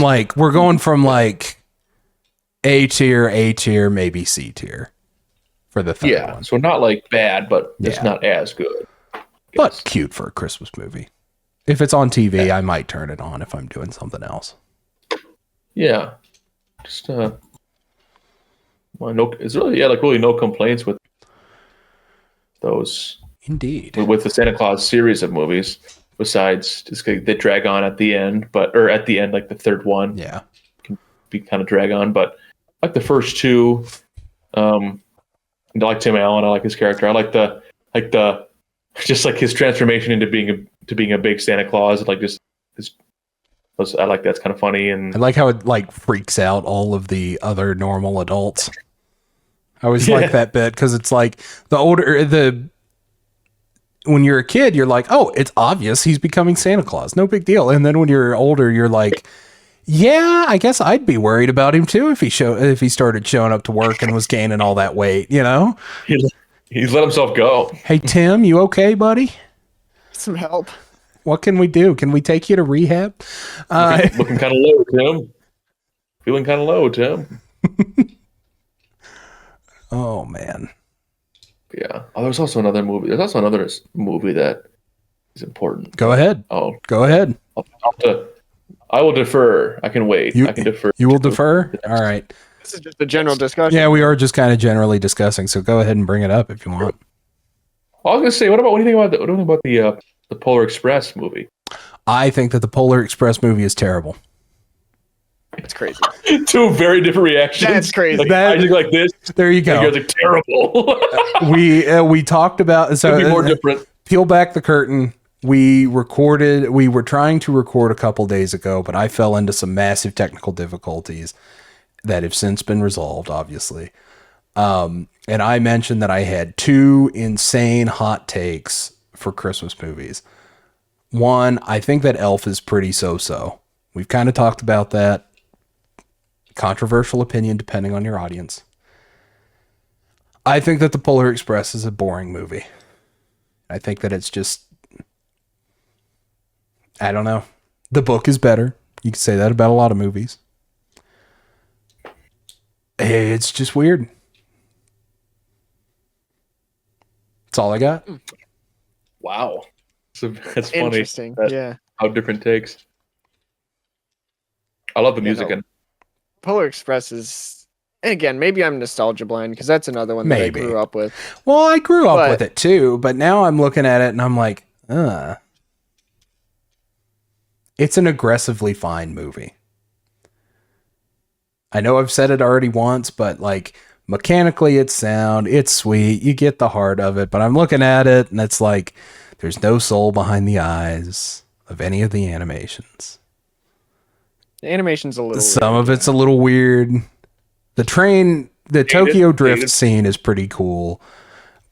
A tier, maybe C tier for the third one. So not bad, but it's not as good. But cute for a Christmas movie. If it's on TV, I might turn it on if I'm doing something else. Yeah. Just well, no, it's really really no complaints with those. Indeed. With the Santa Claus series of movies, besides just they drag on at the end, or at the end, like the third one, Yeah. can be kind of drag on. But like the first two, I like Tim Allen. I like his character. I like the just like his transformation into being a big Santa Claus. Like just his, I like that's kind of funny. And I like how it like freaks out all of the other normal adults. I always like that bit because it's like when you're a kid, you're like, oh, it's obvious he's becoming Santa Claus. No big deal. And then when you're older, you're like, yeah, I guess I'd be worried about him too if he started showing up to work and was gaining all that weight, you know? He's let himself go. Hey, Tim, you okay, buddy? Some help. What can we do? Can we take you to rehab? Looking kind of low, Tim. Feeling kind of low, Tim. Oh, man. Yeah. Oh, there's also another movie. There's also another movie that is important. Go ahead. Oh, Go ahead. I will defer. I can wait. I can defer. You will defer? All right. This is just a general discussion. Yeah, we are just kind of generally discussing, so go ahead and bring it up if you want. I was going to say, what do you think about the Polar Express movie? I think that the Polar Express movie is terrible. It's crazy. Two very different reactions. That's crazy. I think like this. There you go. You guys are terrible. We talked about so It'd be more different. Peel back the curtain. We were trying to record a couple days ago, but I fell into some massive technical difficulties that have since been resolved, obviously. And I mentioned that I had two insane hot takes for Christmas movies. One, I think that Elf is pretty so-so. We've kind of talked about that. Controversial opinion depending on your audience. I think that The Polar Express is a boring movie. I think that it's just, I don't know. The book is better. You can say that about a lot of movies. It's just weird. That's all I got. Wow. That's funny. Interesting. Yeah. How different takes. I love the music. And Polar Express is, and again, maybe I'm nostalgia blind because that's another one that I grew up with. Well, I grew up with it too, but now I'm looking at it and I'm like, it's an aggressively fine movie. I know I've said it already once, but like mechanically it's sound, it's sweet, you get the heart of it, but I'm looking at it and it's like, there's no soul behind the eyes of any of the animations. The animation's a little Some of it's a little weird. The Tokyo Drift scene is pretty cool,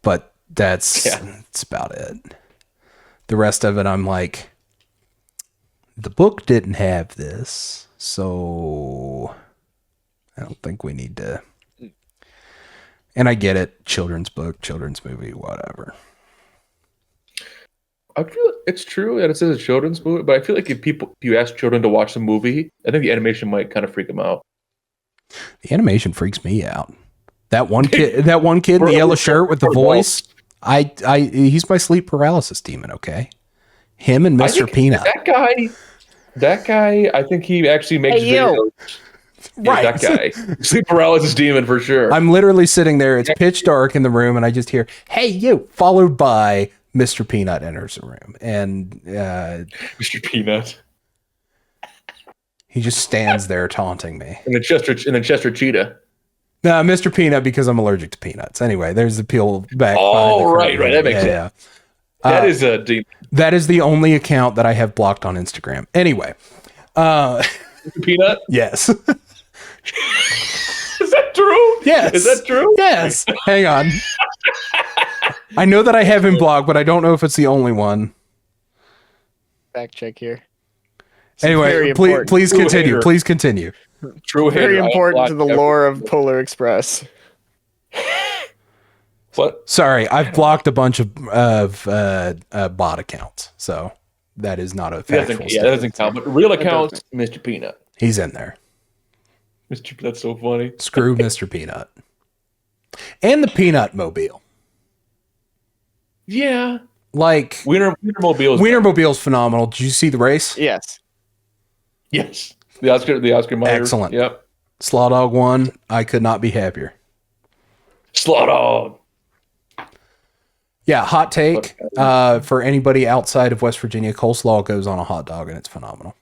but that's about it. The rest of it, I'm like, the book didn't have this, so I don't think we need to. And I get it. Children's book, children's movie, whatever. I feel it's true that it says a children's movie, but I feel like if you ask children to watch the movie, I think the animation might kind of freak them out. The animation freaks me out. That one kid in the yellow shirt with the voice, he's my sleep paralysis demon, okay? Him and Mr. Peanut. That guy, I think he actually makes videos. Right. Yeah, that guy. Sleep paralysis demon for sure. I'm literally sitting there, it's pitch dark in the room, and I just hear, "Hey you," followed by Mr. Peanut enters the room, and Mr. Peanut. He just stands there taunting me. And then Chester Cheetah. No, Mr. Peanut because I'm allergic to peanuts. Anyway, there's the peel back. Oh, right. That makes sense. Yeah. That is a deep. That is the only account that I have blocked on Instagram. Anyway, Peanut. Yes. Is that true? Yes. Is that true? Yes. Hang on. I know that I have him blocked, but I don't know if it's the only one. Fact check here. Anyway, please continue. Hater. Please continue. True hater. Very important to the lore of Polar Express. What? Sorry, I've blocked a bunch of bot accounts, so that is not a factual that doesn't count. But real accounts, Mr. Peanut. He's in there. That's so funny. Screw Mr. Peanut. And the Peanut Mobile. Yeah. Like Wienermobile's phenomenal. Did you see the race? Yes. The Oscar Mayer. Excellent. Yep. Slaw Dog won. I could not be happier. Slaw Dog. Yeah, hot take. For anybody outside of West Virginia, coleslaw goes on a hot dog, and it's phenomenal.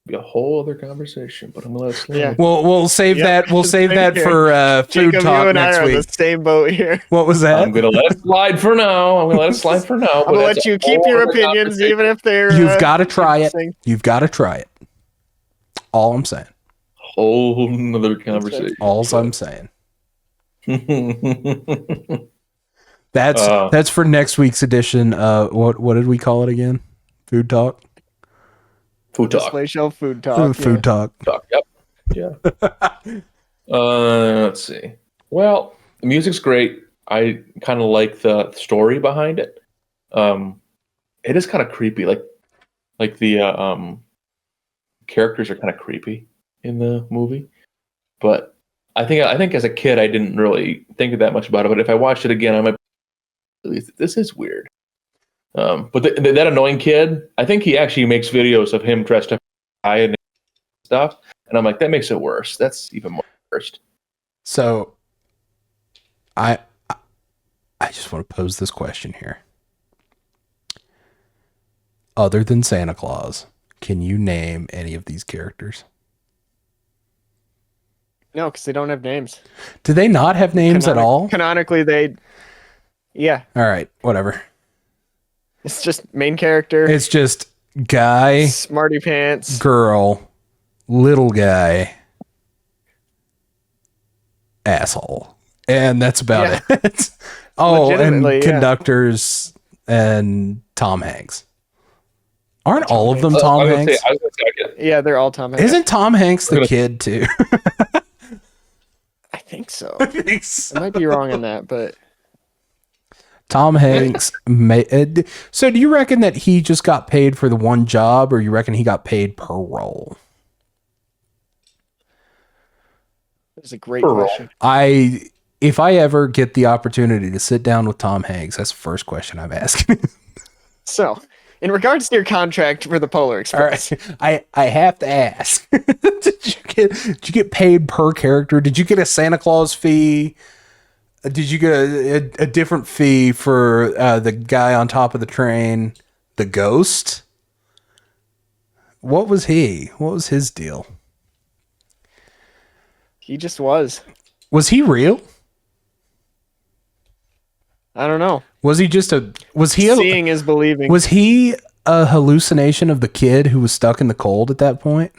Be a whole other conversation, but I'm gonna let it slide. Yeah. We'll save that. We'll save Same that here. for food Jacob, talk you and I next are on week. the same boat here. What was that? I'm gonna let it slide for now. I'm gonna let you keep your opinions, even if they're. You've got to try it. interesting. You've got to try it. All I'm saying. Whole nother conversation. All I'm saying. That's for next week's edition. What did we call it again? Food talk. Food talk. DisplayShelf food talk. Food talk. Yep. Yeah. Let's see. Well, the music's great. I kind of like the story behind it. It is kind of creepy. Like the characters are kind of creepy in the movie. But I think as a kid I didn't really think that much about it. But if I watched it again, I might. This is weird. But that annoying kid, I think he actually makes videos of him dressed up and stuff, and I'm like, that makes it worse. That's even more worse. So, I just want to pose this question here. Other than Santa Claus, can you name any of these characters? No, because they don't have names. Do they not have names at all? Canonically, they. Yeah, All right, whatever. it's just main character, It's just guy, smarty pants. girl, little guy, asshole, and that's about it. Oh, and Legitimately, yeah. conductors and Tom Hanks. Aren't all of them Tom I was Hanks? gonna say, Yeah, they're all Tom Hanks. Isn't Tom Hanks the kid too? I think so. I think I so. might be wrong on that, but Tom Hanks. So do you reckon that he just got paid for the one job, or you reckon he got paid per role? it's a great Per role. question. If I ever get the opportunity to sit down with Tom Hanks, that's the first question I'm asking. So, in regards to your contract for the Polar All Express, right, I have to ask: did you get paid per character? Did you get a Santa Claus fee? Did you get a different fee for the guy on top of the train, the ghost? What was he? What was his deal? he just was. Was he real? I don't know. Was he just a? Was he a? Seeing is believing. Was he a hallucination of the kid who was stuck in the cold at that point?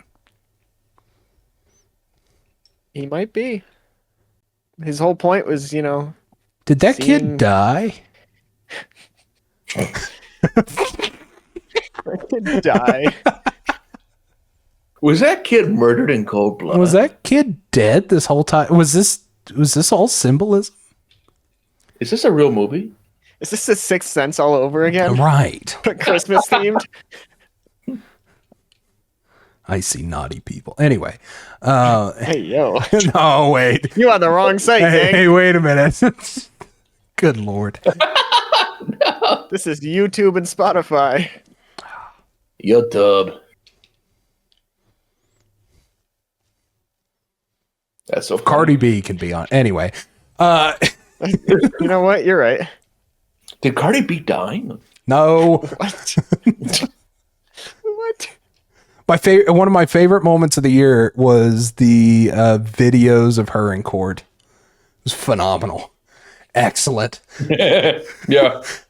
He might be. His whole point was, Did that Seeing- kid die? die. Was that kid murdered in cold blood? Was that kid dead this whole time? Was this all symbolism? Is this a real movie? Is this the Sixth Sense all over again? Right. But Christmas themed? I see naughty people. Anyway. Hey, yo. No, wait. You on the wrong site, gang. Hey, wait a minute. Good Lord. This is YouTube and Spotify. YouTube. That's so funny. Cardi B can be on. Anyway. You know what? You're right. Did Cardi B die? No. What? What? One of my favorite moments of the year was the videos of her in court. It was phenomenal. Excellent. Yeah. If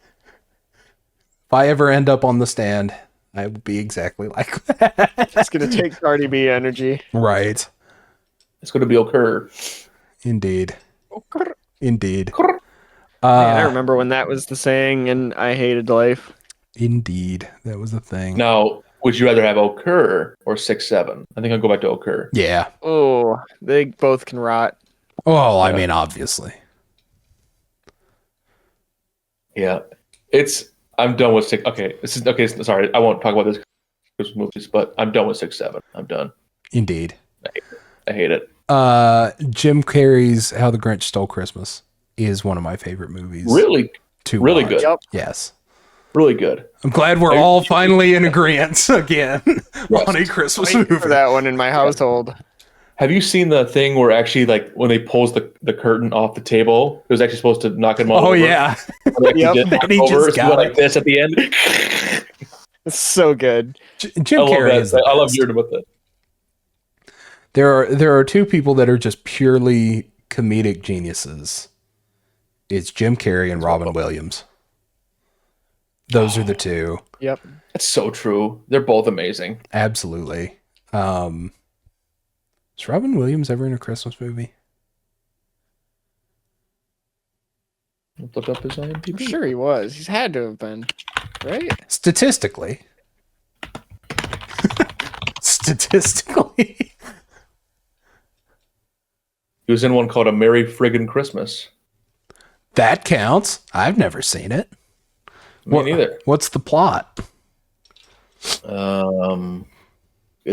I ever end up on the stand, I will be exactly like that. It's going to take Cardi B energy. Right. It's going to be occur. Indeed. Indeed. Man, I remember when that was the saying and I hated life. Indeed. That was the thing. Now, would you rather have occur or 6-7? I think I'll go back to occur. Yeah. Oh, they both can rot. Well, I mean, obviously. Yeah. I'm done with 6. Okay. Sorry. I won't talk about this Christmas movies, but I'm done with 6-7. I'm done. Indeed. I hate it. Jim Carrey's How the Grinch Stole Christmas is one of my favorite movies. Really to really watch. good. Yep. Yes. Really good. I'm glad we're all finally in agreement again on a Christmas Waiting movie. for that one in my household. Have you seen the thing where actually, like, when they pulls the curtain off the table, it was actually supposed to knock him all over? Oh, yeah. Yep. And he just got like it. this at the end. It's so good. Jim Carrey is the I love best. hearing about that. There are two people that are just purely comedic geniuses. It's Jim Carrey and Robin Williams. Those are the two. Yep. That's so true. They're both amazing. Absolutely. Is Robin Williams ever in a Christmas movie? Look up his I'm IMDb. sure he was. He's had to have been, right? Statistically. Statistically. He was in one called A Merry Friggin' Christmas. That counts. I've never seen it. Me neither. What's the plot? It's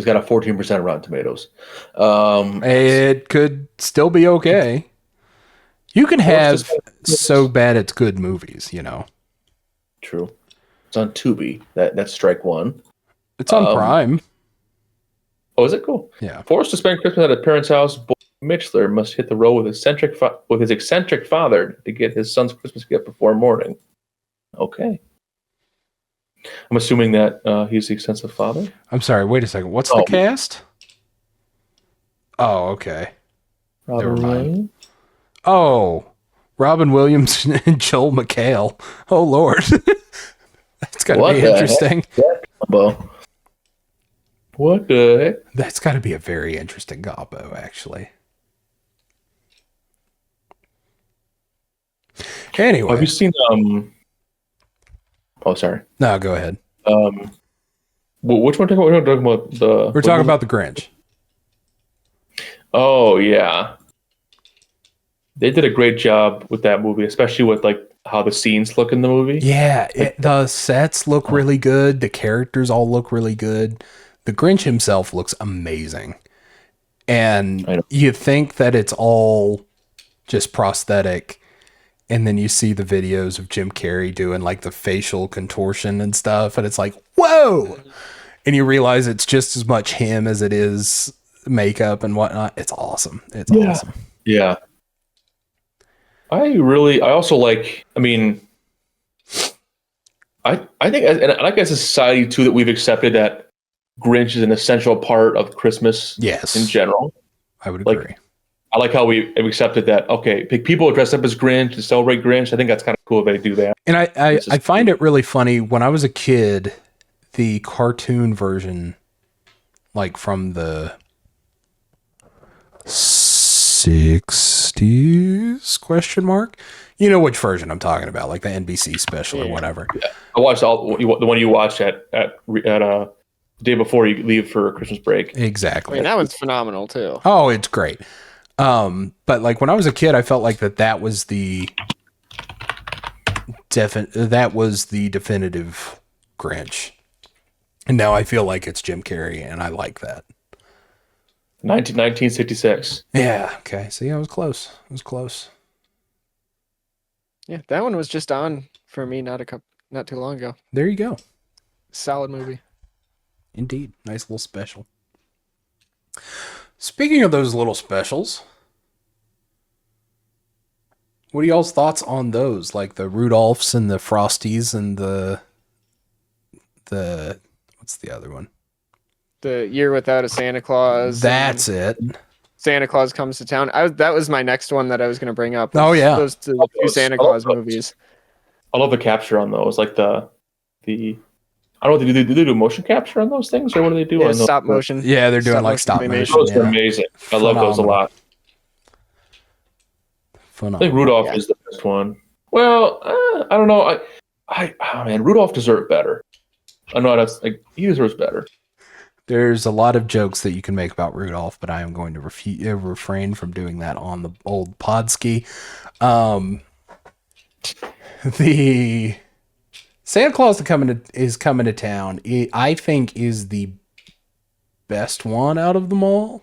got a 14% Rotten Tomatoes. It could still be okay. You can have so bad it's good movies, you know. True. It's on Tubi. That's strike one. It's on Prime. Oh, is it cool? Yeah. Forced to spend Christmas at his parents' house, boy Mitchler must hit the road with his eccentric father to get his son's Christmas gift before morning. Okay. I'm assuming that he's the extensive father. I'm sorry, wait a second. What's the cast? Oh, okay. Never mind. Oh, Robin Williams and Joel McHale. Oh, Lord. That's got to be interesting. What the heck? That's got to be a very interesting combo, actually. Anyway. Have you seen Oh, sorry. No, go ahead. Which one? We're talking about We're talking about the Grinch. Oh yeah, they did a great job with that movie, especially with like how the scenes look in the movie. Yeah, the sets look really good. The characters all look really good. The Grinch himself looks amazing, and you think that it's all just prosthetic. And then you see the videos of Jim Carrey doing like the facial contortion and stuff. And it's like, whoa. And you realize it's just as much him as it is makeup and whatnot. It's awesome. It's awesome. Yeah. I also like, I mean, I think, and I like as a society too, that we've accepted that Grinch is an essential part of Christmas. Yes. In general. I would agree. Like, I like how we have accepted that. Okay, people dress up as Grinch to celebrate Grinch. I think that's kind of cool if they do that. And I find it really funny. When I was a kid, the cartoon version, like from the 60s question mark, you know which version I'm talking about, like the NBC special or whatever. Yeah. I watched the one you watched at the day before you leave for Christmas break. Exactly. I mean, that one's phenomenal too. Oh, it's great. But like when I was a kid, I felt like that was the definitive Grinch. And now I feel like it's Jim Carrey, and I like that. 1966. Yeah. Okay. See, I was close. I was close. Yeah, that one was just on for me not too long ago. There you go. Solid movie. Indeed. Nice little special. Speaking of those little specials, what are y'all's thoughts on those? Like the Rudolphs and the Frosties and the what's the other one? The Year Without a Santa Claus. That's it. Santa Claus Comes to Town. That was my next one that I was going to bring up. Oh yeah, those two Santa Claus movies. I love the capture on those. Like the I don't know. Do they do motion capture on those things, or what do they do? Yeah, on those? stop motion. Yeah, they're doing like stop motion. Those are amazing. I love those a lot. Phenomenal. I think Rudolph is the best one. Well, I don't know. Man, Rudolph deserved better. I know that's like he deserves better. There's a lot of jokes that you can make about Rudolph, but I am going to refrain from doing that on the old Podski. The Santa Claus is coming to town. I think is the best one out of them all.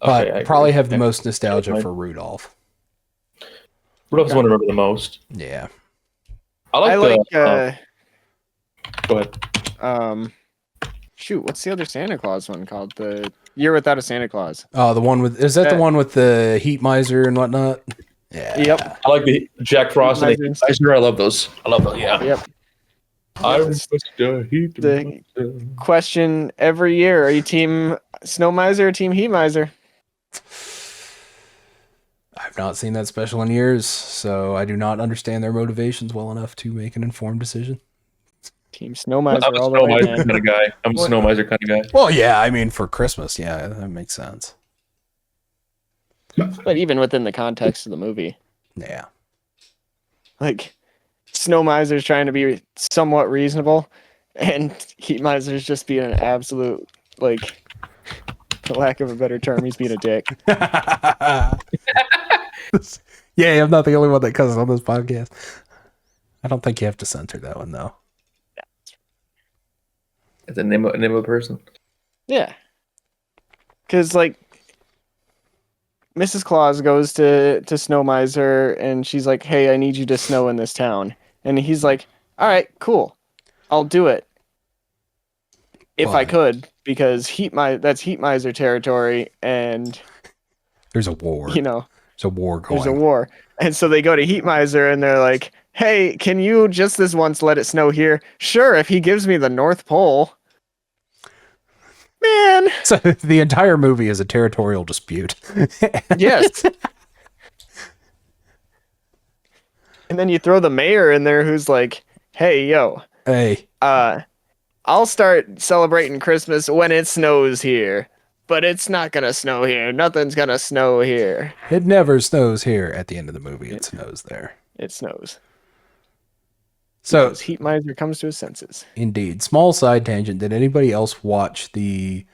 But Okay, probably have the most nostalgia for Rudolph. Rudolph's the one I remember the most. Yeah. I like go ahead. Shoot, what's the other Santa Claus one called? The Year Without a Santa Claus. Oh, the one with the one with the heat miser and whatnot? Yeah. Yep. I like the Jack Frost and the Eisner. I love those. Yeah. Yep. The question every year: are you team Snow Miser or team Heat Miser? I've not seen that special in years, so I do not understand their motivations well enough to make an informed decision. Team Snow Miser I'm a all the Snow way, Miser man. kind of guy. I'm a Snow Miser kind of guy. Well, yeah, I mean, for Christmas, yeah, that makes sense. But even within the context of the movie, Yeah. like Snow Miser's trying to be somewhat reasonable, and Heat Miser's just being an absolute, like, for lack of a better term, he's being a dick. Yeah, I'm not the only one that cusses on this podcast. I don't think you have to censor that one, though. It's a name of a person. Yeah. Because, like, Mrs. Claus goes to Snow Miser, and she's like, hey, I need you to snow in this town. And he's like, all right, cool. I'll do it. If I could, because that's Heat Miser territory, and... There's a war. You know. There's a war going. There's a war. And so they go to Heat Miser, and they're like, hey, can you just this once let it snow here? Sure, if he gives me the North Pole. Man. So the entire movie is a territorial dispute. Yes. And then you throw the mayor in there who's like, hey, yo. Hey. I'll start celebrating Christmas when it snows here. But it's not going to snow here. Nothing's going to snow here. It never snows here. At the end of the movie, it snows there. It snows. So because Heat Miser comes to his senses. Indeed. Small side tangent. Did anybody else watch the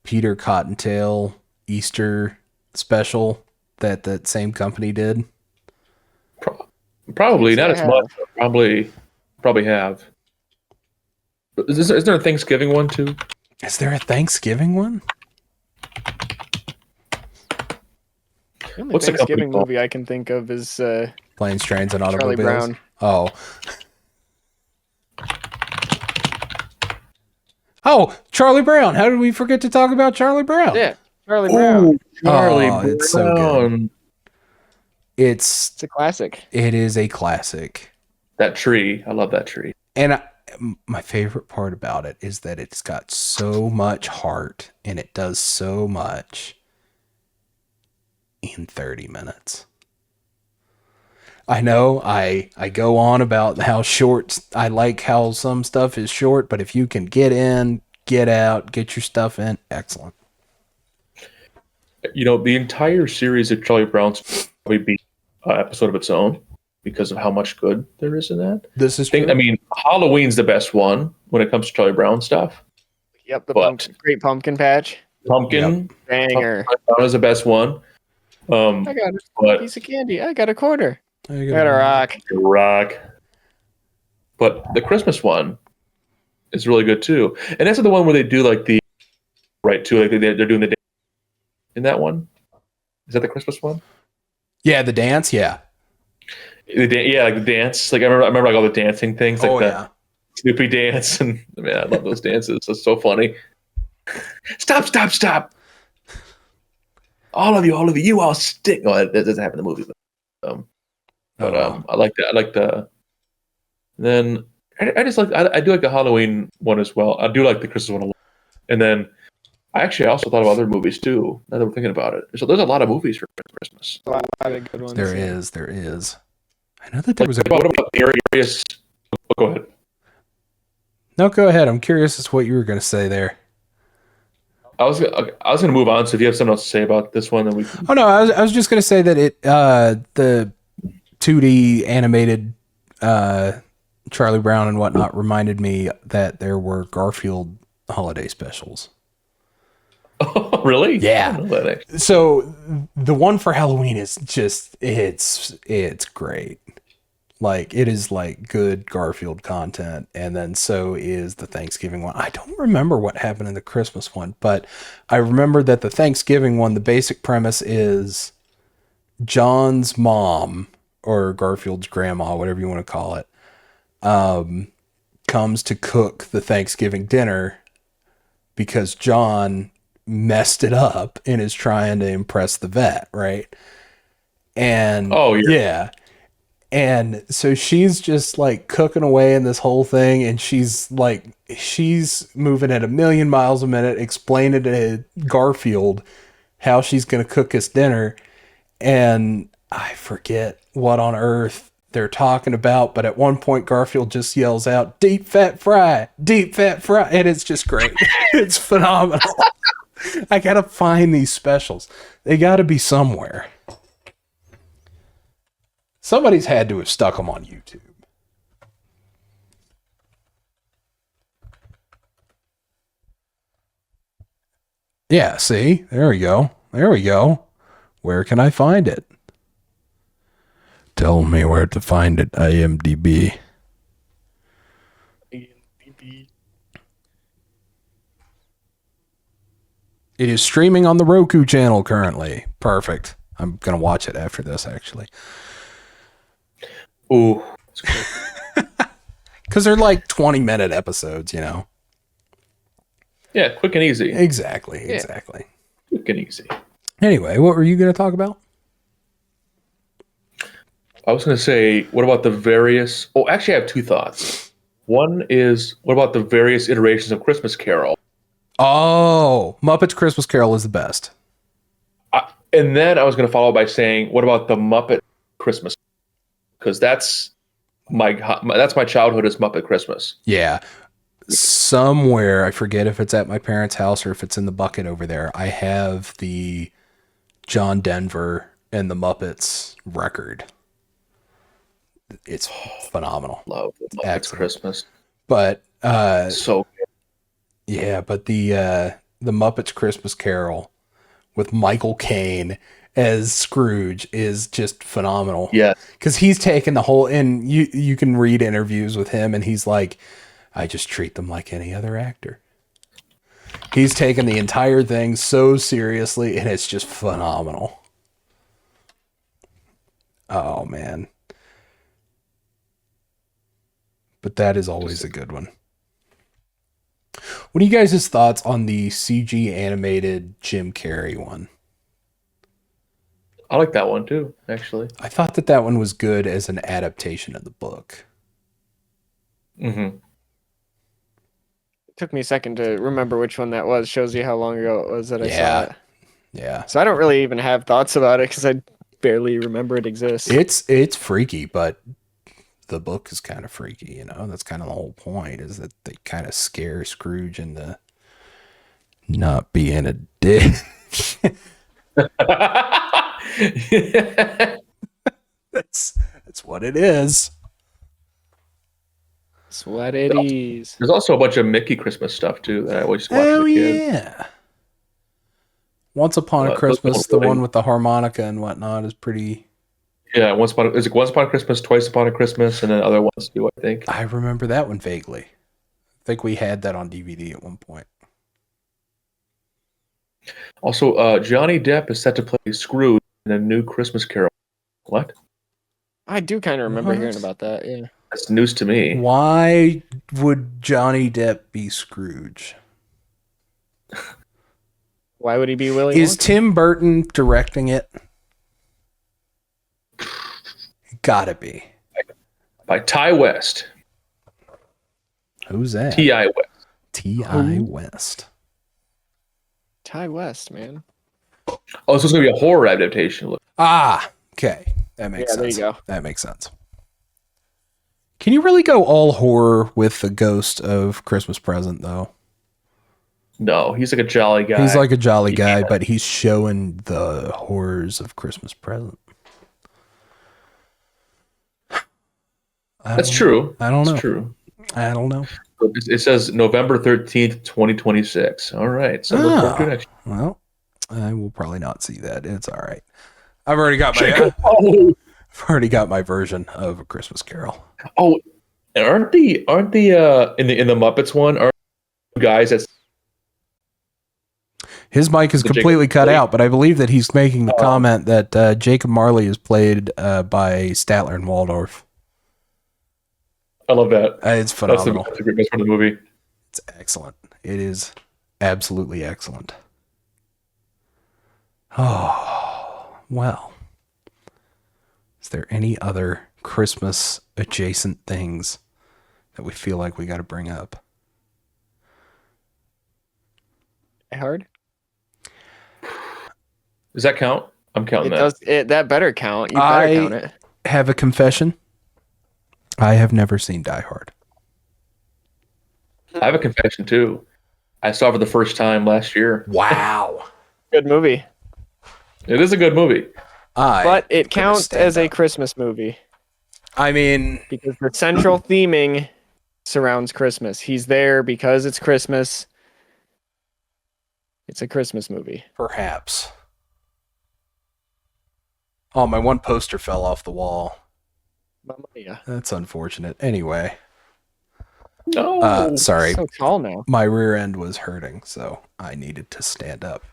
Peter Cottontail Easter special that same company did? Probably not as much. Probably have. Is there a Thanksgiving one too? Is there a Thanksgiving one? The only Thanksgiving movie I can think of is Planes, Trains, and Charlie Automobiles. Brown. Oh, Charlie Brown. How did we forget to talk about Charlie Brown? Yeah, Charlie Brown. Charlie Brown. It's so good. It's a classic. It is a classic. That tree. I love that tree. And my favorite part about it is that it's got so much heart and it does so much in 30 minutes. I know I go on about how short, I like how some stuff is short, but if you can get in, get out, get your stuff in, excellent. You know, the entire series of Charlie Brown's probably be an episode of its own because of how much good there is in that. This is true. I mean, Halloween's the best one when it comes to Charlie Brown stuff. Yep, the Great Pumpkin Patch. Pumpkin. Banger. That was the best one. I got a piece of candy. I got a quarter. I got a rock. But the Christmas one is really good too. And that's the one where they do like the right too. Like they're doing the dance in that one. Is that the Christmas one? Yeah, the dance. Yeah. Like the dance. Like I remember like all the dancing things. Like the Snoopy dance, and man, I love those dances. It's so funny. Stop! All of you, you all stick. Oh, that doesn't happen in the movie, but I like that. I like the. Then I just like I do like the Halloween one as well. I do like the Christmas one a lot. And then I also thought of other movies too. Now that we're thinking about it, so there's a lot of movies for Christmas. A lot of good ones. There is. I know that there was what about the areas? Go ahead. No, go ahead. I'm curious as to what you were going to say there. I was going to move on. So if you have something else to say about this one, then we. Oh no, I was just going to say that it the 2D animated Charlie Brown and whatnot reminded me that there were Garfield holiday specials. Oh, really? Yeah. I don't know that. So the one for Halloween is just it's great. Like it is like good Garfield content, and then so is the Thanksgiving one. I don't remember what happened in the Christmas one, but I remember that the Thanksgiving one, the basic premise is John's mom or Garfield's grandma, whatever you want to call it, comes to cook the Thanksgiving dinner because John messed it up and is trying to impress the vet, right? And yeah. And so she's just like cooking away in this whole thing, and she's moving at 1,000,000 miles a minute, explaining to Garfield how she's going to cook his dinner. And I forget what on earth they're talking about, but at one point Garfield just yells out, deep fat fry, and it's just great. It's phenomenal. I gotta find these specials. They gotta be somewhere. Somebody's had to have stuck them on YouTube. Yeah, see? There we go. Where can I find it? Tell me where to find it, IMDb. It is streaming on the Roku channel currently. Perfect. I'm going to watch it after this, actually. Ooh. Because they're like 20-minute episodes, you know? Yeah, quick and easy. Exactly. Quick and easy. Anyway, what were you going to talk about? I was going to say, what about the various... Oh, actually, I have two thoughts. One is, what about the various iterations of Christmas Carol? Oh, Muppets Christmas Carol is the best. And then I was going to follow by saying, what about the Muppet Christmas? Because that's my childhood is Muppet Christmas. Yeah. Somewhere, I forget if it's at my parents' house or if it's in the bucket over there, I have the John Denver and the Muppets record. It's phenomenal. Love Muppets Christmas. But so good. Yeah, but the Muppets Christmas Carol with Michael Caine as Scrooge is just phenomenal. Yeah, because he's taken the whole, and you can read interviews with him, and he's like, I just treat them like any other actor. He's taken the entire thing so seriously, and it's just phenomenal. Oh man, but that is always a good one. What are you guys' thoughts on the CG animated Jim Carrey one? I like that one too, actually. I thought that one was good as an adaptation of the book. Mm-hmm. It took me a second to remember which one that was. Shows you how long ago it was that I saw it. Yeah. So I don't really even have thoughts about it because I barely remember it exists. It's freaky, but the book is kind of freaky, you know? That's kind of the whole point, is that they kind of scare Scrooge into not being a dick. That's what it is. That's what it is. There's also a bunch of Mickey Christmas stuff too that I always watch as a kid. Yeah. Once Upon a Christmas, the one with the harmonica and whatnot, is pretty. Yeah, Once Upon a Christmas, Twice Upon a Christmas, and then other ones too, I think. I remember that one vaguely. I think we had that on DVD at one point. Also, Johnny Depp is set to play Scrooge in a new Christmas Carol. What? I do kind of remember hearing about that, yeah. That's news to me. Why would Johnny Depp be Scrooge? Why would he be Willy Is Wonka? Tim Burton directing it? Gotta be. By Ty West. Who's that? T.I. West. T.I. West. Ty West, man. Oh, so it's going to be a horror adaptation. Ah, okay. That makes sense. There you go. That makes sense. Can you really go all horror with the ghost of Christmas Present, though? No, he's like a jolly guy. He's like a jolly guy, but he's showing the horrors of Christmas Present. That's true. I don't know. That's true. I don't know. It says November 13th, 2026. All right. So look forward to next year. Well, I will probably not see that. It's all right. I've already got my version of A Christmas Carol. Oh, aren't the in the Muppets one are guys that's his mic is completely cut out, but I believe that he's making the comment that Jacob Marley is played by Statler and Waldorf. I love that. It's phenomenal. That's the best part of the movie. It's excellent. It is absolutely excellent. Oh, well. Is there any other Christmas adjacent things that we feel like we got to bring up? Die Hard? Does that count? I'm counting that. That better count. You better count it. Have a confession. I have never seen Die Hard. I have a confession too. I saw it for the first time last year. Wow. Good movie. It is a good movie. But it counts as a Christmas movie. I mean, because the central theming surrounds Christmas. He's there because it's Christmas. It's a Christmas movie. Perhaps. Oh, my one poster fell off the wall. Yeah. That's unfortunate. Anyway. No. Sorry. So tall now. My rear end was hurting, so I needed to stand up.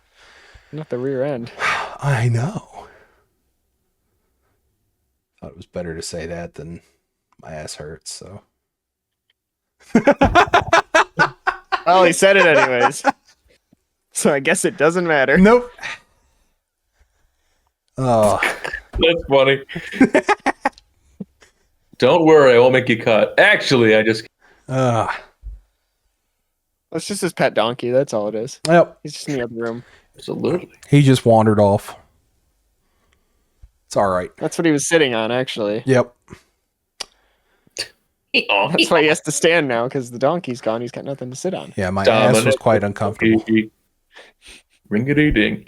Not the rear end. I know. Thought it was better to say that than my ass hurts, so. Well, he said it anyways. So I guess it doesn't matter. Nope. Oh. That's funny. Don't worry, I won't make you cut. Actually, I just... It's just his pet donkey, that's all it is. Yep. He's just in the other room. Absolutely. He just wandered off. It's all right. That's what he was sitting on, actually. Yep. That's why he has to stand now, because the donkey's gone. He's got nothing to sit on. Yeah, my ass was quite uncomfortable. Ring-a-dee-ding.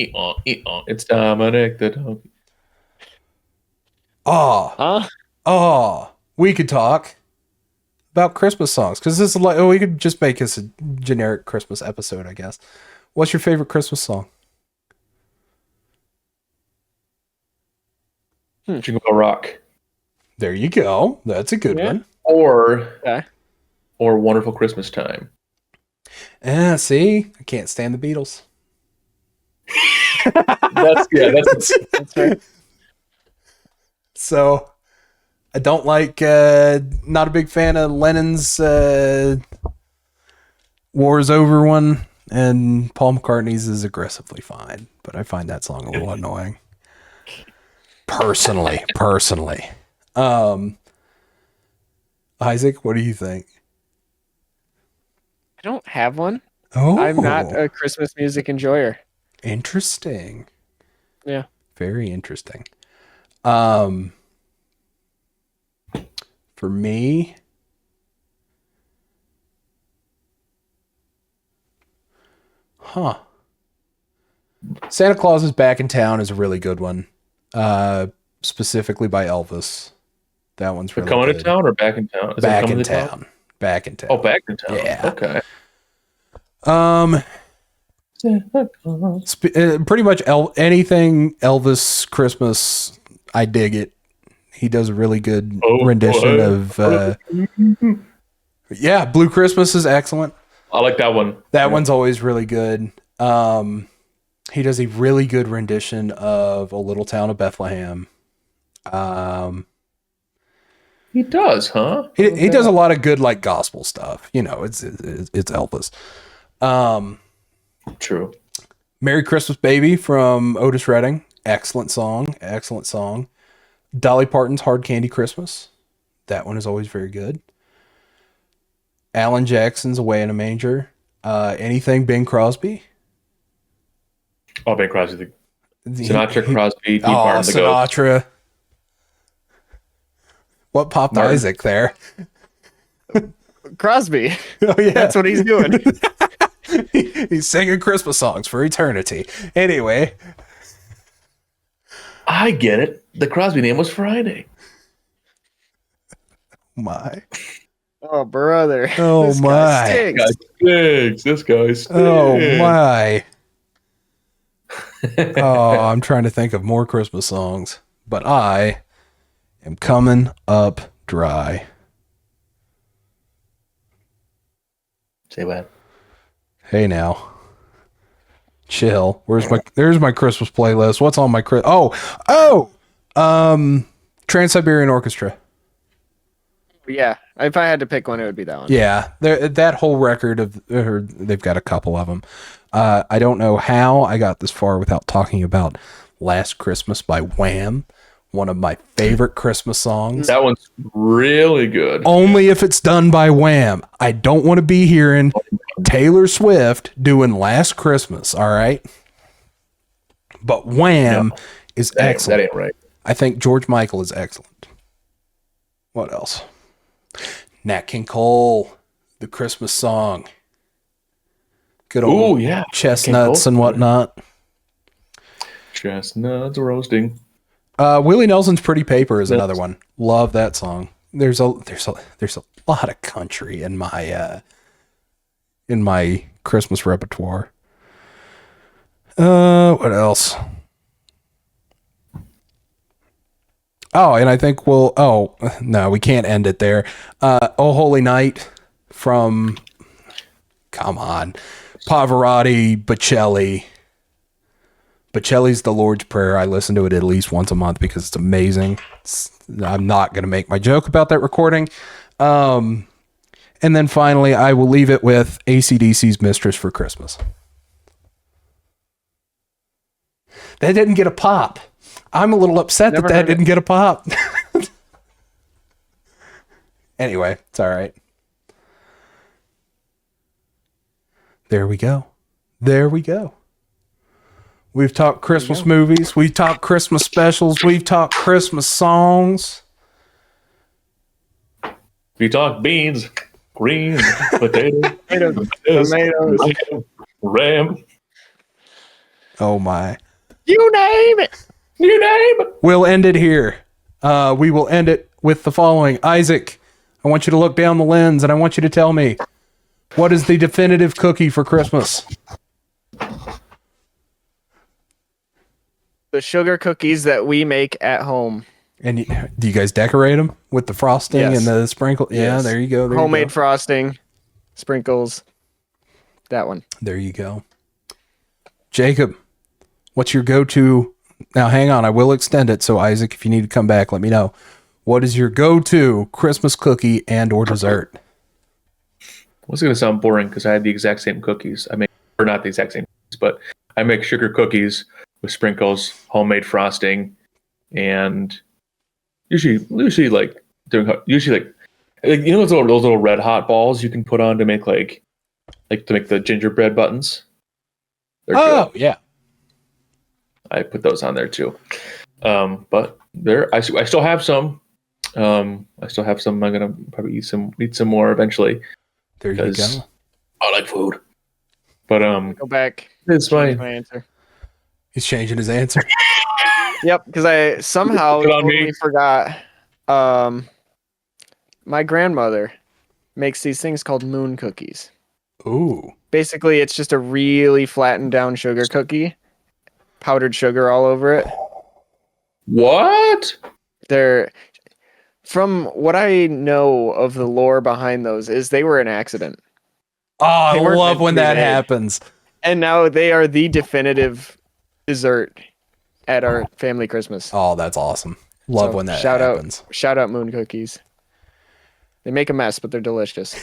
It's Dominic the donkey. Oh, we could talk about Christmas songs, because this is like, we could just make this a generic Christmas episode, I guess. What's your favorite Christmas song? Jingle Bell Rock. There you go. That's a good one. Or Wonderful Christmas Time. See, I can't stand the Beatles. That's right. So, I don't like, not a big fan of Lennon's War is Over one, and Paul McCartney's is Aggressively Fine, but I find that song a little annoying. Personally. Isaac, what do you think? I don't have one. Oh. I'm not a Christmas music enjoyer. Interesting. Yeah. Very interesting. For me, Santa Claus is Back in Town is a really good one. Specifically by Elvis. That one's really Coming good. to Town or Back in Town? Back in Town. Back in Town. Oh, Back in Town. Yeah. Okay. Pretty much anything Elvis Christmas, I dig it. He does a really good rendition of Blue Christmas is excellent. I like that one. That one's always really good. He does a really good rendition of A Little Town of Bethlehem. He does, huh? He does a lot of good like gospel stuff. You know, it's Elvis. True. Merry Christmas Baby from Otis Redding. Excellent song. Dolly Parton's Hard Candy Christmas. That one is always very good. Alan Jackson's Away in a Manger. Anything Bing Crosby. Oh, Bing Crosby. Sinatra, Crosby, Deep Martin, the Sinatra. What popped Martin. Isaac there? Crosby. Oh, yeah. That's what he's doing. He's singing Christmas songs for eternity. Anyway. I get it. The Crosby name was Friday. My. Oh, brother. Oh, this my. Guy stinks. This guy stinks. Oh, my. I'm trying to think of more Christmas songs. But I am coming up dry. Say what? Hey now. Chill. There's my Christmas playlist. What's on my Trans-Siberian Orchestra. Yeah, if I had to pick one, it would be that one. Yeah, that whole record they've got a couple of them. I don't know how I got this far without talking about Last Christmas by Wham, one of my favorite Christmas songs. That one's really good. Only if it's done by Wham. I don't want to be hearing Taylor Swift doing Last Christmas, all right? But Wham is excellent. That ain't right. I think George Michael is excellent. What else? Nat King Cole, the Christmas song. Good old chestnuts and whatnot. Chestnuts roasting. Willie Nelson's Pretty Paper is another one. Love that song. There's a lot of country in my Christmas repertoire. What else? Oh, and I think no, we can't end it there. Oh Holy Night from, come on, Pavarotti, Bocelli. Bocelli's The Lord's Prayer. I listen to it at least once a month because it's amazing. I'm not going to make my joke about that recording. And then finally, I will leave it with AC/DC's Mistress for Christmas. That didn't get a pop. I'm a little upset that didn't get a pop. Anyway, it's all right. There we go. We've talked Christmas movies. We've talked Christmas specials. We've talked Christmas songs. We talk beans, greens, potatoes, ram. Oh my. You name it. We'll end it here. We will end it with the following. Isaac, I want you to look down the lens and I want you to tell me, what is the definitive cookie for Christmas? The sugar cookies that we make at home. And do you guys decorate them with the frosting and the sprinkle? Yeah, there you go. Homemade frosting, sprinkles. That one. There you go. Jacob, what's your go-to? Now, hang on. I will extend it. So, Isaac, if you need to come back, let me know. What is your go-to Christmas cookie and or dessert? Well, it's going to sound boring because I had the exact same cookies. Or not the exact same cookies, but I make sugar cookies with sprinkles, homemade frosting, and usually like you know those little red hot balls you can put on to make to make the gingerbread buttons. They're good. Yeah. I put those on there too. But I still have some. I'm gonna probably eat some more eventually. There you go. I like food. But go back. It's fine. My answer. He's changing his answer. Yep, because I somehow totally forgot. My grandmother makes these things called moon cookies. Ooh. Basically, it's just a really flattened down sugar cookie, powdered sugar all over it. What? They're, from what I know of the lore behind those, is they were an accident. Oh, I love when that happens. And now they are the definitive dessert at our family Christmas. Oh, that's awesome. Love when that happens. Shout out moon cookies. They make a mess, but they're delicious.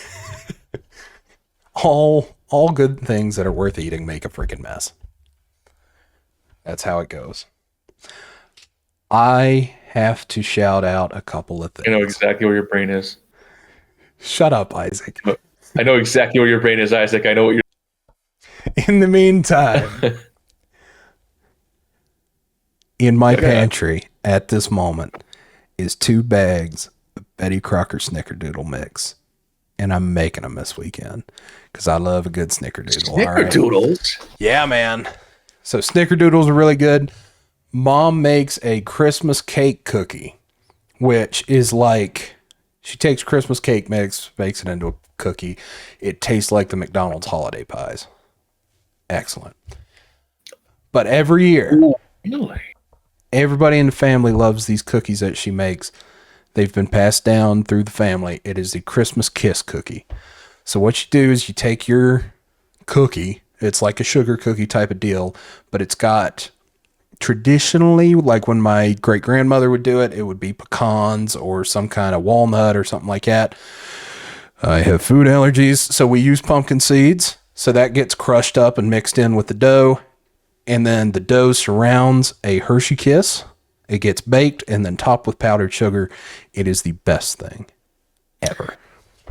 All good things that are worth eating make a freaking mess. That's how it goes. I have to shout out a couple of things. I know exactly where your brain is. Shut up, Isaac. I know exactly where your brain is, Isaac. I know what you're... In the meantime, in my pantry at this moment is 2 bags of Betty Crocker Snickerdoodle mix. And I'm making them this weekend because I love a good Snickerdoodle. Snickerdoodles? Right? Yeah, man. So Snickerdoodles are really good. Mom makes a Christmas cake cookie, which is like, she takes Christmas cake mix, makes it into a cookie. It tastes like the McDonald's holiday pies. Excellent. But every year, really? Everybody in the family loves these cookies that she makes. They've been passed down through the family. It is the Christmas Kiss cookie. So what you do is you take your cookie. It's like a sugar cookie type of deal, but it's got traditionally, like when my great grandmother would do it, it would be pecans or some kind of walnut or something like that. I have food allergies, so we use pumpkin seeds. So that gets crushed up and mixed in with the dough. And then the dough surrounds a Hershey Kiss. It gets baked and then topped with powdered sugar. It is the best thing ever.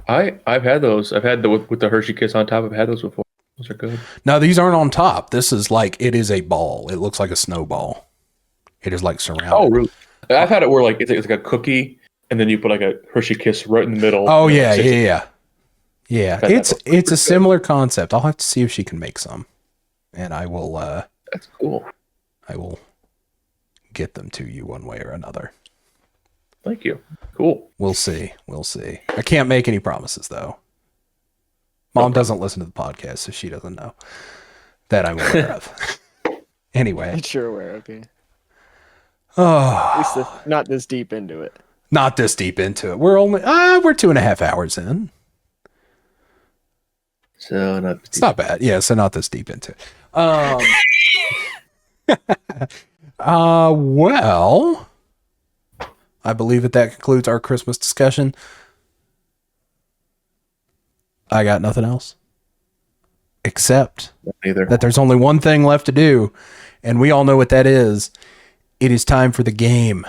I've had those. I've had with the Hershey Kiss on top. I've had those before. Those are good. No, these aren't on top. This is like, it is a ball. It looks like a snowball. It is like surrounded. Oh, really? I've had it where like it's like a cookie, and then you put like a Hershey Kiss right in the middle. Oh yeah. It's a similar concept. I'll have to see if she can make some, and I will. That's cool. I will get them to you one way or another. Thank you. Cool. We'll see. I can't make any promises though. Mom doesn't listen to the podcast, so she doesn't know that I'm aware of. Anyway. That you're aware of, yeah. Oh. At least not this deep into it. Not this deep into it. We're 2.5 hours in. So it's not bad. Yeah, so not this deep into it. Well, I believe that concludes our Christmas discussion. I got nothing else. Except that there's only one thing left to do, and we all know what that is. It is time for the game.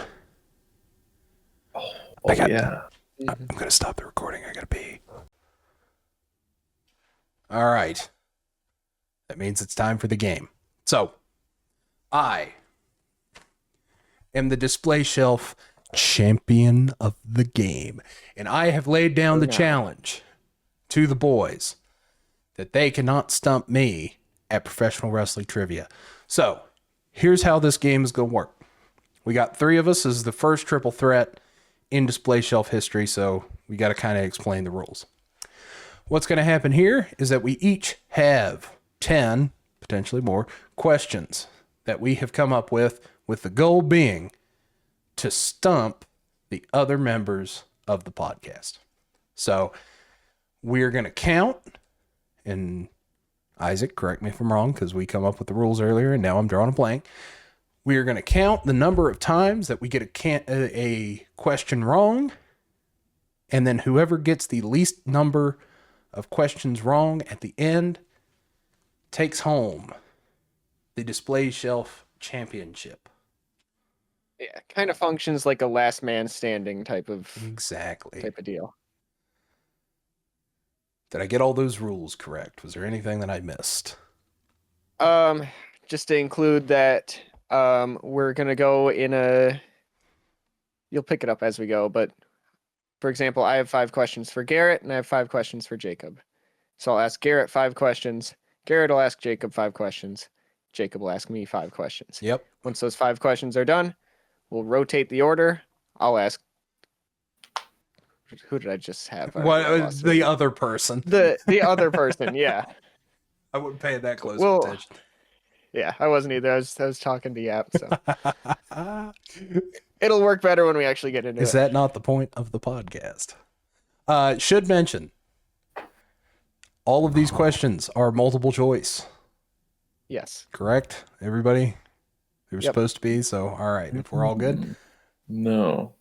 I'm going to stop the recording. I got to pee. All right. That means it's time for the game. So, I am the DisplayShelf champion of the game, and I have laid down the challenge to the boys that they cannot stump me at professional wrestling trivia. So, here's how this game is going to work. We got 3 of us. This is the first triple threat in DisplayShelf history, so we got to kind of explain the rules. What's going to happen here is that we each have 10, potentially more, questions that we have come up with the goal being to stump the other members of the podcast. So, we're going to count, and Isaac, correct me if I'm wrong, because we come up with the rules earlier, and now I'm drawing a blank. We are going to count the number of times that we get a question wrong, and then whoever gets the least number of questions wrong at the end takes home the DisplayShelf Championship. Yeah, kind of functions like a last man standing type of deal. Did I get all those rules correct? Was there anything that I missed? Just to include that, we're gonna go in you'll pick it up as we go, but for example, I have 5 questions for Garrett and I have 5 questions for Jacob. So I'll ask Garrett 5 questions. Garrett will ask Jacob 5 questions. Jacob will ask me 5 questions. Yep. Once those 5 questions are done, we'll rotate the order. I'll ask. Who did I just have? The other person. The other person, yeah. I wouldn't pay that close attention. Yeah, I wasn't either. I was talking to Yap, so it'll work better when we actually get into it. Is that not the point of the podcast? Should mention, all of these questions are multiple choice. Yes. Correct, everybody? They were supposed to be, so all right. If we're all good? No.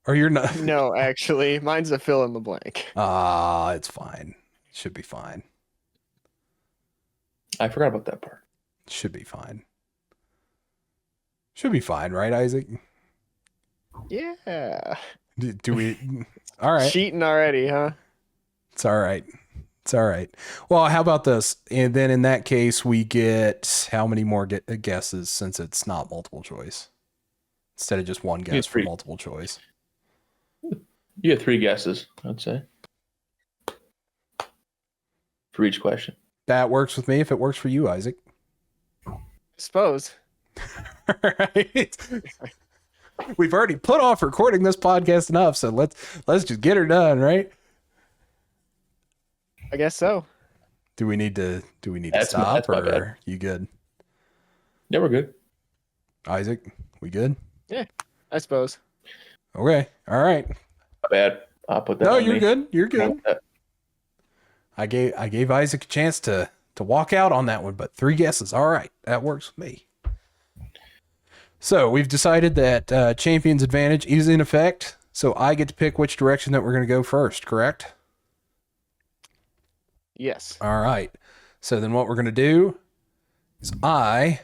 Or you're not? No, actually. Mine's a fill in the blank. It's fine. Should be fine. I forgot about that part. Should be fine. Should be fine, right, Isaac? Yeah. Do we? All right. Cheating already, huh? It's all right. It's all right. Well, how about this? And then in that case, we get how many more guesses since it's not multiple choice? Instead of just one guess for multiple choice. You get 3 guesses, I'd say. For each question. That works with me if it works for you, Isaac. I suppose. Right. We've already put off recording this podcast enough, so let's just get her done, right? I guess so. Do we need to stop or you good? Yeah, we're good. Isaac, we good? Yeah, I suppose. Okay. All right. Not bad. I'll put that No, on you're me. good. You're good. I gave Isaac a chance to walk out on that one, but 3 guesses. All right. That works with me. So we've decided that Champion's Advantage is in effect. So I get to pick which direction that we're going to go first, correct? Yes. All right. So then what we're going to do is I'm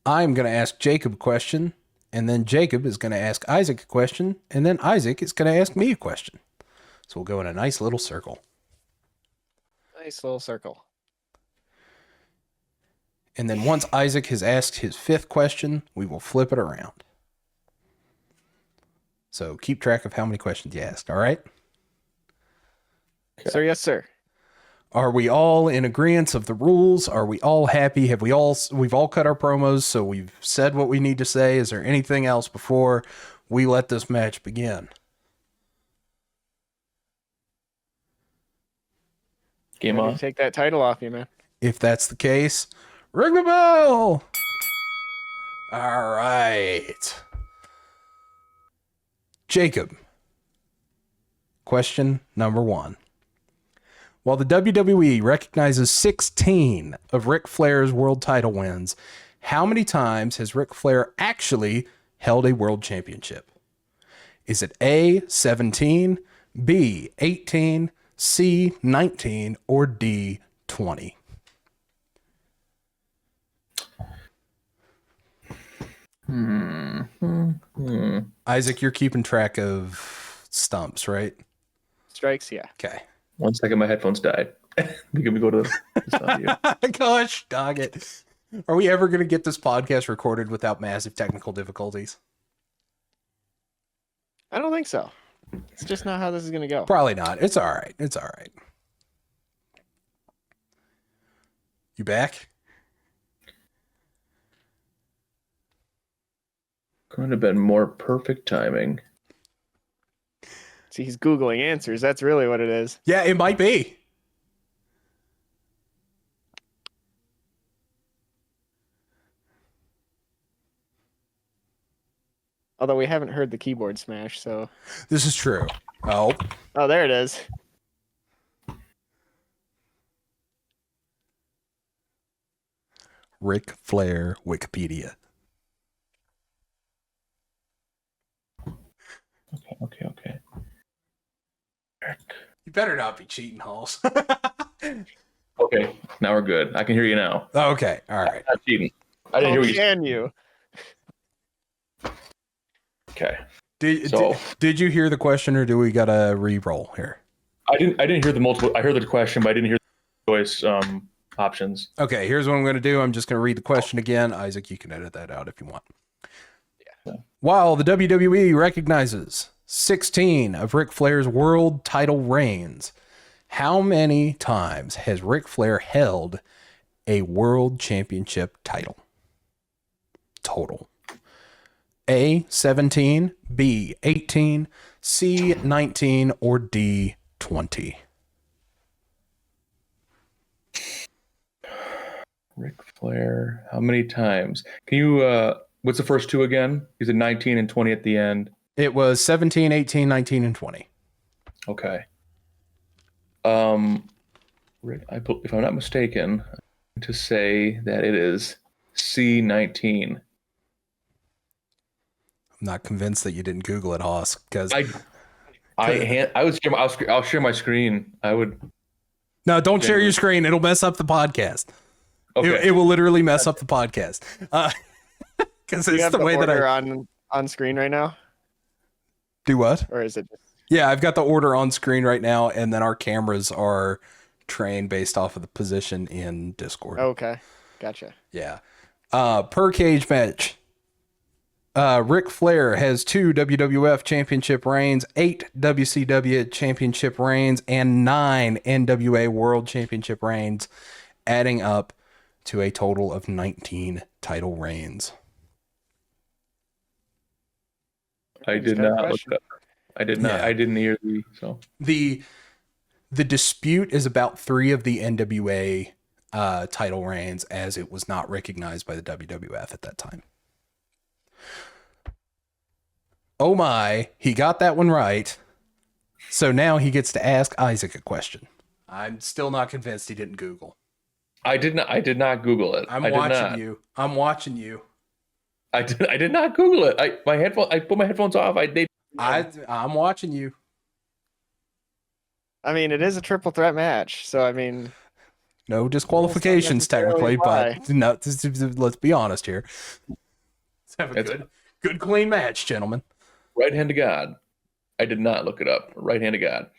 going to ask Jacob a question, and then Jacob is going to ask Isaac a question, and then Isaac is going to ask me a question. So we'll go in a nice little circle. Nice little circle. And then once Isaac has asked his fifth question, we will flip it around. So keep track of how many questions you asked, all right? Okay. Sir, yes, sir. Are we all in agreement of the rules? Are we all happy? We've all cut our promos, so we've said what we need to say. Is there anything else before we let this match begin? Game on. Take that title off you, man. If that's the case, ring the bell! All right. Jacob. Question number 1. While the WWE recognizes 16 of Ric Flair's world title wins, how many times has Ric Flair actually held a world championship? Is it A, 17, B, 18, C, 19, or D, 20? Isaac, you're keeping track of stumps, right? Strikes, yeah. Okay. 1 second, my headphones died. Let me go to the audio. Gosh, dog it. Are we ever going to get this podcast recorded without massive technical difficulties? I don't think so. It's just not how this is going to go. Probably not. It's all right. It's all right. You back? Couldn't have been more perfect timing. See, he's Googling answers. That's really what it is. Yeah, it might be. Although we haven't heard the keyboard smash, so... This is true. Oh. Oh, there it is. Ric Flair Wikipedia. Okay. You better not be cheating, Halls. Okay, now we're good. I can hear you now. Okay, all right. I'm not cheating. I didn't hear what you said. Can you? Okay. Did you hear the question, or do we got to re-roll here? I didn't hear the multiple. I heard the question, but I didn't hear the choice options. Okay, here's what I'm going to do. I'm just going to read the question again. Isaac, you can edit that out if you want. Yeah. While the WWE recognizes 16 of Ric Flair's world title reigns, how many times has Ric Flair held a world championship title? Total. A, 17, B, 18, C, 19, or D, 20? Ric Flair, how many times? Can you, what's the first two again? Is it 19 and 20 at the end? It was 17, 18, 19, and 20. Okay. If I'm not mistaken, to say that it is C19. I'm not convinced that you didn't Google it, Hoss, because I'll share my screen. No, don't share your screen. It'll mess up the podcast. Okay. It will literally mess up the podcast. Because it's the way that on screen right now. Do what? Or is it? Yeah, I've got the order on screen right now, and then our cameras are trained based off of the position in Discord. Okay, gotcha. Yeah. Per cage match, Ric Flair has 2 WWF championship reigns, 8 WCW championship reigns, and 9 NWA World Championship reigns, adding up to a total of 19 title reigns. I did not look up. I did not. Yeah. I didn't hear The dispute is about 3 of the NWA title reigns, as it was not recognized by the WWF at that time. Oh my, he got that one right. So now he gets to ask Isaac a question. I'm still not convinced he didn't Google. I did not Google it. I'm I did watching not. you. I'm watching you. I did not Google it. I put my headphones off. I'm watching you. I mean, it is a triple threat match, so I mean, No disqualifications technically, necessarily but no. Let's be honest here. Let's have a good, clean match, gentlemen. Right hand to God. I did not look it up. Right hand to God.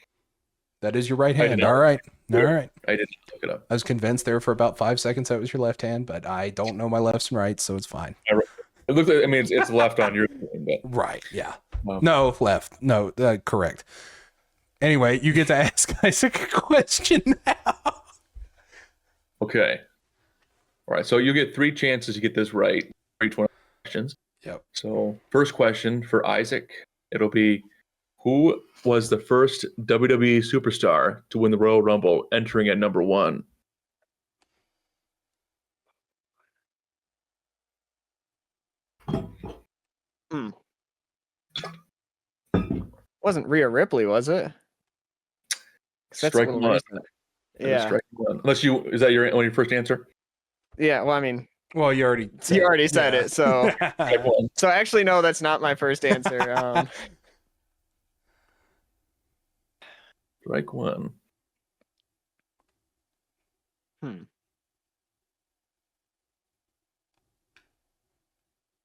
That is your right hand. All right. All right. I did not look it up. I was convinced there for about 5 seconds that was your left hand, but I don't know my lefts and rights, so it's fine. It looks like, I mean, it's left on your screen, but Right. Yeah. Well. No, left. No, correct. Anyway, you get to ask Isaac a question now. Okay. All right. So you get 3 chances to get this right for each one of the questions. Yep. So first question for Isaac, it'll be, who was the first WWE superstar to win the Royal Rumble entering at number 1? wasn't Rhea Ripley, was it? 'Cause that's a Strike little one. recent. Yeah. Strike one. Unless is that your first answer? Yeah. Well, I mean, Well, you already said it. So, Strike one. so actually, no, that's not my first answer. Strike one.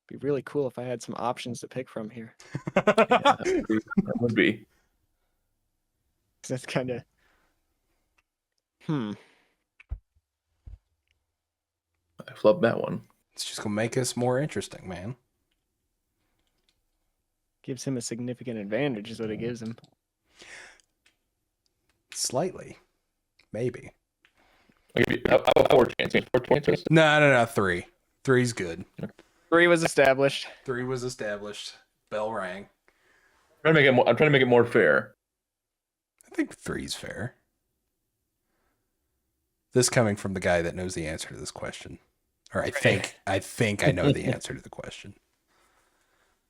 Be really cool if I had some options to pick from here. Yeah, that would be. That's kind of. I flubbed that one. It's just gonna make us more interesting, man. Gives him a significant advantage, is what it gives him. Slightly, maybe. I'll give you 4 chances. 4 chances. No. 3. 3's good. 3 was established. 3 was established. Bell rang. I'm trying to make it more fair. I think 3's fair. This coming from the guy that knows the answer to this question. Or I think I know the answer to the question.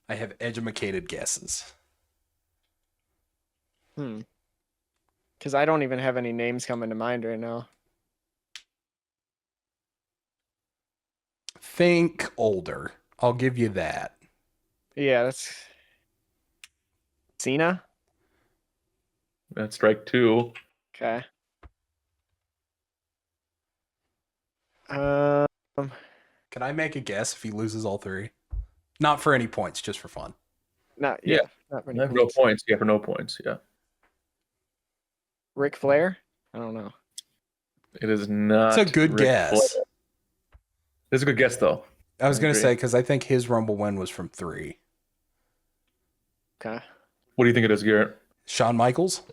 I have educated guesses. Because I don't even have any names coming to mind right now. Think older. I'll give you that. Yeah, that's Cena. That's strike 2. Okay. Can I make a guess if he loses all 3? Not for any points, just for fun. Not Yeah. Not for any No points. Yeah, for no points. Yeah. Ric Flair? I don't know. It is not. It's a good guess. Flair. It's a good guess, though. I was going to say, because I think his Rumble win was from 3. Okay. What do you think it is, Garrett? Shawn Michaels?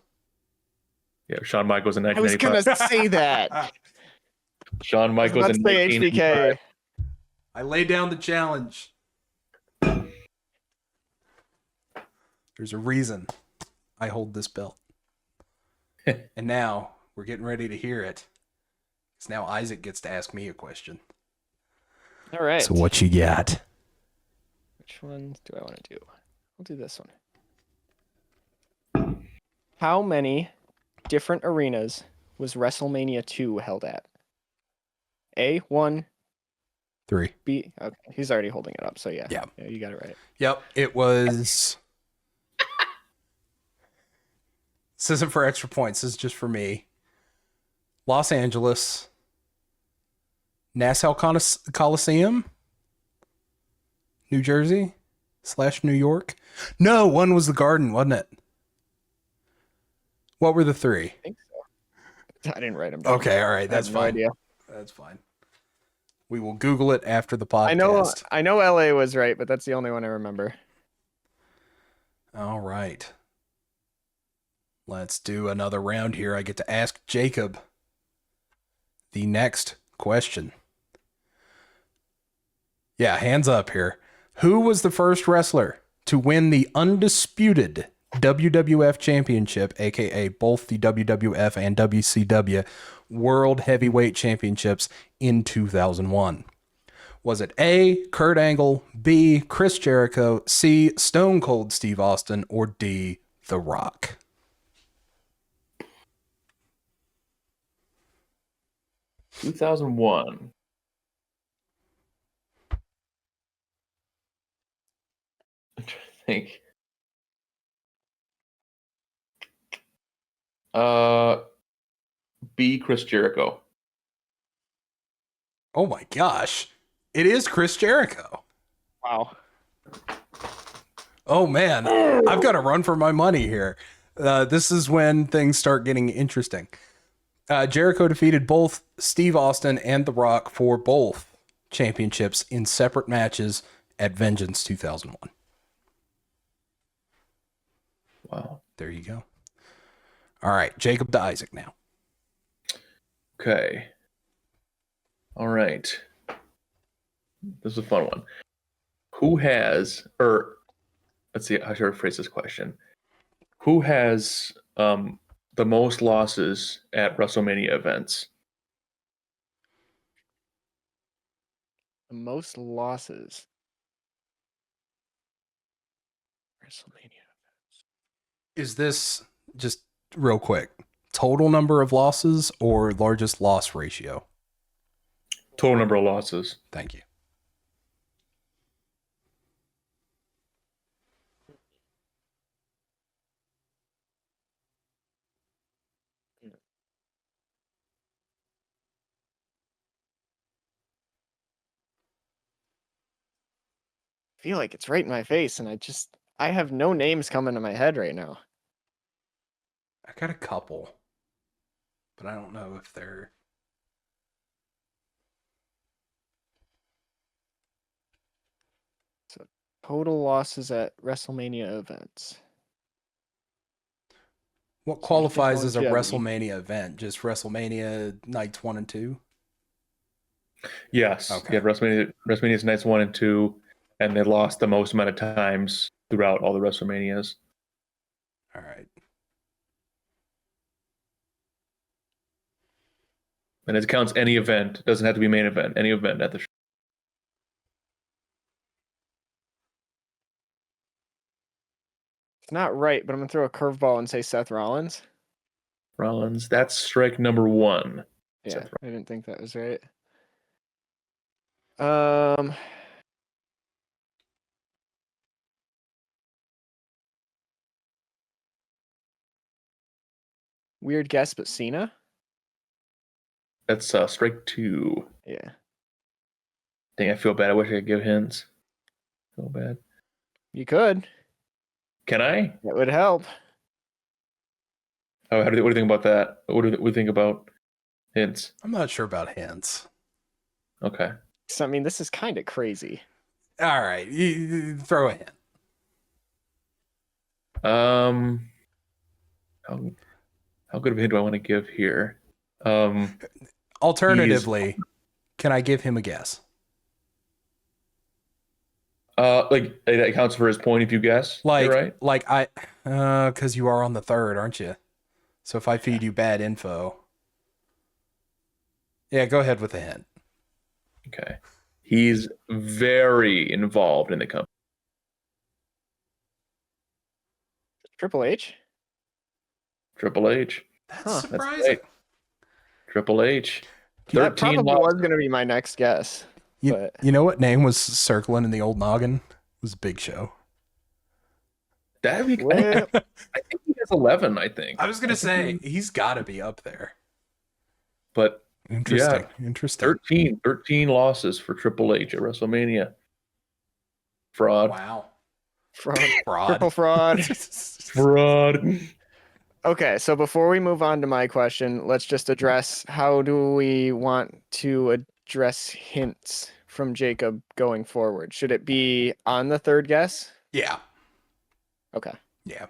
Yeah, Shawn Michaels in I was 1985. going to say that. Shawn Michaels Let's in say 1985. HBK. I lay down the challenge. There's a reason I hold this belt. And now we're getting ready to hear it. Because now Isaac gets to ask me a question. All right. So what you got? Which one do I want to do? I'll do this one. How many different arenas was WrestleMania 2 held at? A, 1, 3. B. Okay, he's already holding it up, so yeah. Yeah. Yeah, you got it right. Yep, it was... This isn't for extra points. This is just for me. Los Angeles, Nassau Coliseum, New Jersey / New York. No, one was the Garden, wasn't it? What were the 3? I think so. I didn't write them down. Okay, all right, that's I have fine. No idea. That's fine. We will Google it after the podcast. I know LA was right, but that's the only one I remember. All right. Let's do another round here. I get to ask Jacob the next question. Yeah, hands up here. Who was the first wrestler to win the undisputed WWF Championship, aka both the WWF and WCW World Heavyweight Championships in 2001? Was it A, Kurt Angle, B, Chris Jericho, C, Stone Cold Steve Austin, or D, The Rock? 2001. I'm trying to think. B. Chris Jericho. Oh my gosh. It is Chris Jericho. Wow. Oh man, I've got to run for my money here. This is when things start getting interesting. Jericho defeated both Steve Austin and The Rock for both championships in separate matches at Vengeance 2001. Wow. There you go. All right, Jacob to Isaac now. Okay. All right. This is a fun one. Who has, or let's see, how should I phrase this question? Who has the most losses at WrestleMania events? The most losses. WrestleMania. Is this, just real quick, total number of losses or largest loss ratio? Total number of losses. Thank you. I feel like it's right in my face, and I have no names coming to my head right now. I got a couple, but I don't know if they're... So total losses at WrestleMania events. What qualifies as a longevity. WrestleMania event? Just WrestleMania nights 1 and 2? Yes. Okay. Yeah, WrestleMania's nights 1 and 2, and they lost the most amount of times throughout all the WrestleManias. All right. And it counts any event. It doesn't have to be main event. Any event at the show. It's not right, but I'm gonna throw a curveball and say Seth Rollins. Rollins. That's strike number 1. Yeah, Seth I didn't think that was right. Weird guess, but Cena? That's strike 2. Yeah. Dang, I feel bad. I wish I could give hints. Feel bad. You could. Can I? That would help. Oh, what do you think about that? What do we think about hints? I'm not sure about hints. Okay. So, I mean, this is kind of crazy. All right, you throw a hint. How good of a hint do I want to give here? Alternatively, can I give him a guess? Like that counts for his point if you guess. Like, right? because you are on the third, aren't you? So if I feed you bad info, yeah, go ahead with a hint. Okay. He's very involved in the company. Triple H? Triple H. That's Huh. surprising. That's right. Triple H. That 13 probably losses. was going to be my next guess. You know what name was circling in the old noggin? It was Big Show. That'd be Well, I think he has 11, I think. I was going to say, he's got to be up there. But Interesting. yeah, Interesting. 13 losses for Triple H at WrestleMania. Fraud. Wow. fraud. Fraud. Triple fraud. Fraud. Okay, so before we move on to my question, let's just address how do we want to address hints from Jacob going forward? Should it be on the third guess? Yeah. Okay. Yeah.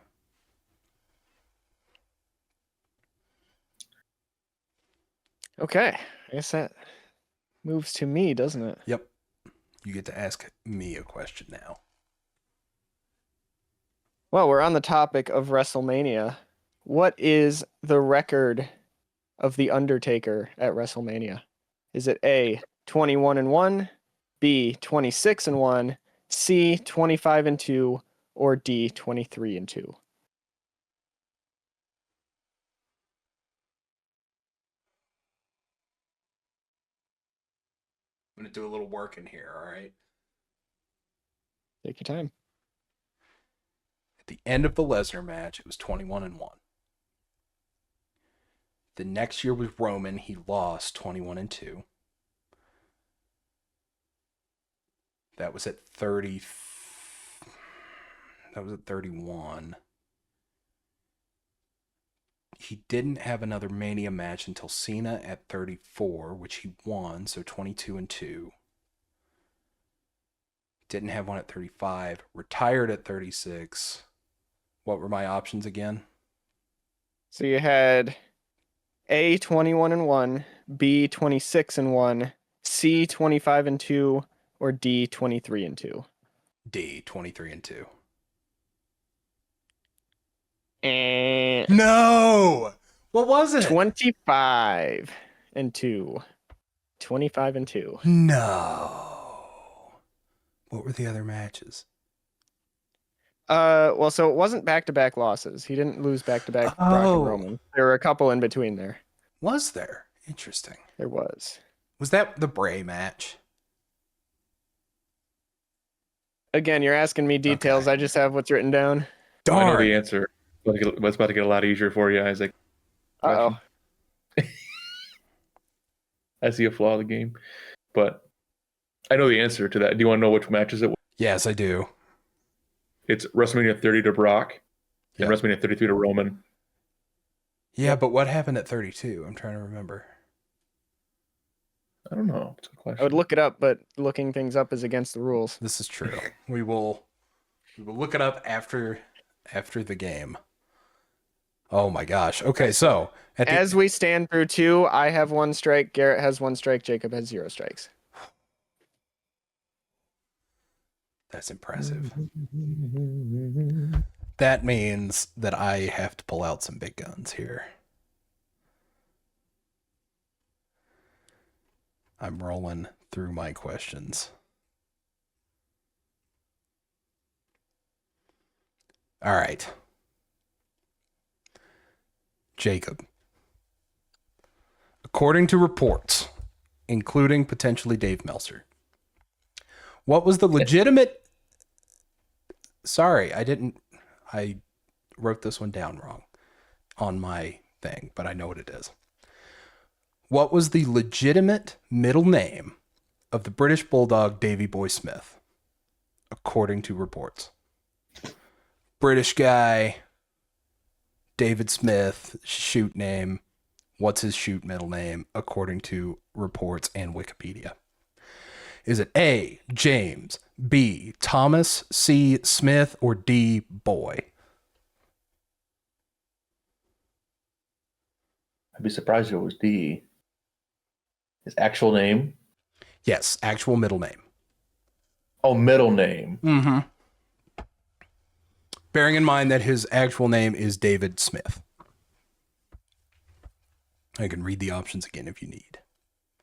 Okay. I guess that moves to me, doesn't it? Yep. You get to ask me a question now. Well, we're on the topic of WrestleMania. What is the record of The Undertaker at WrestleMania? Is it A, 21-1, B, 26-1, C, 25-2, or D, 23-2? I'm going to do a little work in here, all right? Take your time. At the end of the Lesnar match, it was 21-1. The next year with Roman, he lost 21-2. That was at 30. That was at 31. He didn't have another Mania match until Cena at 34, which he won, so 22-2. Didn't have one at 35. Retired at 36. What were my options again? So you had A 21-1, B 26-1, C 25-2, or D 23-2. D 23-2. And No! What was it? 25-2. 25-2. No. What were the other matches? Well, so it wasn't back-to-back losses. He didn't lose back-to-back Brock and Roman. There were a couple in between there. Was there? Interesting. There was. Was that the Bray match? Again, you're asking me details. Okay. I just have what's written down. I know Darn. the answer. It's about to get a lot easier for you, Isaac. Uh-oh. I see a flaw in the game. But I know the answer to that. Do you want to know which matches it was? Yes, I do. It's WrestleMania 30 to Brock and Yep. WrestleMania 33 to Roman. Yeah, but what happened at 32? I'm trying to remember. I don't know. It's a good question. I would look it up, but looking things up is against the rules. This is true. We will look it up after the game. Oh my gosh. Okay, so As we stand through 2, I have 1 strike, Garrett has 1 strike, Jacob has 0 strikes. that's impressive. That means that I have to pull out some big guns here. I'm rolling through my questions. All right. Jacob. According to reports, including potentially Dave Meltzer, what was the legitimate... Sorry, I wrote this one down wrong on my thing, but I know what it is. What was the legitimate middle name of the British Bulldog Davy Boy Smith, according to reports? British guy, David Smith, shoot name. What's his shoot middle name, according to reports and Wikipedia? Is it A, James, B, Thomas, C, Smith, or D, Boy? I'd be surprised if it was D. His actual name? Yes, actual middle name. Oh, middle name. Mm-hmm. Bearing in mind that his actual name is David Smith. I can read the options again if you need.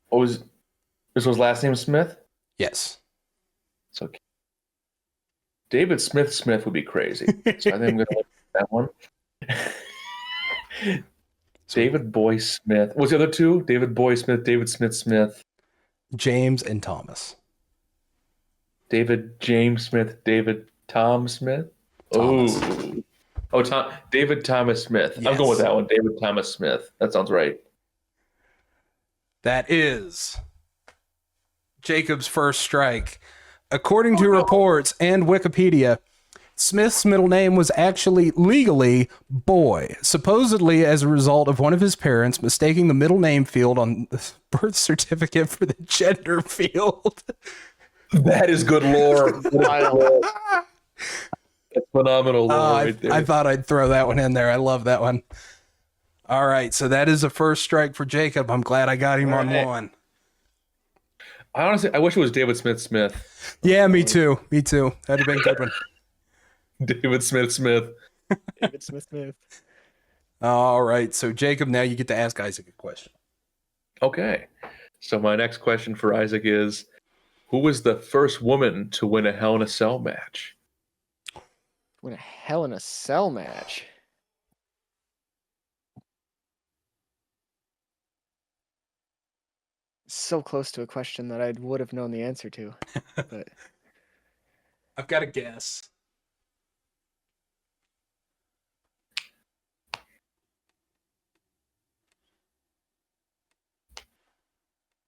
What was this? Was last name Smith? Yes. It's okay. David Smith would be crazy. So I think I'm going to look at that one. David Boy Smith. What's the other two? David Boy Smith, David Smith. James and Thomas. David James Smith, David Tom Smith. Thomas. Oh, David Thomas Smith. Yes. I'm going with that one. David Thomas Smith. That sounds right. That is Jacob's first strike. According to reports and Wikipedia, Smith's middle name was actually legally Boy, supposedly as a result of one of his parents mistaking the middle name field on the birth certificate for the gender field. That is good lore. That's phenomenal lore right there. I thought I'd throw that one in there. I love that one. All right, so that is a first strike for Jacob. I'm glad I got him on one. I wish it was David Smith. Yeah, me too. That'd have been a good one. David Smith. David Smith. All right, so Jacob, now you get to ask Isaac a question. Okay. So my next question for Isaac is, who was the first woman to win a Hell in a Cell match? Win a Hell in a Cell match. so close to a question that I would have known the answer to. But I've got a guess.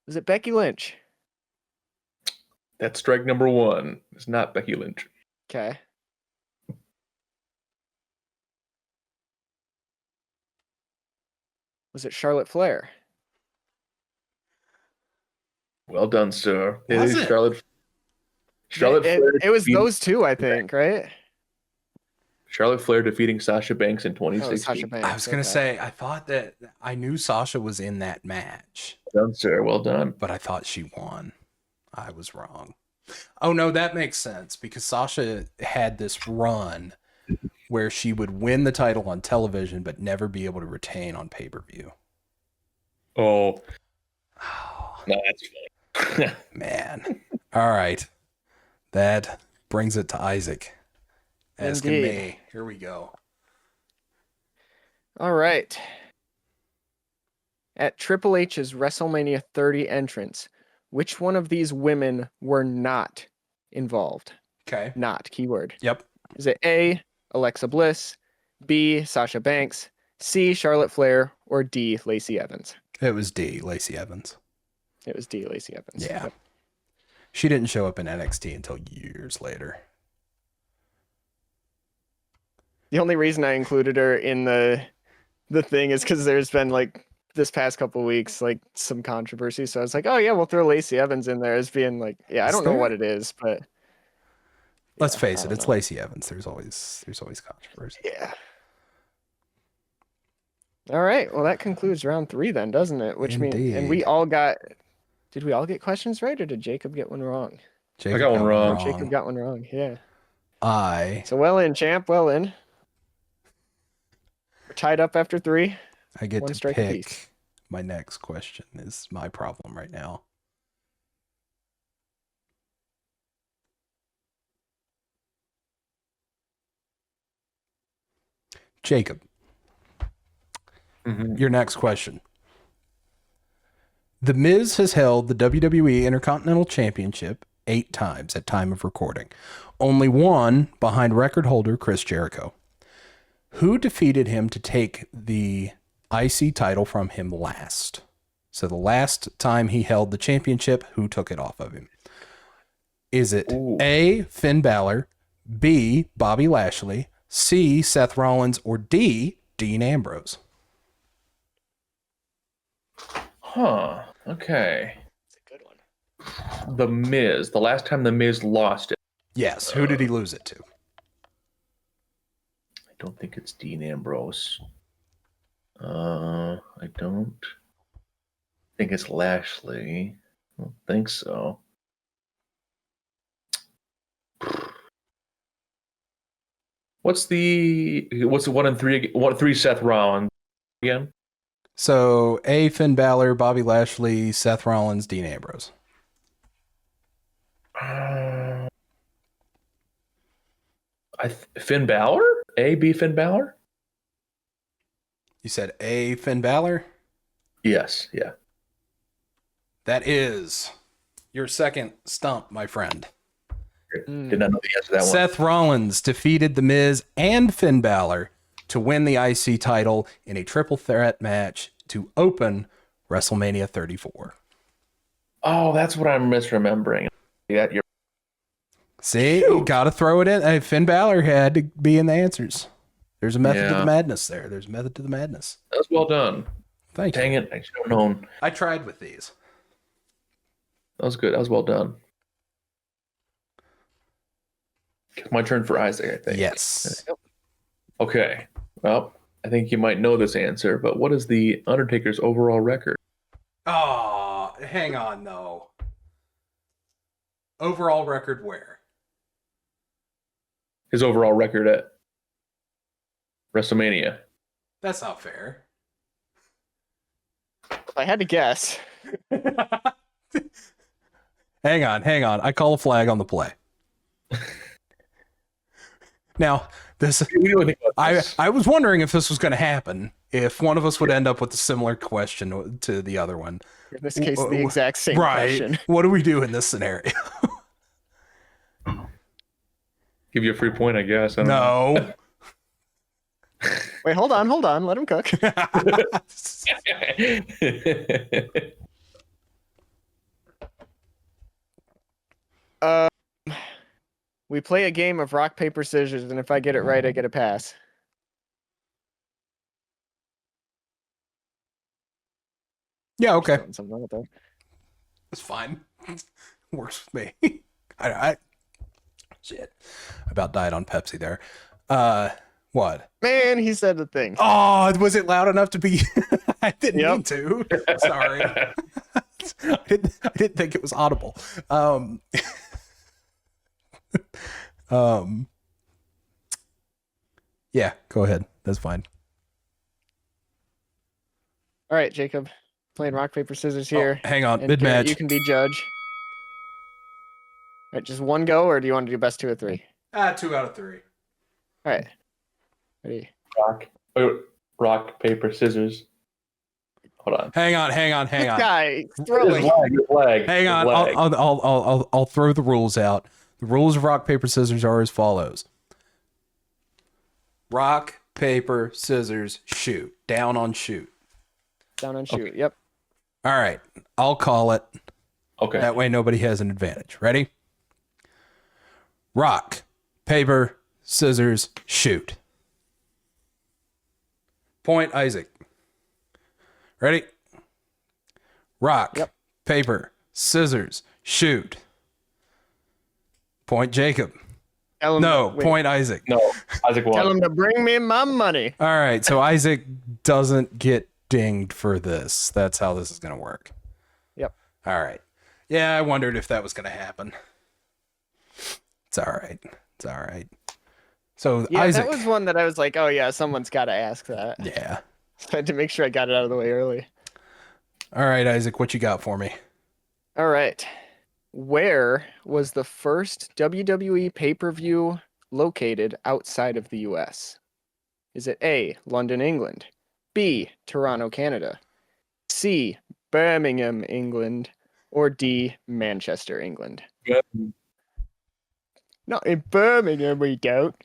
was it Becky Lynch? That's strike number one. It's not Becky Lynch. Okay. Was it Charlotte Flair? Well done, sir. Was It is it? Charlotte Flair. It was defeating- those two, I think, right? Charlotte Flair defeating Sasha Banks in Oh, 2016. Sasha Banks. I was going to okay. say, I thought that I knew Sasha was in that match, Well done, sir. Well done. but I thought she won. I was wrong. Oh, no, that makes sense because Sasha had this run where she would win the title on television but never be able to retain on pay-per-view. Oh. No, that's fine. Man. All right. That brings it to Isaac. Asking Indeed. me. Here we go. All right. At Triple H's WrestleMania 30 entrance, which one of these women were not involved? Okay. Not, keyword. Yep. Is it A, Alexa Bliss, B, Sasha Banks, C, Charlotte Flair, or D, Lacey Evans? It was D, Lacey Evans. It was D, Lacey Evans. Yeah. Yep. She didn't show up in NXT until years later. The only reason I included her in the thing is because there's been like this past couple weeks like some controversy. So I was like, oh yeah, we'll throw Lacey Evans in there as being like, yeah, I Is don't know there? what it is, but Let's yeah, face I it, don't it's know. Lacey Evans. There's always controversy. Yeah. All right. Well, that concludes round 3 then, doesn't it? Which means, and Indeed. we all got. Did we all get questions right, or did Jacob get one wrong? Jacob got one wrong. Jacob got one wrong. Yeah. I So well in, champ. Well in. We're tied up after 3. get One to strike pick apiece. my next question is my problem right now. Jacob, Mhm. your next question. The Miz has held the WWE Intercontinental Championship 8 times at time of recording. Only one behind record holder Chris Jericho. Who defeated him to take the IC title from him last? So the last time he held the championship, who took it off of him? Is it Ooh. A, Finn Balor, B, Bobby Lashley, C, Seth Rollins, or D, Dean Ambrose? Huh. Okay. It's a good one. The Miz. The last time The Miz lost it. Yes, who did he lose it to? I don't think it's Dean Ambrose. I don't think it's Lashley. I don't think so. What's the 1 and 3? 1 3 Seth Rollins again? So A, Finn Balor, Bobby Lashley, Seth Rollins, Dean Ambrose. Finn Balor? A, B, Finn Balor? You said A, Finn Balor? Yes, yeah. That is your second stump, my friend. Did not know the answer to that one. Seth Rollins defeated The Miz and Finn Balor to win the IC title in a triple threat match to open WrestleMania 34. Oh, that's what I'm misremembering. Yeah, you're See, you got to throw it in. Hey, Finn Balor had to be in the answers. There's a method to Yeah. the madness there. There's a method to the madness. that's well done. Thank you. Dang it, I should have known. I tried with these. That was good. That was well done. It's my turn for Isaac, I think. Yes. Okay. Well, I think you might know this answer, but what is the Undertaker's overall record? Oh, hang on, though. Overall record where? His overall record at WrestleMania. That's not fair. If I had to guess, Hang on. I call a flag on the play. Now, this We don't think about this. I was wondering if this was going to happen if one of us would end up with a similar question to the other one. In this case, the exact same Right. question. What do we do in this scenario? Give you a free point, I guess. I don't know. No. Wait, hold on. Let him cook. We play a game of rock, paper, scissors, and if I get it right, I get a pass. Yeah, okay. Throwing something out there. It's fine. Works with me. I shit. I about died on Pepsi there. What? Man, he said the thing. Oh, was it loud enough to be? I didn't Yep. mean to. Sorry. I didn't think it was audible. Yeah, go ahead. That's fine. All right, Jacob. Playing rock, paper, scissors here. Oh, hang on, And mid Garrett, match. you can be judge. All right, just one go, or do you want to do best 2 or 3? 2 out of 3. All right. Ready? Rock, paper, scissors. Hold on. Hang on. This guy throwing. His leg. Hang on. I'll throw the rules out. The rules of rock, paper, scissors are as follows. Rock, paper, scissors, shoot. Down on shoot. Down on shoot. Okay. Yep. All right. I'll call it. Okay. That way nobody has an advantage. Ready? Rock, paper, scissors, shoot. Point Isaac. Ready? Rock, Yep. paper, scissors, shoot. Point Jacob. Tell him No, wait, point Isaac. No, Isaac won. Tell him to bring me my money. All right, so Isaac doesn't get dinged for this. That's how this is going to work. Yep. All right. Yeah, I wondered if that was going to happen. It's all right. It's all right. So Yeah, Isaac. that was one that I was like, oh yeah, someone's got to ask that. Yeah. I had to make sure I got it out of the way early. All right, Isaac, what you got for me? All right. Where was the first WWE pay-per-view located outside of the US? Is it A, London, England, B, Toronto, Canada, C, Birmingham, England, or D, Manchester, England? Not in Birmingham, we don't.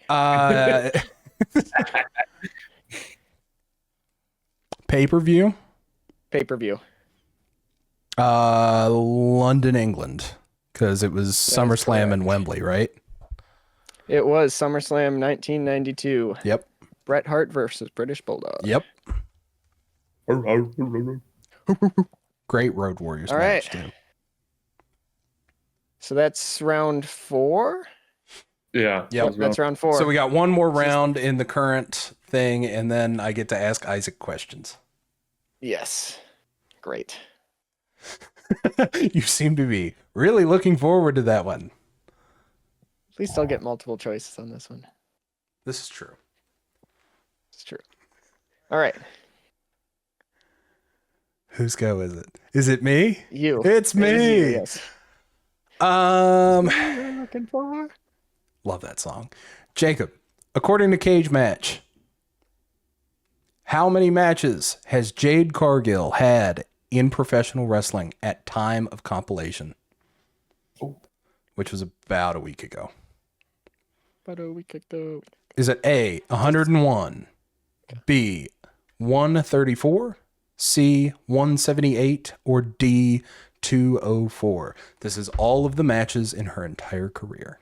Pay-per-view? Pay-per-view. London, England. Because it was SummerSlam in correct. Wembley, right? It was SummerSlam 1992. Yep. Bret Hart versus British Bulldog. Yep. Great Road Warriors All match, right. too. So that's round 4? Yeah. Yep. That's round 4. So we got one more round in the current thing, and then I get to ask Isaac questions. Yes. Great. You seem to be really looking forward to that one. At least I'll get multiple choices on this one. This is true. It's true. All right. Whose go is it? Is it me? You. It's It is me. you, yes. Um, Looking for? love that song. Jacob, according to Cage Match, how many matches has Jade Cargill had in professional wrestling at time of compilation? Oh. Which was about a week ago. But we kicked the. Is it A, 101, B, 134, C, 178, or D, 204? This is all of the matches in her entire career.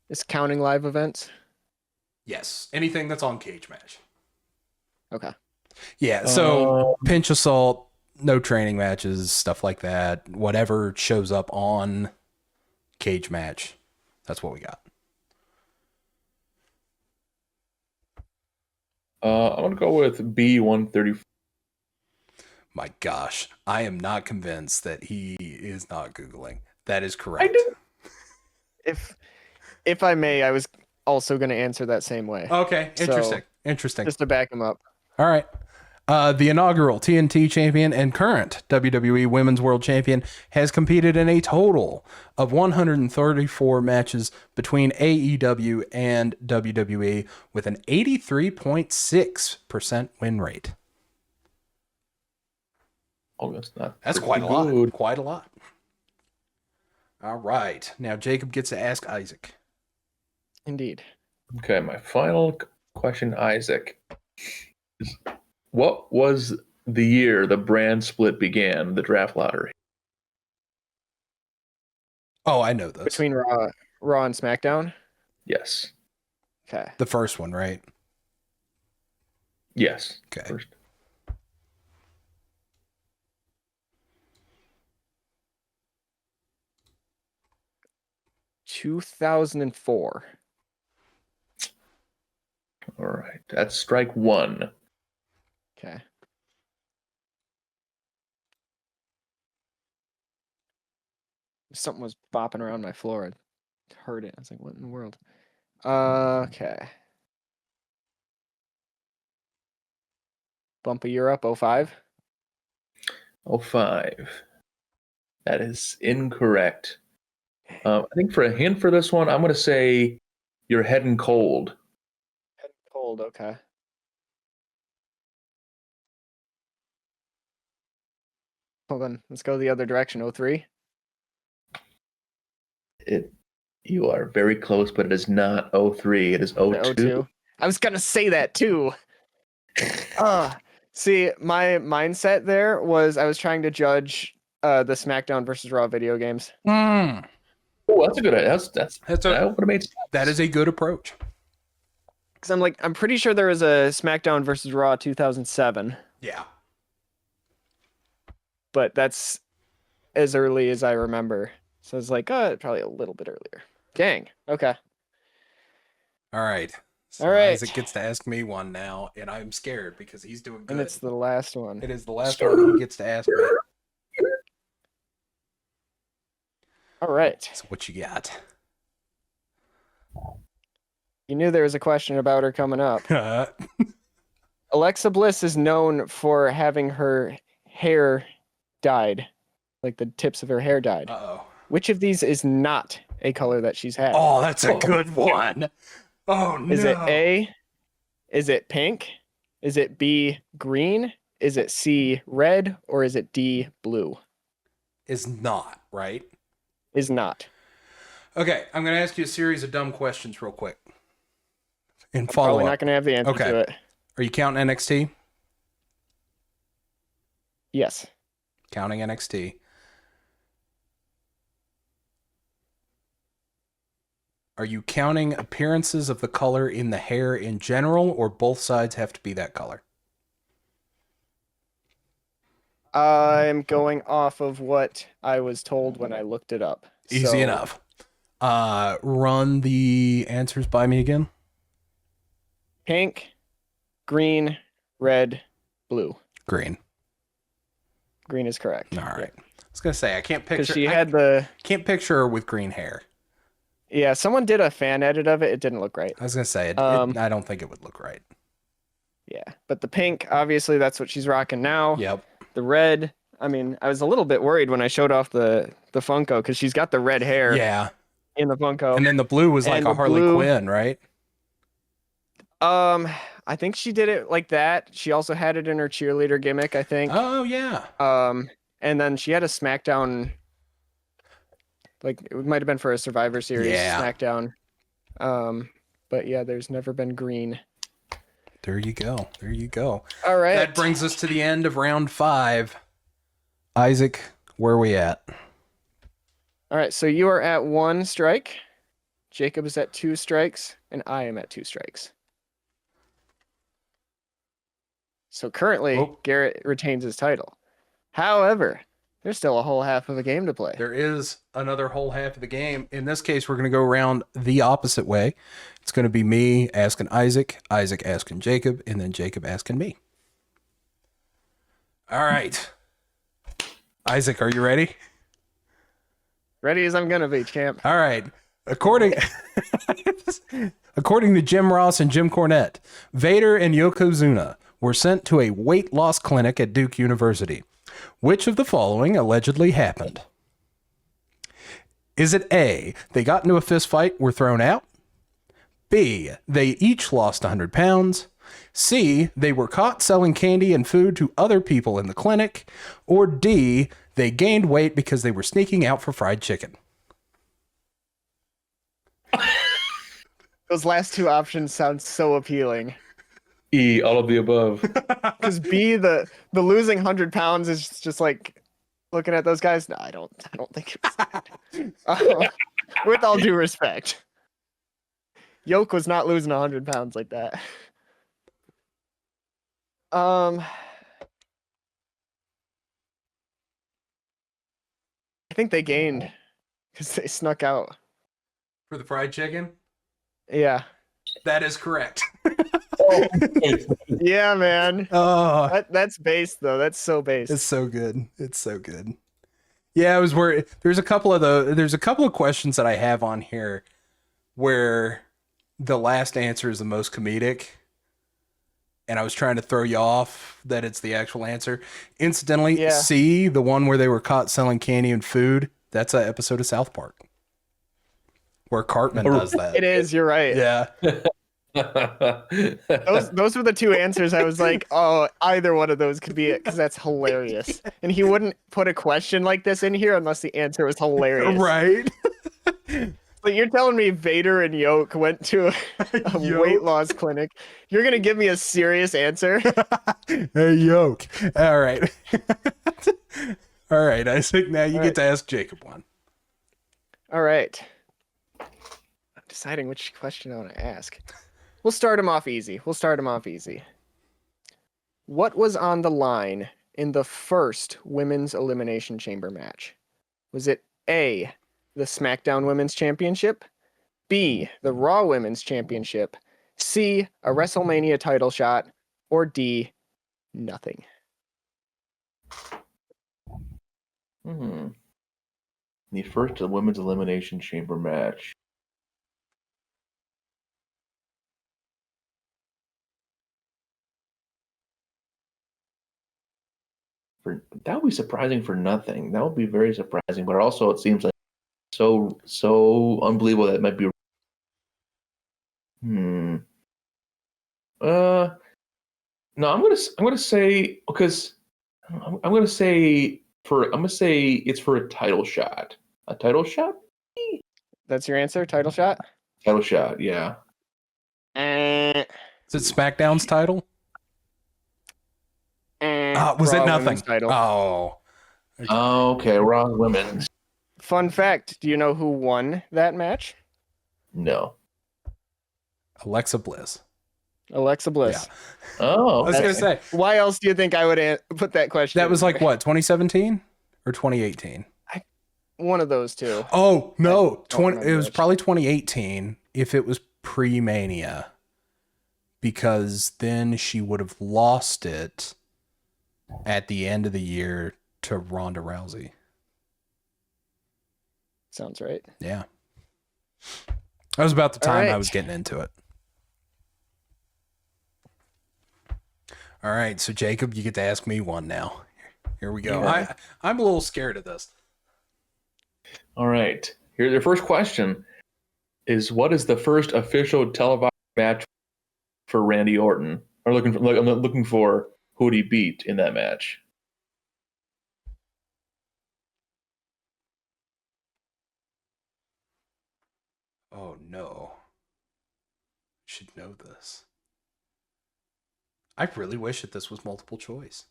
Is counting live events? Yes. Anything that's on Cage Match. Okay. Yeah, so pinch assault, no training matches, stuff like that. Whatever shows up on Cage Match, that's what we got. I'm gonna go with B134. My gosh, I am not convinced that he is not Googling. That is correct. If I may, I was also going to answer that same way. Okay, interesting. So- Interesting. Just to back him up. All right. The inaugural TNT champion and current WWE Women's World Champion has competed in a total of 134 matches between AEW and WWE with an 83.6% win rate. Oh, that's quite a good. lot. Quite a lot. All right. Now Jacob gets to ask Isaac. Indeed. Okay, my final question, Isaac. What was the year the brand split began, the draft lottery? Oh, I know this. Between Raw and SmackDown? Yes. Okay. The first one, right? Yes. Okay. First. 2004. All right. That's strike one. Okay. Something was bopping around my floor. I heard it. I was like, what in the world? Okay. Bump a year up, 05? 05. That is incorrect. I think for a hint for this one, I'm going to say you're heading cold. Head cold, okay. Hold on. Let's go the other direction, 03? You are very close, but it is not 03. It is 02. I was going to say that too. See, my mindset there was I was trying to judge the SmackDown versus Raw video games. Mm. Oh, that's a good idea. That would have made sense. That is a good approach. Because I'm pretty sure there was a SmackDown versus Raw 2007. Yeah. But that's as early as I remember. So it's like, probably a little bit earlier. Dang. Okay. All right. So All right. Isaac gets to ask me one now, and I'm scared because he's doing good. And it's the last one. It is the last one he gets to ask me. All right. So what you got? You knew there was a question about her coming up. Alexa Bliss is known for having her hair dyed, like the tips of her hair dyed. Uh-oh. Which of these is not a color that she's had? Oh, that's a good one. Oh, no. Is it A? Is it pink? Is it B, green? Is it C, red? Or is it D, blue? Is not, right? Is not. Okay, I'm going to ask you a series of dumb questions real quick. And I'm follow probably up. not going to have the answer to it. Are you counting NXT? Yes. Counting NXT. Are you counting appearances of the color in the hair in general, or both sides have to be that color? I'm going off of what I was told when I looked it up. Easy enough. Run the answers by me again. Pink, green, red, blue. Green. Green is correct. All right. I was gonna say I can't picture. Because she had the. Can't picture her with green hair. Yeah, someone did a fan edit of it. It didn't look right. I was gonna say I don't think it would look right. Yeah, but the pink, obviously, that's what she's rocking now. Yep. The red. I mean, I was a little bit worried when I showed off the Funko because she's got the red hair. Yeah. In the Funko. And then the blue was like a Harley Quinn, right? I think she did it like that. She also had it in her cheerleader gimmick, I think. Oh yeah. And then she had a SmackDown, like it might have been for a Survivor Series SmackDown. But yeah, there's never been green. There you go. There you go. All right. That brings us to the end of round 5. Isaac, where are we at? All right, so you are at 1 strike. Jacob is at 2 strikes, and I am at 2 strikes. So currently, Garrett retains his title. However, there's still a whole half of a game to play. There is another whole half of the game. In this case, we're going to go around the opposite way. It's going to be me asking Isaac, Isaac asking Jacob, and then Jacob asking me. All right. Isaac, are you ready? Ready as I'm going to be, champ. All right. According to Jim Ross and Jim Cornette, Vader and Yokozuna were sent to a weight loss clinic at Duke University. Which of the following allegedly happened? Is it A, they got into a fist fight, were thrown out? B, they each lost 100 pounds? C, they were caught selling candy and food to other people in the clinic? Or D, they gained weight because they were sneaking out for fried chicken? Those last two options sound so appealing. E, all of the above. Because B, the losing 100 pounds is just like looking at those guys. No, I don't think it's that. With all due respect, Yoke was not losing 100 pounds like that. I think they gained because they snuck out. For the fried chicken? Yeah. That is correct. Yeah, man. Oh, That's base though. That's so base. it's so good. It's so good. Yeah, I was worried. There's a couple of questions that I have on here where the last answer is the most comedic. And I was trying to throw you off that it's the actual answer. Incidentally, Yeah. C, the one where they were caught selling candy and food, that's an episode of South Park where Cartman does that. It is. You're right. Yeah. Those were the two answers. I was like, oh, either one of those could be it because that's hilarious. And he wouldn't put a question like this in here unless the answer was hilarious. Right. But you're telling me Vader and Yoke went to a weight loss clinic. You're going to give me a serious answer? Hey, Yoke. All right. All right, Isaac. Now you get to ask Jacob one. All right. I'm deciding which question I want to ask. We'll start him off easy. What was on the line in the first Women's Elimination Chamber match? Was it A, the SmackDown Women's Championship, B, the Raw Women's Championship, C, a WrestleMania title shot, or D, nothing? The first women's elimination chamber match. That would be surprising for nothing. That would be very surprising, but also it seems like so unbelievable that it might be. No, I'm gonna say because I'm gonna say it's for a title shot. A title shot? That's your answer? Title shot? Title shot, yeah. Is it SmackDown's title? Was Raw it nothing? Women's title. Oh. Okay, Raw Women's. Fun fact, do you know who won that match? No. Alexa Bliss. Alexa Bliss. Yeah. Oh, I was going to say, Why else do you think I would put that question? that was like what, 2017 or 2018? One of those two. Oh, no. remember It was which. probably 2018 if it was pre-Mania, because then she would have lost it at the end of the year to Ronda Rousey. Sounds right. Yeah. That was about the All time I right. was getting into it. All right, so Jacob, you get to ask me one now. Here we go. Yeah. I'm a little scared of this. all right. Here's your first question: is what is the first official televised match for Randy Orton? I'm looking for who he beat in that match. Oh no. Should know this. I really wish that this was multiple choice.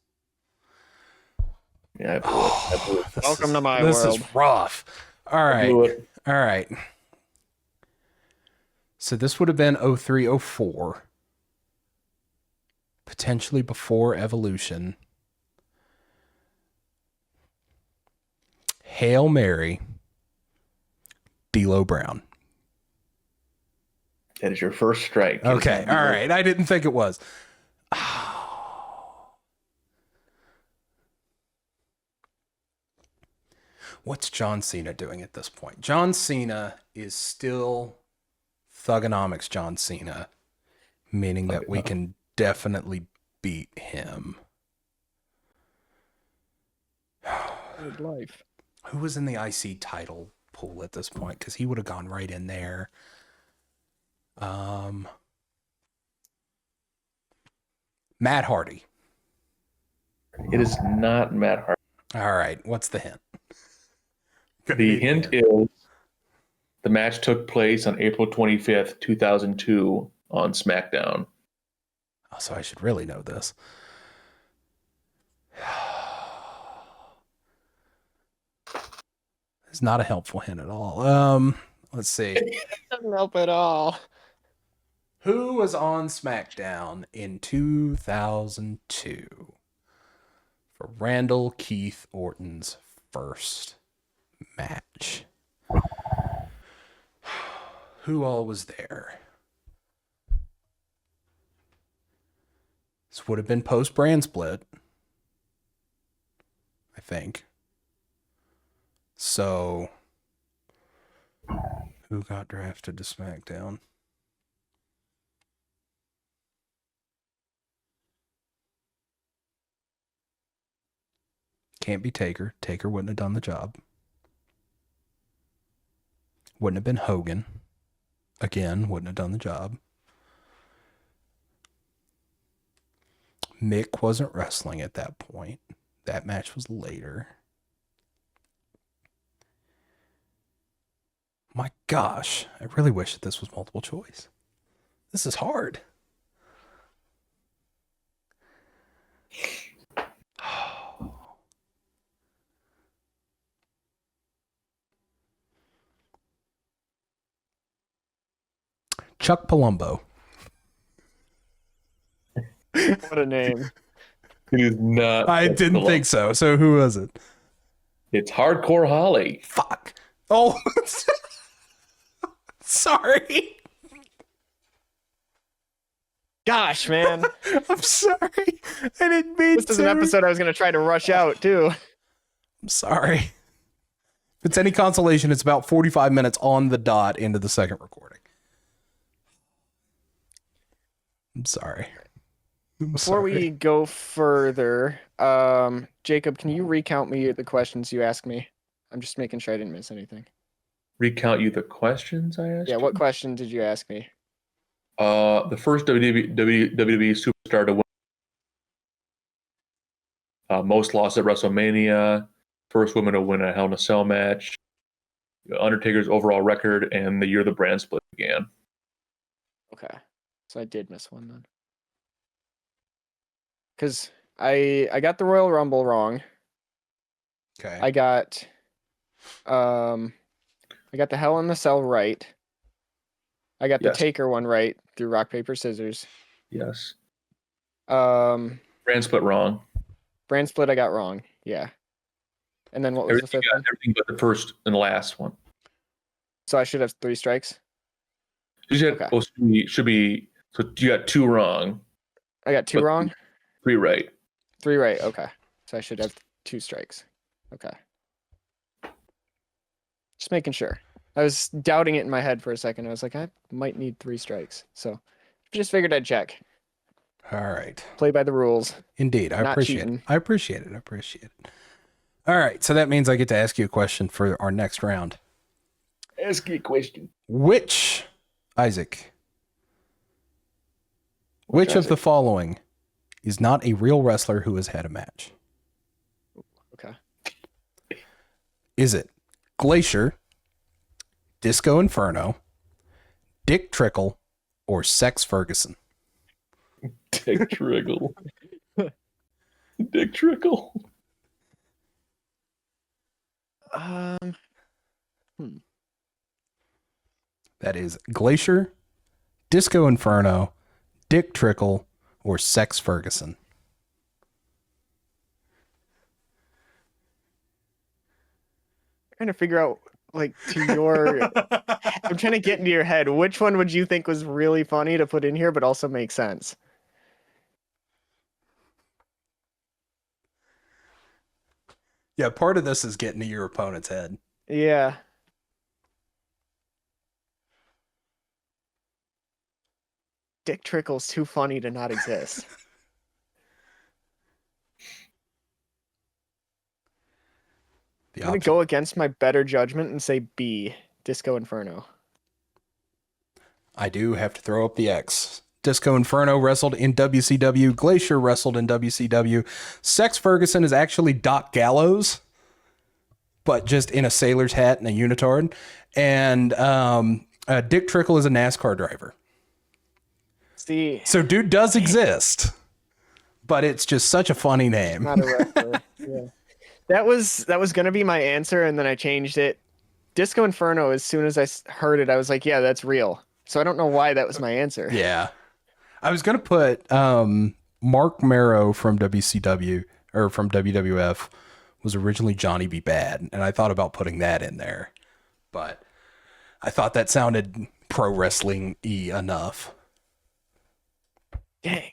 Yeah, I blew it. Welcome to my This world. is rough. All I blew right. it. All right. So this would have been 03, 04. Potentially before Evolution. Hail Mary. D'Lo Brown. That is your first strike. Okay. All right. I didn't think it was. What's John Cena doing at this point? John Cena is still Thugonomics John Cena, meaning that we can definitely beat him. Good life. Who was in the IC title pool at this point? Because he would have gone right in there. Matt Hardy. It is not Matt Hardy. All right. What's the hint? The hint is the match took place on April 25th, 2002 on SmackDown. Oh, so I should really know this. It's not a helpful hint at all. Let's see. Doesn't help at all. Who was on SmackDown in 2002 for Randall Keith Orton's first match? Who all was there? This would have been post brand split, I think. So, who got drafted to SmackDown? Can't be Taker. Taker wouldn't have done the job. Wouldn't have been Hogan. Again, wouldn't have done the job. Mick wasn't wrestling at that point. That match was later. My gosh, I really wish that this was multiple choice. This is hard. Chuck Palumbo. What a name. It is not. I didn't think so. So who was it? It's Hardcore Holly. Fuck. Oh, sorry. Gosh, man. I'm sorry. I didn't mean This is an episode I was going to try to rush out, too. I'm sorry. If it's any consolation, it's about 45 minutes on the dot into the second recording. I'm sorry. Before we go further, Jacob, can you recount me the questions you asked me? I'm just making sure I didn't miss anything. Recount you the questions I asked? Yeah, you? what question did you ask me? The first WWE superstar to win. Most lost at WrestleMania. First woman to win a Hell in a Cell match. Undertaker's overall record, and the year the brand split began. Okay. So I did miss one then. Because I got the Royal Rumble wrong. Okay. I got the Hell in the Cell right. I got the Yes. Taker one right through rock, paper, scissors. Yes. Brand Brand split wrong. split I got wrong. Yeah. And then what was the fifth one? Everything but the first and last one. So I should have 3 strikes. You Okay. should be. So you got 2 wrong, I got 2 But- wrong? 3 right. 3 right. Okay. So I should have 2 strikes. Okay. Just making sure. I was doubting it in my head for a second. I was like, I might need 3 strikes. So just figured I'd check. All right. Play by the rules. Indeed. I Not appreciate cheating. it. I appreciate it. I appreciate it. All right. So that means I get to ask you a question for our next round. Ask me a question. Which, Isaac, which of the following is not a real wrestler who has had a match? Okay. Is it Glacier, Disco Inferno, Dick Trickle, or Sex Ferguson? Dick Trickle. Dick Trickle. That is Glacier, Disco Inferno, Dick Trickle, or Sex Ferguson. Trying to figure out, like, to your. I'm trying to get into your head. Which one would you think was really funny to put in here, but also make sense? Yeah, part of this is getting to your opponent's head. Yeah. Dick Trickle's too funny to not exist. The I'm going to option. go against my better judgment and say B, Disco Inferno. I do have to throw up the X. Disco Inferno wrestled in WCW. Glacier wrestled in WCW. Sex Ferguson is actually Doc Gallows, but just in a sailor's hat and a unitard. And Dick Trickle is a NASCAR driver. See, So dude does exist, but it's just such a funny name. not a wrestler. Yeah. That was going to be my answer, and then I changed it. Disco Inferno, as soon as I heard it, I was like, yeah, that's real. So I don't know why that was my answer. Yeah. I was going to put Mark Marrow from WCW or from WWF was originally Johnny B. Bad, and I thought about putting that in there, but I thought that sounded pro wrestling-y enough. Dang,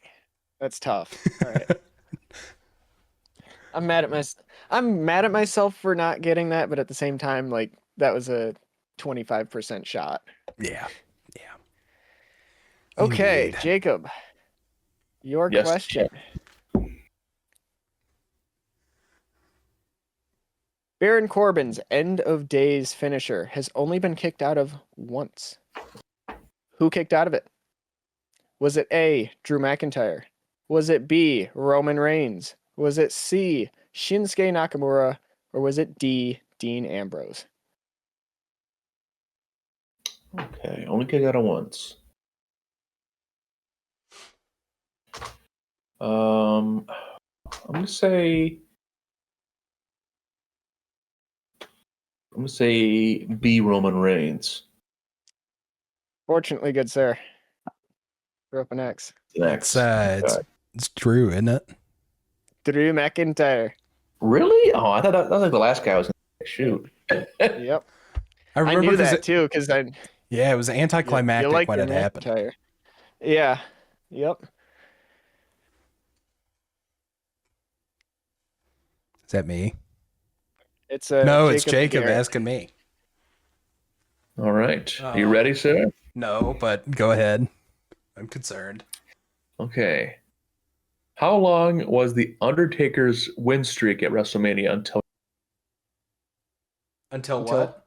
that's tough. All right. I'm mad at myself for not getting that, but at the same time, like, that was a 25% shot. Yeah. Okay, Indeed. Jacob, your Yes, question. Baron Corbin's End of Days finisher has only been kicked out of once. Who kicked out of it? Was it A, Drew McIntyre? Was it B, Roman Reigns? Was it C, Shinsuke Nakamura? Or was it D, Dean Ambrose? Okay, only kicked out of once. I'm gonna say B, Roman Reigns. Fortunately, good sir. Throw up an X. Next. It's Drew, isn't it? Drew McIntyre. Really? Oh, I thought that was like the last guy I was gonna shoot. Yep. I I remember knew 'cause that too, because I it was anticlimactic you like when your it happened. McIntyre. Yeah. Yep. Is that me? It's No, it's and Jacob Garrett. asking me. All right. Are you ready, sir? No, but go ahead. I'm concerned. Okay. How long was the Undertaker's win streak at WrestleMania Until Until- what?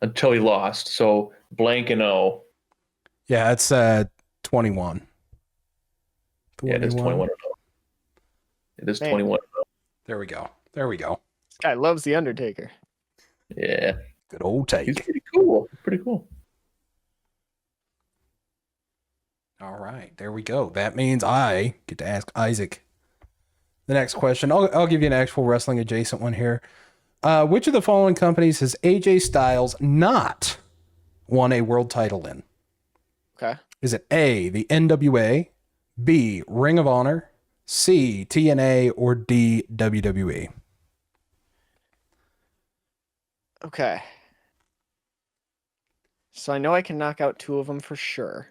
until he lost? So blank and O. Yeah, it's 21. Yeah, it is 21 and O. It is Man. 21 and O. There we go. This guy loves the Undertaker. Yeah. Good old He's take. pretty cool. Pretty cool. All right, there we go. That means I get to ask Isaac the next question. I'll give you an actual wrestling adjacent one here. Which of the following companies has AJ Styles not won a world title in? Okay. Is it A, the NWA, B, Ring of Honor, C, TNA, or D, WWE? Okay. So I know I can knock out two of them for sure.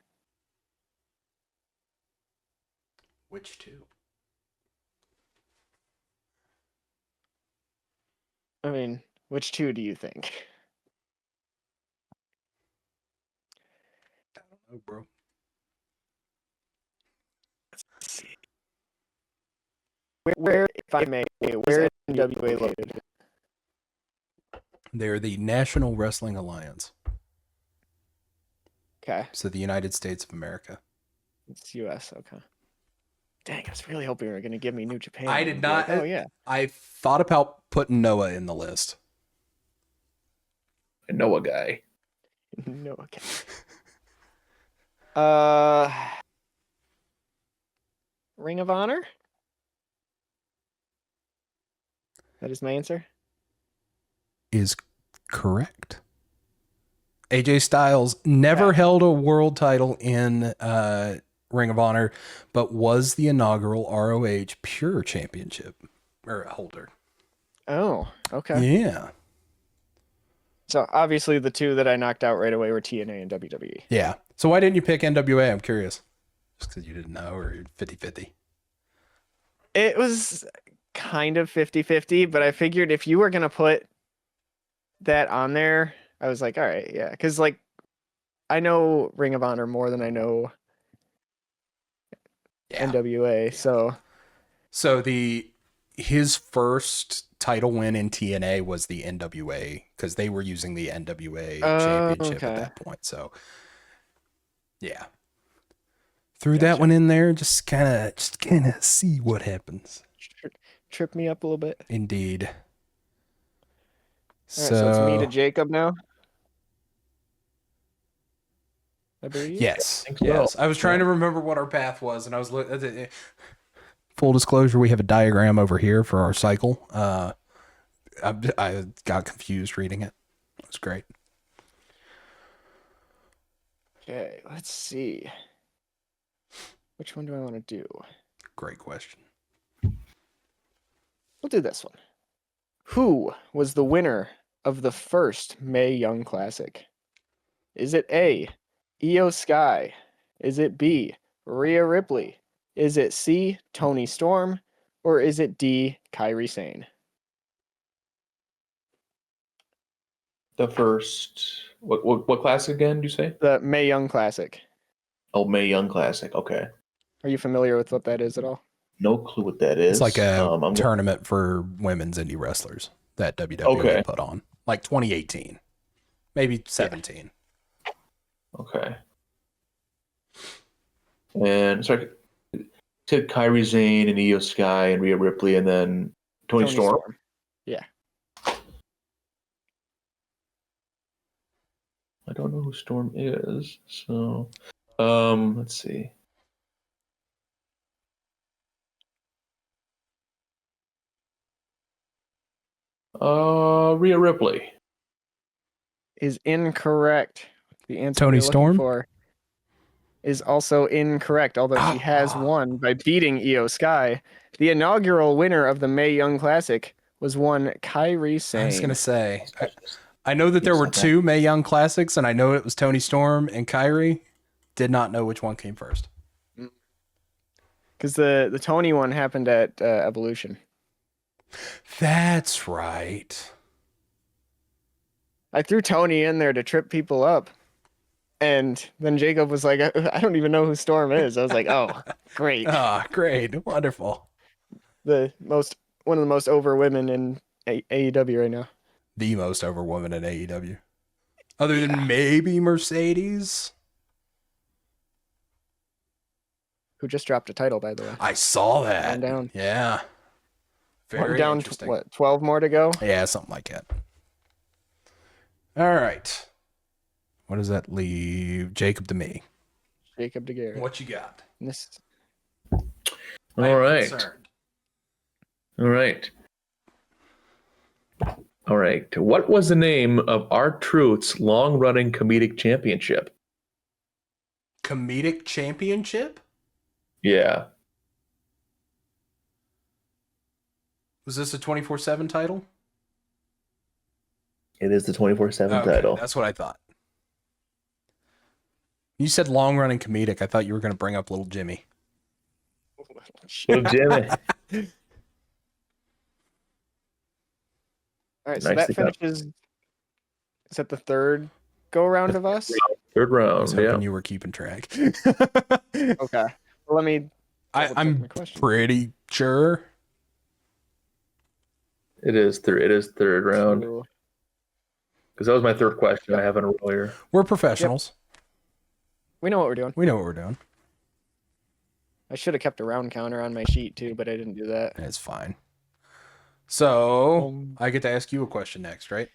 Which two? I mean, which two do you think? I don't know, bro. Where, if I may, where is NWA located? They're the National Wrestling Alliance. Okay. So the United States of America. It's US. Okay. Dang, I was really hoping you were going to give me New Japan. I did not. Oh, yeah. I thought about putting Noah in the list. I know a guy. No, okay. Ring of Honor? That is my answer. Is correct. AJ Styles never held a world title in Ring of Honor, but was the inaugural ROH Pure Championship or holder. Oh, okay. Yeah. So obviously the two that I knocked out right away were TNA and WWE. Yeah. So why didn't you pick NWA? I'm curious. Just because you didn't know, or you're 50-50? It was kind of 50-50, but I figured if you were going to put that on there, I was like, all right, yeah. Because, like, I know Ring of Honor more than I know Yeah. NWA, so... So the his first title win in TNA was the NWA because they were using the NWA championship at that point. So, yeah, threw that one in there, just kind of see what happens. Trip me up a little bit. Indeed. All right, so it's me to Jacob now. I believe. Yes. I think so. Yes. I was trying to remember what our path was, and I was full disclosure, we have a diagram over here for our cycle. I got confused reading it. It was great. Okay, let's see. Which one do I want to do? Great question. We'll do this one. Who was the winner of the first Mae Young Classic? Is it A, Io Sky? Is it B, Rhea Ripley? Is it C, Toni Storm? Or is it D, Kairi Sane? The first what classic again? Do you say? The Mae Young Classic. Oh, Mae Young Classic. Okay, Are you familiar with what that is at all? no clue what that is. It's like a tournament for women's indie wrestlers that WWE put on, like 2018, maybe 17. Okay. And sorry, said Kairi Sane and Io Sky and Rhea Ripley, and then Toni Storm. Yeah. I don't know who Storm is, so let's see. Rhea Ripley is incorrect. The answer Toni you're looking Storm for is also incorrect, although she has won by beating Io Sky. The inaugural winner of the Mae Young Classic was one Kairi Sane. I was going to say, I know that there were two Mae Young Classics, and I know it was Toni Storm and Kairi. Did not know which one came first. Because the Toni one happened at Evolution. That's right. I threw Toni in there to trip people up. And then Jacob was like, I don't even know who Storm is. I was like, oh, great. Great. Wonderful. One of the most over women in AEW right now. The most over woman in AEW. Other than maybe Mercedes. Who just dropped a title, by the way. I saw that. One down. Yeah. Very down interesting. What, 12 more to go? Yeah, something like that. All right. What does that leave? Jacob to me. Jacob to Garrett. What you got? All right. What was the name of R-Truth's long-running comedic championship? Comedic championship? Yeah. Was this a 24/7 title? It is the 24/7 title. That's what I thought. You said long-running comedic. I thought you were going to bring up Little Jimmy. Little Jimmy. All right, so that finishes. Is that the third go-around of us? Third round, I was hoping you were keeping track. Okay. Well, let me... I'm pretty sure. It is third round. Because that was my third question I have in a row here. We're professionals. Yep. We know what we're doing. We know what we're doing. I should have kept a round counter on my sheet, too, but I didn't do that. It's fine. So, I get to ask you a question next, right?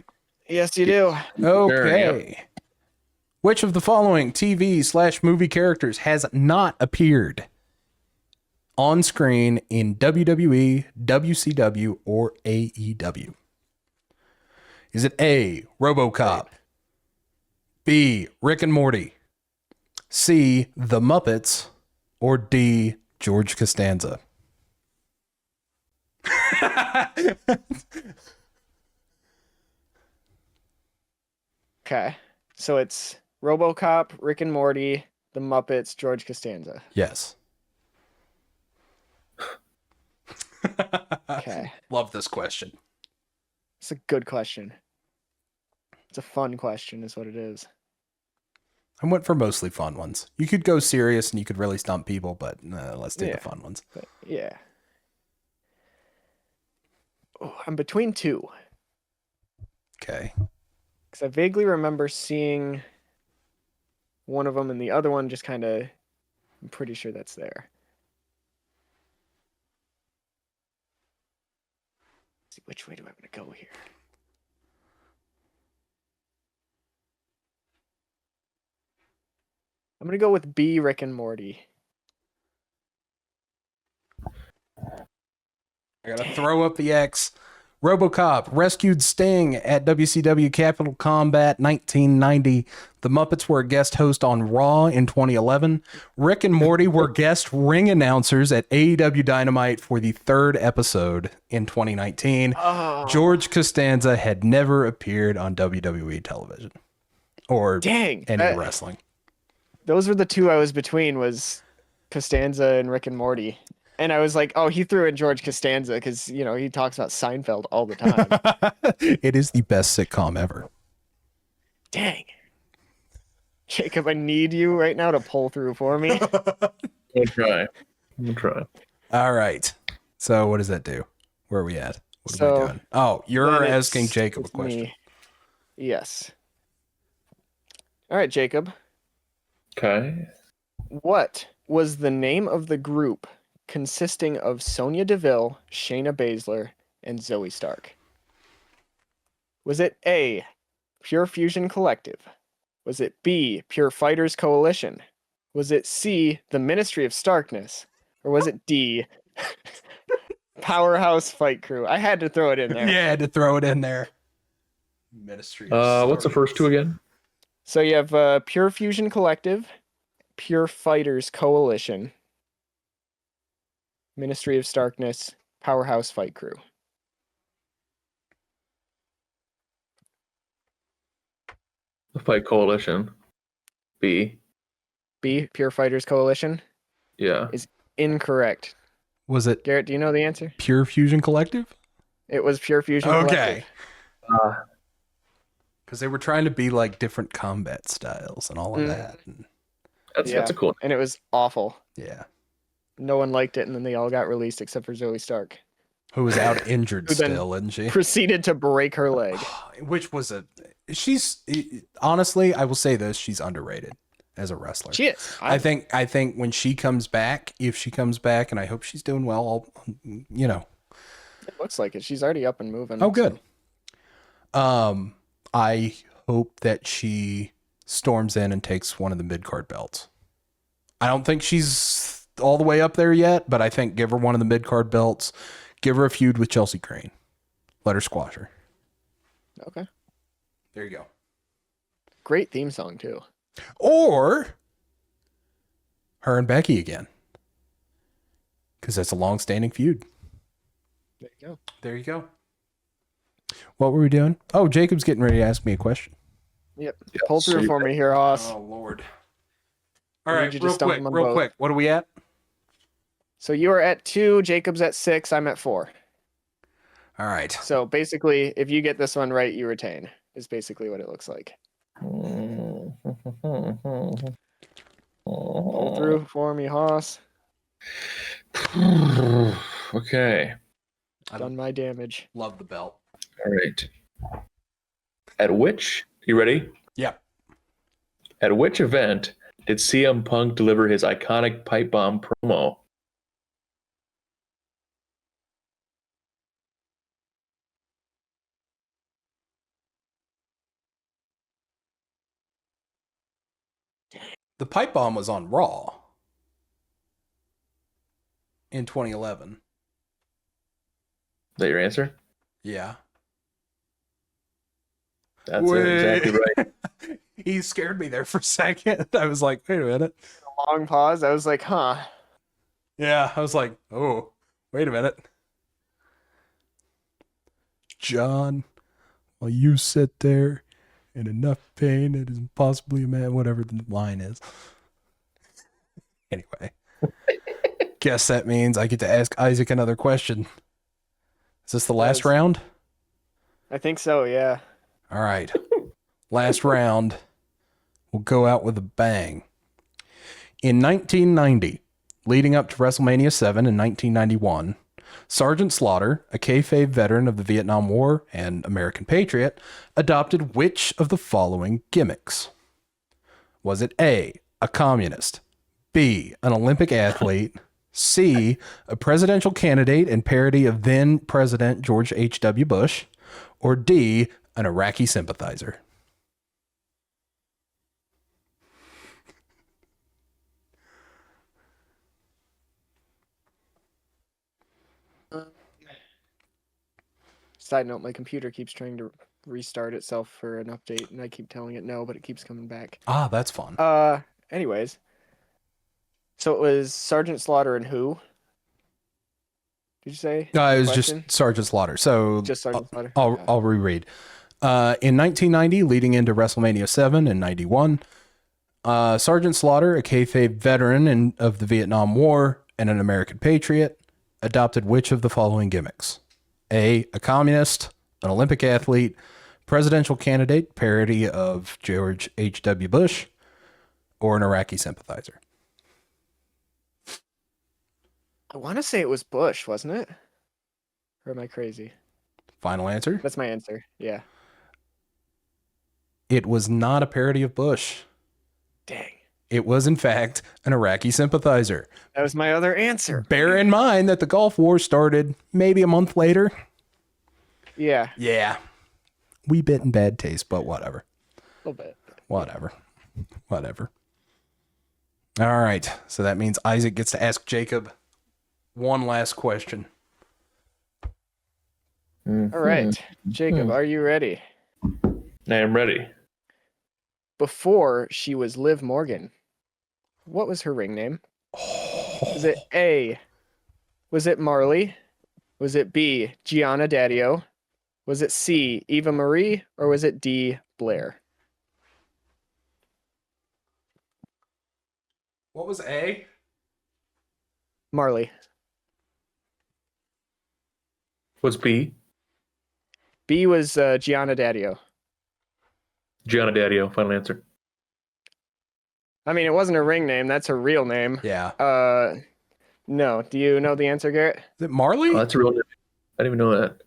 Yes, you do. Okay. Yep. Which of the following TV/movie characters has not appeared on screen in WWE, WCW, or AEW? Is it A, RoboCop, B, Rick and Morty, C, The Muppets, or D, George Costanza? Okay. So it's RoboCop, Rick and Morty, The Muppets, George Costanza. Yes. Okay. Love this question. It's a good question. It's a fun question, is what it is. I went for mostly fun ones. You could go serious and you could really stump people, but let's do the fun ones. But, yeah. I'm between two. Okay. Because I vaguely remember seeing one of them and the other one just kind of, I'm pretty sure that's there. Let's see, which way do I want to go here? I'm going to go with B, Rick and Morty. I gotta throw up the X. RoboCop rescued Sting at WCW Capital Combat 1990. The Muppets were a guest host on Raw in 2011. Rick and Morty were guest ring announcers at AEW Dynamite for the third episode in 2019. Oh. George Costanza had never appeared on WWE television or any wrestling. Those were the two I was between, was Costanza and Rick and Morty. And I was like, oh, he threw in George Costanza because, you know, he talks about Seinfeld all the time. It is the best sitcom ever. Dang. Jacob, I need you right now to pull through for me. We'll try. All right. So what does that do? Where are we at? What am I doing? Oh, you're Then asking Jacob a question. me. Yes. All right, Jacob. Okay. What was the name of the group consisting of Sonya Deville, Shayna Baszler, and Zoe Stark? Was it A, Pure Fusion Collective? Was it B, Pure Fighters Coalition? Was it C, the Ministry of Starkness? Or was it D, Powerhouse Fight Crew? I had to throw it in there. Yeah, I had to throw it in there. Ministry of what's the first two again? So you have Pure Fusion Collective, Pure Fighters Coalition, Ministry of Starkness, Powerhouse Fight Crew. The Fight Coalition. B. B, Pure Fighters Coalition? Yeah. Is incorrect. Was it Garrett, do you know the answer? Pure Fusion Collective? It was Pure Fusion Okay. Collective. Because they were trying to be like different combat styles and all of that. And, That's a cool. And it was awful. yeah. No one liked it, and then they all got released except for Zoe Stark. Who was out injured Who then still, isn't she? Proceeded to break her leg. Which was she's honestly, I will say this, she's underrated as a wrestler. She is. I think when she comes back, if she comes back, and I hope she's doing well, you know. It looks like it. She's already up and moving. Oh, good. I hope that she storms in and takes one of the mid-card belts. I don't think she's all the way up there yet, but I think give her one of the mid-card belts. Give her a feud with Chelsea Green. Let her squash her. Okay. There you go. Great theme song, too. Or her and Becky again. Because that's a long-standing feud. There you go. There you go. What were we doing? Oh, Jacob's getting ready to ask me a question. Yep. Pull through for me here, Hoss. Oh, Lord. All I need right, you to stump them on real both. quick. What are we at? So you are at 2, Jacob's at 6, I'm at 4. All right. So basically, if you get this one right, you retain, is basically what it looks like. Pull through for me, Hoss. Okay. Done my damage. Love the belt. All right. You ready? Yeah. At which event did CM Punk deliver his iconic pipe bomb promo? The pipe bomb was on Raw in 2011. Is that your answer? Yeah. That's it, exactly right. He scared me there for a second. I was like, wait a minute. A long pause. I was like, huh. Yeah, I was like, oh, wait a minute. John, while you sit there in enough pain, it is impossibly a man, whatever the line is. Anyway, guess that means I get to ask Isaac another question. Is this the last round? I think so, yeah. All right. Last round. We'll go out with a bang. In 1990, leading up to WrestleMania 7 in 1991, Sergeant Slaughter, a kayfabe veteran of the Vietnam War and American patriot, adopted which of the following gimmicks? Was it A, a communist, B, an Olympic athlete, C, a presidential candidate and parody of then President George H.W. Bush, or D, an Iraqi sympathizer? Side note, my computer keeps trying to restart itself for an update, and I keep telling it no, but it keeps coming back. Ah, that's fun. Anyways. So it was Sergeant Slaughter and who? Did you say? It was Question? just Sergeant Slaughter. So Just Sergeant Slaughter? I'll reread. In 1990, leading into WrestleMania 7 and 91, Sergeant Slaughter, a kayfabe veteran of the Vietnam War and an American patriot, adopted which of the following gimmicks? A communist, an Olympic athlete, presidential candidate, parody of George H.W. Bush, or an Iraqi sympathizer? I want to say it was Bush, wasn't it? Or am I crazy? Final answer? That's my answer. Yeah. It was not a parody of Bush. Dang. It was, in fact, an Iraqi sympathizer. That was my other answer. Bear in mind that the Gulf War started maybe a month later. Yeah. Yeah. Wee bit in bad taste, but whatever. A little bit. Whatever. All right. So that means Isaac gets to ask Jacob one last question. All right. Jacob, are you ready? I am ready. Before she was Liv Morgan, what was her ring name? Was it A, was it Marley? Was it B, Gianna Daddio? Was it C, Eva Marie? Or was it D, Blair? What was A? Marley. What's B? B was Gianna Daddio. Gianna Daddio, final answer. I mean, it wasn't her ring name. That's her real name. Yeah. No. Do you know the answer, Garrett? Is it Marley? Oh, that's a real name. I didn't even know that.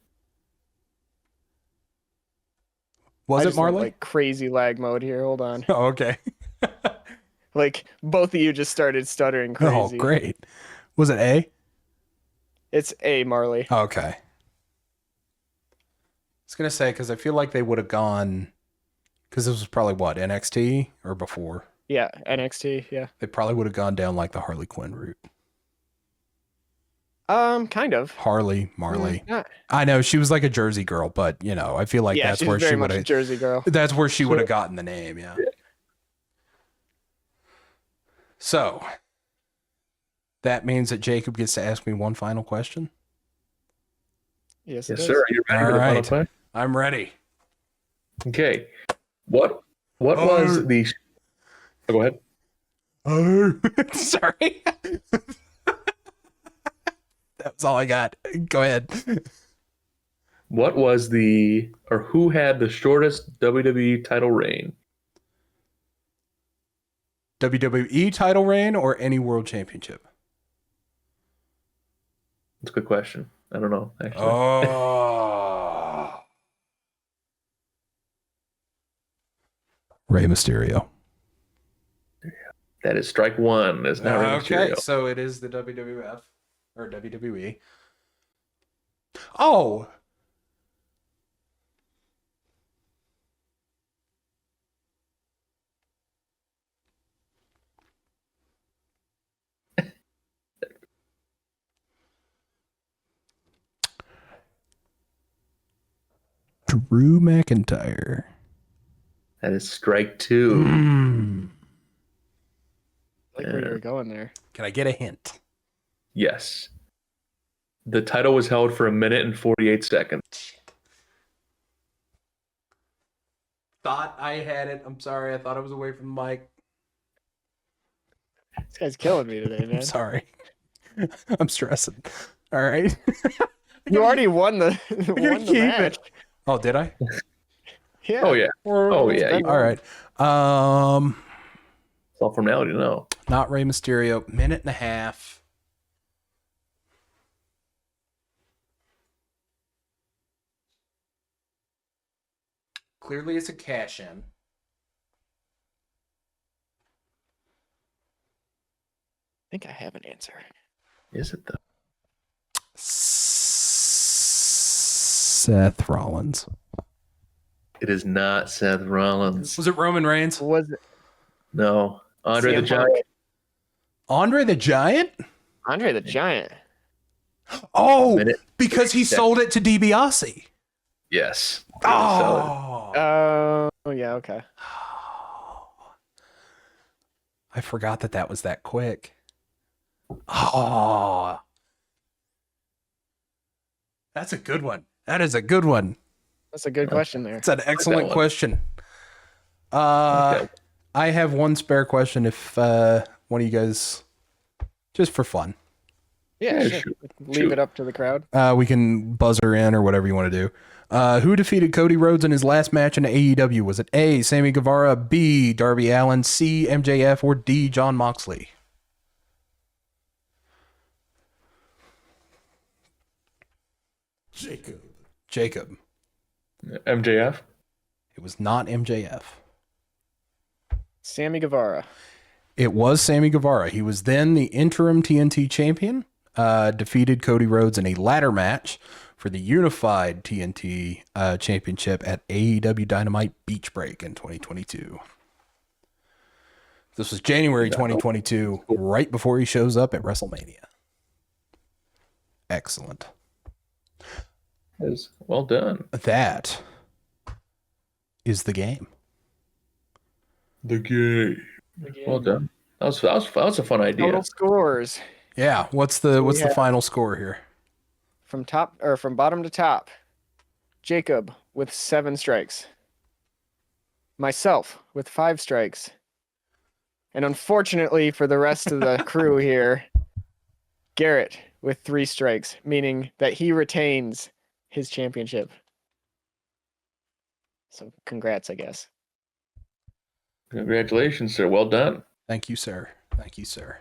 Was I it just went, Marley? like crazy lag mode here. Hold on. Oh, okay. Like both of you just started stuttering crazy. Oh, great. Was it A? It's A, Marley. Okay. I was going to say, because I feel like they would have gone, because this was probably what, NXT or before? Yeah, NXT, yeah. They probably would have gone down like the Harley Quinn route. Kind of. Harley, Marley. Not- I know she was like a Jersey girl, but I feel like yeah, that's she's where very she much would a have. Jersey girl. That's where she would have gotten the name. Yeah. So that means that Jacob gets to ask me one final question. Yes, Yes, sir. Are you ready All for the final right. question? I'm ready. Okay. What was the... Oh, go ahead. Oh, sorry. That was all I got. Go ahead. What was who had the shortest WWE title reign? WWE title reign or any world championship? That's a good question. I don't know, actually. Oh. Rey Mysterio. That is strike one. It's not Rey Okay, Mysterio. so it is the WWF or WWE. Oh. Drew McIntyre. That is strike two. I like where you were going there. Can I get a hint? Yes. The title was held for 1 minute and 48 seconds. Thought I had it. I'm sorry. I thought I was away from the mic. This guy's killing me today, man. I'm sorry. I'm stressing. All right. You already won the, won the keep it. match. Oh, did I? Oh yeah. Yeah. Oh yeah. All right. It's all formality, no. Not Rey Mysterio. Minute and a half. Clearly, it's a cash in. I think I have an answer. Is it though? Seth Rollins. It is not Seth Rollins. Was it Roman Reigns? Was it No. Andre the CM Giant. Punk? Andre the Giant? Andre the Giant. Oh, Minute. because he sold it to DiBiase. Yes. Oh. Oh, yeah, okay. I forgot that was that quick. Oh. That's a good one. That is a good one. That's a good question there. It's an excellent question. I have one spare question if one of you guys, just for fun. Yeah, Yeah, sure. shoot. Leave it up to the crowd. We can buzzer in or whatever you want to do. Who defeated Cody Rhodes in his last match in AEW? Was it A, Sammy Guevara, B, Darby Allin, C, MJF, or D, Jon Moxley? Jacob. MJF. It was not MJF. Sammy Guevara. It was Sammy Guevara. He was then the interim TNT champion, defeated Cody Rhodes in a ladder match for the unified TNT championship at AEW Dynamite Beach Break in 2022. This was January 2022, right before he shows up at WrestleMania. Excellent. Well done. That is the game. The game. Well done. That was a fun idea. Total scores Yeah, what's the final score here? from bottom to top. Jacob with 7 strikes. Myself with 5 strikes. And unfortunately for the rest of the crew here, Garrett with 3 strikes, meaning that he retains his championship. So congrats, I guess. Congratulations, sir. Well done. Thank you, sir. Thank you, sir.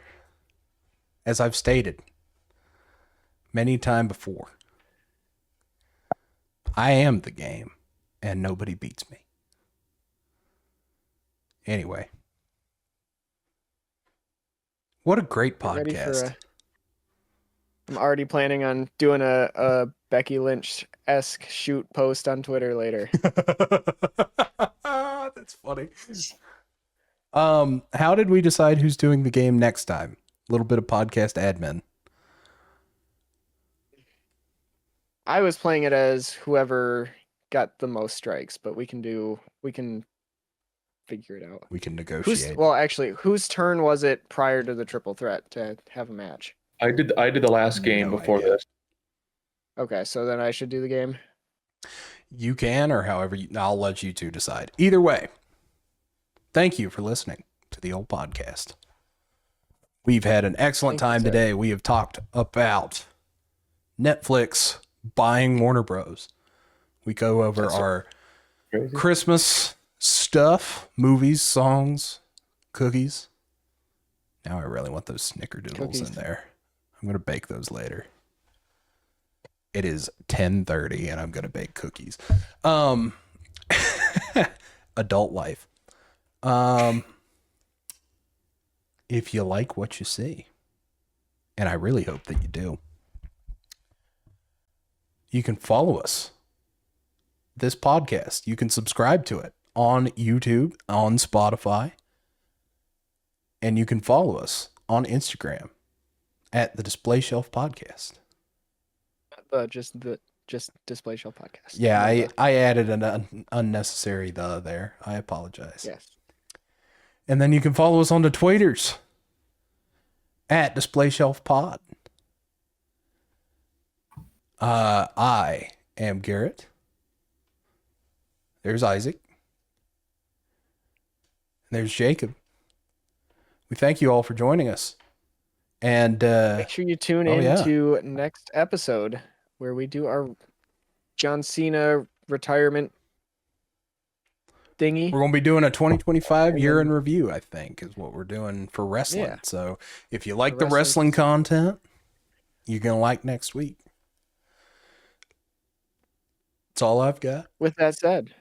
As I've stated many times before, I am the game, and nobody beats me. Anyway, what a great Ready for podcast. I'm already planning on doing a Becky Lynch-esque shoot post on Twitter later. That's funny. How did we decide who's doing the game next time? A little bit of podcast admin. I was playing it as whoever got the most strikes, but we can figure it out. We can negotiate. Whose turn was it prior to the triple threat to have a match? I did the last game No before idea. this. Okay, so then I should do the game. You can, or however, I'll let you two decide. Either way, thank you for listening to the old podcast. We've had an excellent Thank you, time sir. today. We have talked about Netflix buying Warner Bros. We go over That's our Crazy. Christmas stuff, movies, songs, cookies. Now I really want those snickerdoodles Cookies. in there. I'm going to bake those later. It is 10:30 and I'm going to bake cookies. Adult life. If you like what you see, and I really hope that you do, you can follow us. This podcast, you can subscribe to it on YouTube, on Spotify, and you can follow us on Instagram at the DisplayShelf Podcast. Just DisplayShelf Podcast. Yeah, I added an unnecessary the there. I apologize. Yes. And then you can follow us on the Twitters at DisplayShelf Pod. I am Garrett. There's Isaac. And there's Jacob. We thank you all for joining us. And Make sure you tune in yeah. to next episode where we do our John Cena retirement thingy. we're going to be doing a 2025 year in review, I think, is what we're doing for wrestling. Yeah. So if you like The the wrestling content, you're going to like next week. That's all I've got. With that said,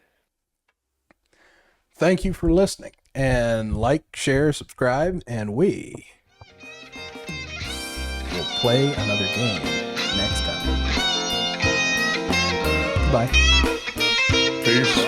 thank you for listening. And like, share, subscribe, and we will play another game next time. Bye. Peace.